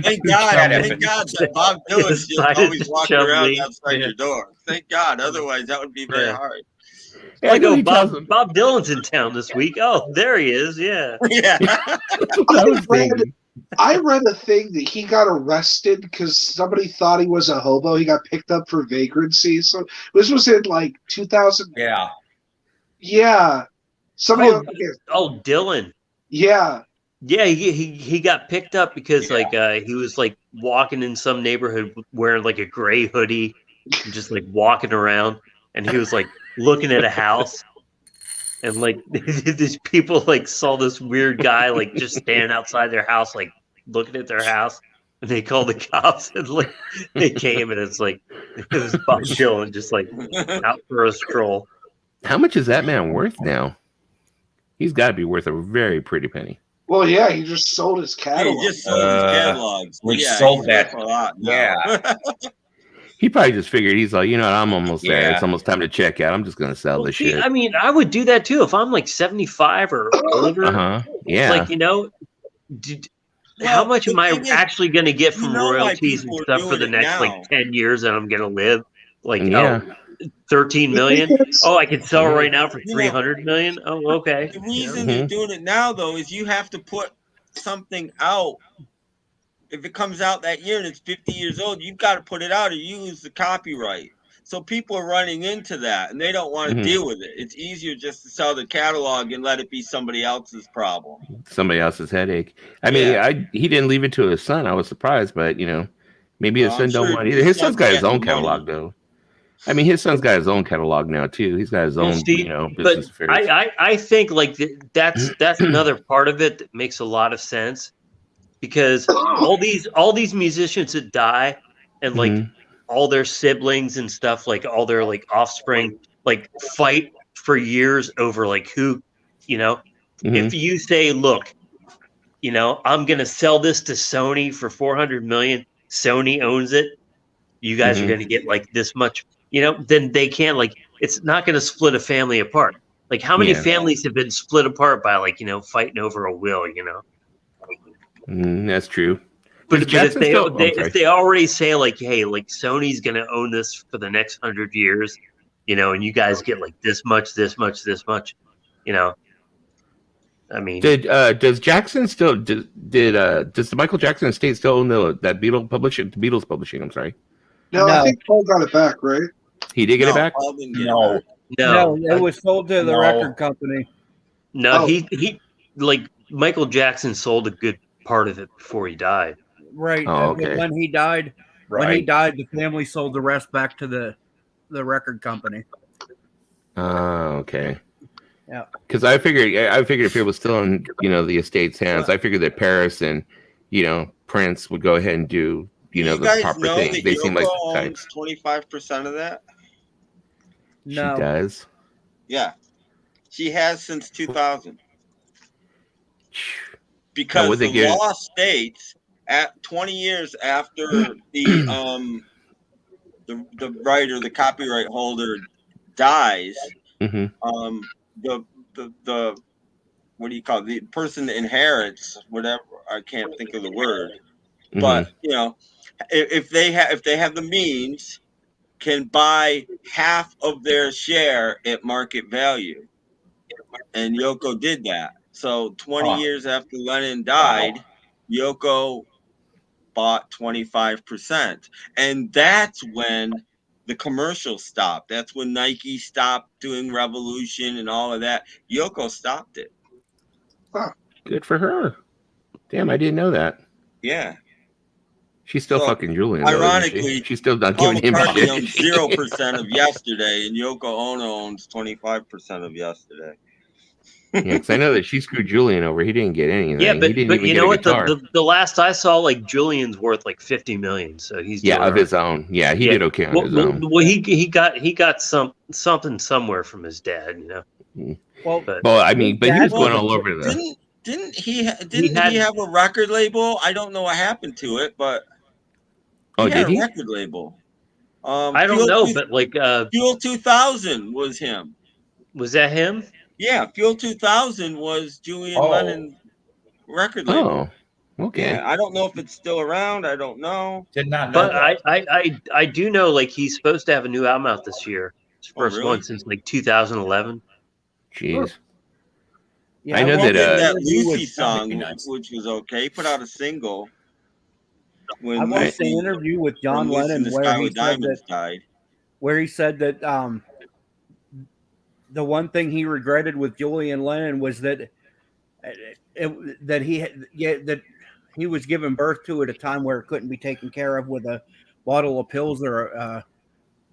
Thank God that Bob Dylan just always walking around outside your door. Thank God. Otherwise, that would be very hard. Yeah, Bob Dylan's in town this week. Oh, there he is. Yeah. Yeah. I read a thing that he got arrested because somebody thought he was a hobo. He got picked up for vagrancy. So this was in like 2000. Yeah. Yeah. Somebody. Dylan. Yeah. Yeah, he got picked up because like he was like walking in some neighborhood wearing like a gray hoodie, and just like walking around, and he was like looking at a house. And like these people like saw this weird guy like just standing outside their house, like looking at their house, and they called the cops and like they came and it's like it was Bob Dylan just like out for a stroll. How much is that man worth now? He's got to be worth a very pretty penny. Well, yeah, he just sold his catalog. He just sold his catalogs. We sold that a lot. Yeah. He probably just figured he's like, I'm almost there. It's almost time to check out. I'm just going to sell this shit. I mean, I would do that too if I'm like 75 or older. Yeah. Like, how much am I actually going to get from royalties and stuff for the next like 10 years that I'm going to live? Like, 13 million. Oh, I can sell it right now for 300 million. Oh, okay. The reason they're doing it now, though, is you have to put something out. If it comes out that year and it's 50 years old, you've got to put it out or you lose the copyright. So people are running into that, and they don't want to deal with it. It's easier just to sell the catalog and let it be somebody else's problem. Somebody else's headache. I mean, he didn't leave it to his son. I was surprised, but, maybe his son don't want either. His son's got his own catalog, though. I mean, his son's got his own catalog now, too. He's got his own, business affairs. I think, like, that's another part of it that makes a lot of sense. Because all these musicians that die and like all their siblings and stuff, like all their like offspring, like fight for years over like who, If you say, look, I'm going to sell this to Sony for $400 million, Sony owns it, you guys are going to get like this much, then they can't, like, it's not going to split a family apart. Like, how many families have been split apart by, like, fighting over a will, That's true. But if they already say, like, hey, like, Sony's going to own this for the next 100 years, and you guys get like this much, this much, this much, I mean, does Jackson still does the Michael Jackson estate still own that Beatles publishing? I'm sorry. No, I think Paul got it back, right? He did get it back. No, it was sold to the record company. No, he like Michael Jackson sold a good part of it before he died. Right. Oh, okay. When he died, the family sold the rest back to the record company. Oh, okay. Yeah. Because I figured if it was still in the estate's hands, I figured that Paris and Prince would go ahead and do the proper thing. They seem like owns 25% of that. No. She does. Yeah, she has since 2000. Because the law states at 20 years after the writer, the copyright holder dies, the what do you call it? The person that inherits whatever, I can't think of the word, but if they have the means, can buy half of their share at market value, and Yoko did that. So 20 years after Lennon died, Yoko bought 25%, and that's when the commercials stopped. That's when Nike stopped doing Revolution and all of that. Yoko stopped it. Good for her. Damn, I didn't know that. Yeah. She's still fucking Julian. Ironically, she's still not Paul giving him McCartney shit. owns 0% of Yesterday, and Yoko Ono owns 25% of Yesterday. Yeah, because I know that she screwed Julian over. He didn't get anything. Yeah, but you know what? The last I saw, like, Julian's worth like $50 million. So he's of his own. Yeah, he did okay on his own. Well, he got something somewhere from his dad, Well, I mean, but he was going all over the. Didn't he have a record label? I don't know what happened to it, but he had a record label. I don't know, but like Fuel 2000 was him. Was that him? Yeah, Fuel 2000 was Julian Lennon's record label. Oh, okay. Yeah, I don't know if it's still around. I don't know. Did not know. But I do know, like, he's supposed to have a new album out this year. His first one since like 2011. Jeez. Yeah, I know that Lucy song, which was okay. He put out a single. When I watched an interview with John Lennon where he said that the one thing he regretted with Julian Lennon was that that he was giving birth to at a time where it couldn't be taken care of with a bottle of pills or a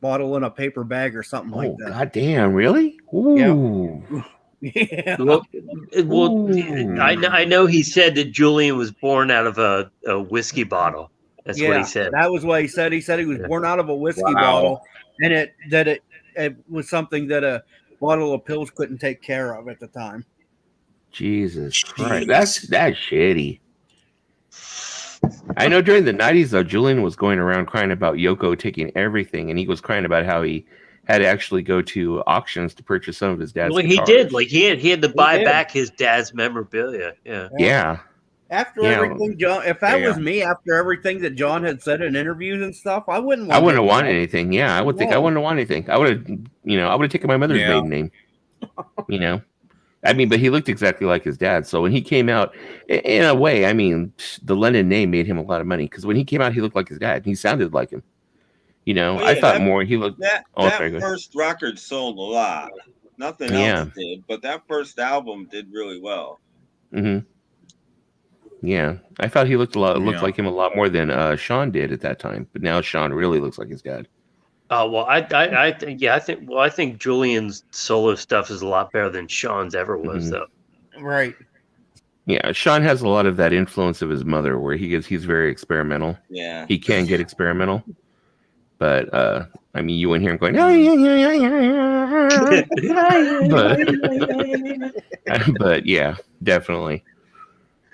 bottle in a paper bag or something like that. God damn, really? Ooh. Yeah. Yeah. Well, I know he said that Julian was born out of a whiskey bottle. That's what he said. That was what he said. He said he was born out of a whiskey bottle, and it was something that a bottle of pills couldn't take care of at the time. Jesus Christ, that's shitty. I know during the 90s though, Julian was going around crying about Yoko taking everything, and he was crying about how he had to actually go to auctions to purchase some of his dad's guitars. He did. Like he had to buy back his dad's memorabilia. Yeah. After everything, John, if that was me, after everything that John had said in interviews and stuff, I wouldn't have wanted anything. Yeah, I wouldn't have wanted anything. I would have taken my mother's maiden name. I mean, but he looked exactly like his dad. So when he came out, in a way, I mean, the Lennon name made him a lot of money because when he came out, he looked like his dad. He sounded like him. I thought more. He looked. That first record sold a lot. Nothing else did, but that first album did really well. Mm-hmm. Yeah, I thought he looked looked like him a lot more than Sean did at that time. But now Sean really looks like his dad. Oh well, I think Julian's solo stuff is a lot better than Sean's ever was, though. Right. Yeah, Sean has a lot of that influence of his mother, where he's very experimental. Yeah, he can get experimental. But I mean, you wouldn't hear him going, but yeah, definitely.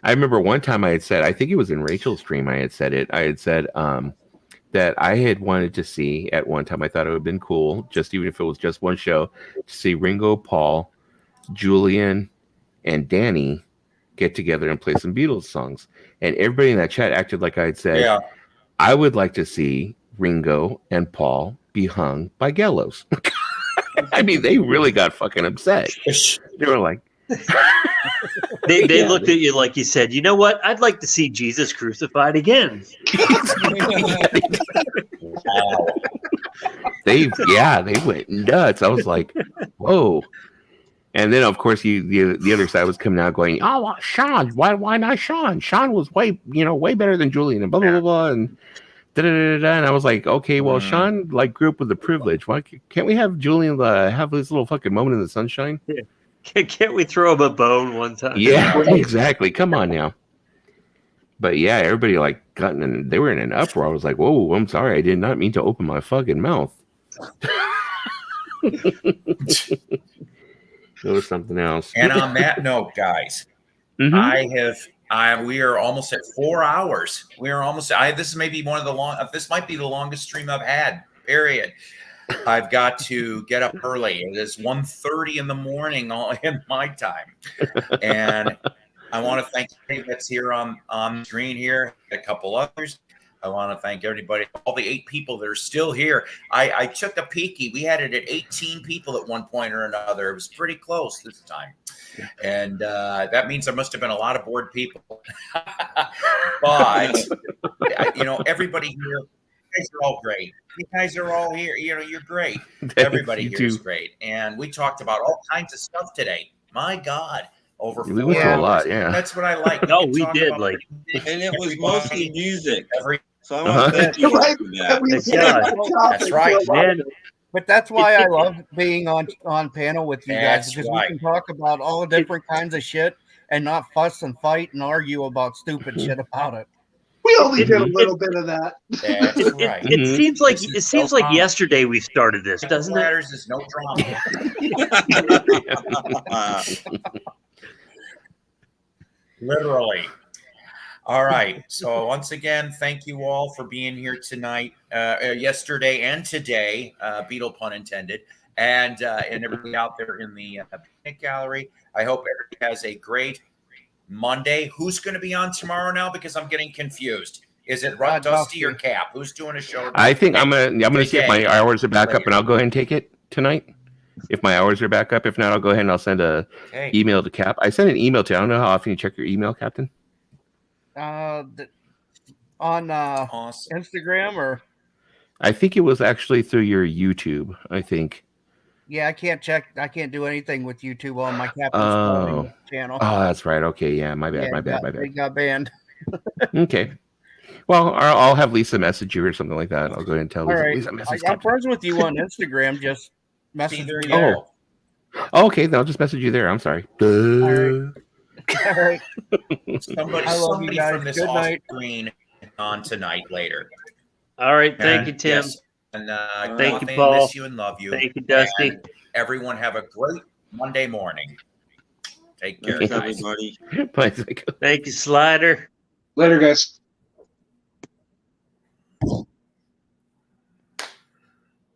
I remember one time I had said, I think it was in Rachel's stream, I had said that I had wanted to see at one time. I thought it would have been cool, just even if it was just one show, to see Ringo, Paul, Julian, and Danny get together and play some Beatles songs. And everybody in that chat acted like I had said, I would like to see Ringo and Paul be hung by gallows. I mean, they really got fucking upset. They were like, they looked at you like you said, you know what? I'd like to see Jesus crucified again. Wow. They went nuts. I was like, whoa. And then, of course, the other side was coming out going, oh, Sean, why not Sean? Sean was way better than Julian, and blah, blah, blah, blah, and da-da-da-da-da. And I was like, okay, well, Sean, grew up with the privilege. Why can't we have Julian have this little fucking moment in the sunshine? Yeah. Can't we throw him a bone one time? Yeah, exactly. Come on now. But yeah, everybody they were in an uproar. I was like, whoa, I'm sorry. I did not mean to open my fucking mouth. It was something else. And on that note, guys, we are almost at 4 hours. We are almost. This may be this might be the longest stream I've had. Period. I've got to get up early. It is 1:30 in the morning in my time, and I want to thank everybody that's here on the screen here. A couple others. I want to thank everybody, all the 8 people that are still here. I took a peeky. We had it at 18 people at one point or another. It was pretty close this time. And that means there must have been a lot of bored people. But, everybody here, you guys are all great. You guys are all here. You're great. Everybody here is great. And we talked about all kinds of stuff today. My God. Over 4 we went through a lot, yeah. That's what I like. No, we did. And it was mostly music. So I want to thank you for that. That's right, man. But that's why I love being on panel with you guys, because we can talk about all the different kinds of shit and not fuss and fight and argue about stupid shit about it. We only did a little bit of that. That's right. It seems like yesterday we started this, doesn't it? Matters is no drama. Literally. All right. So once again, thank you all for being here tonight, yesterday and today, Beetle pun intended, and everybody out there in the picnic gallery. I hope everybody has a great Monday. Who's going to be on tomorrow now? Because I'm getting confused. Is it Dusty or Cap? Who's doing a show? I think I'm gonna see if my hours are back up, and I'll go ahead and take it tonight. If my hours are back up, if not, I'll go ahead and I'll send a email to Cap. I sent an email to. I don't know how often you check your email, Captain. On Instagram, or I think it was actually through your YouTube. I think. Yeah, I can't do anything with YouTube on my Captain's channel. Oh, that's right. Okay, yeah, my bad. They got banned. Okay. Well, I'll have Lisa message you or something like that. I'll go ahead and tell Lisa. I'm friends with you on Instagram. Just message me. Oh, okay. Then I'll just message you there. I'm sorry. All right. Somebody from this off-screen on tonight later. All right. Thank you, Tim. Yes. And thank you, Paul. Miss you and love you. Thank you, Dusty. And everyone have a great Monday morning. Take care, Thanks, everybody. Bye, Psycho. Thank you, Slider. Later, guys.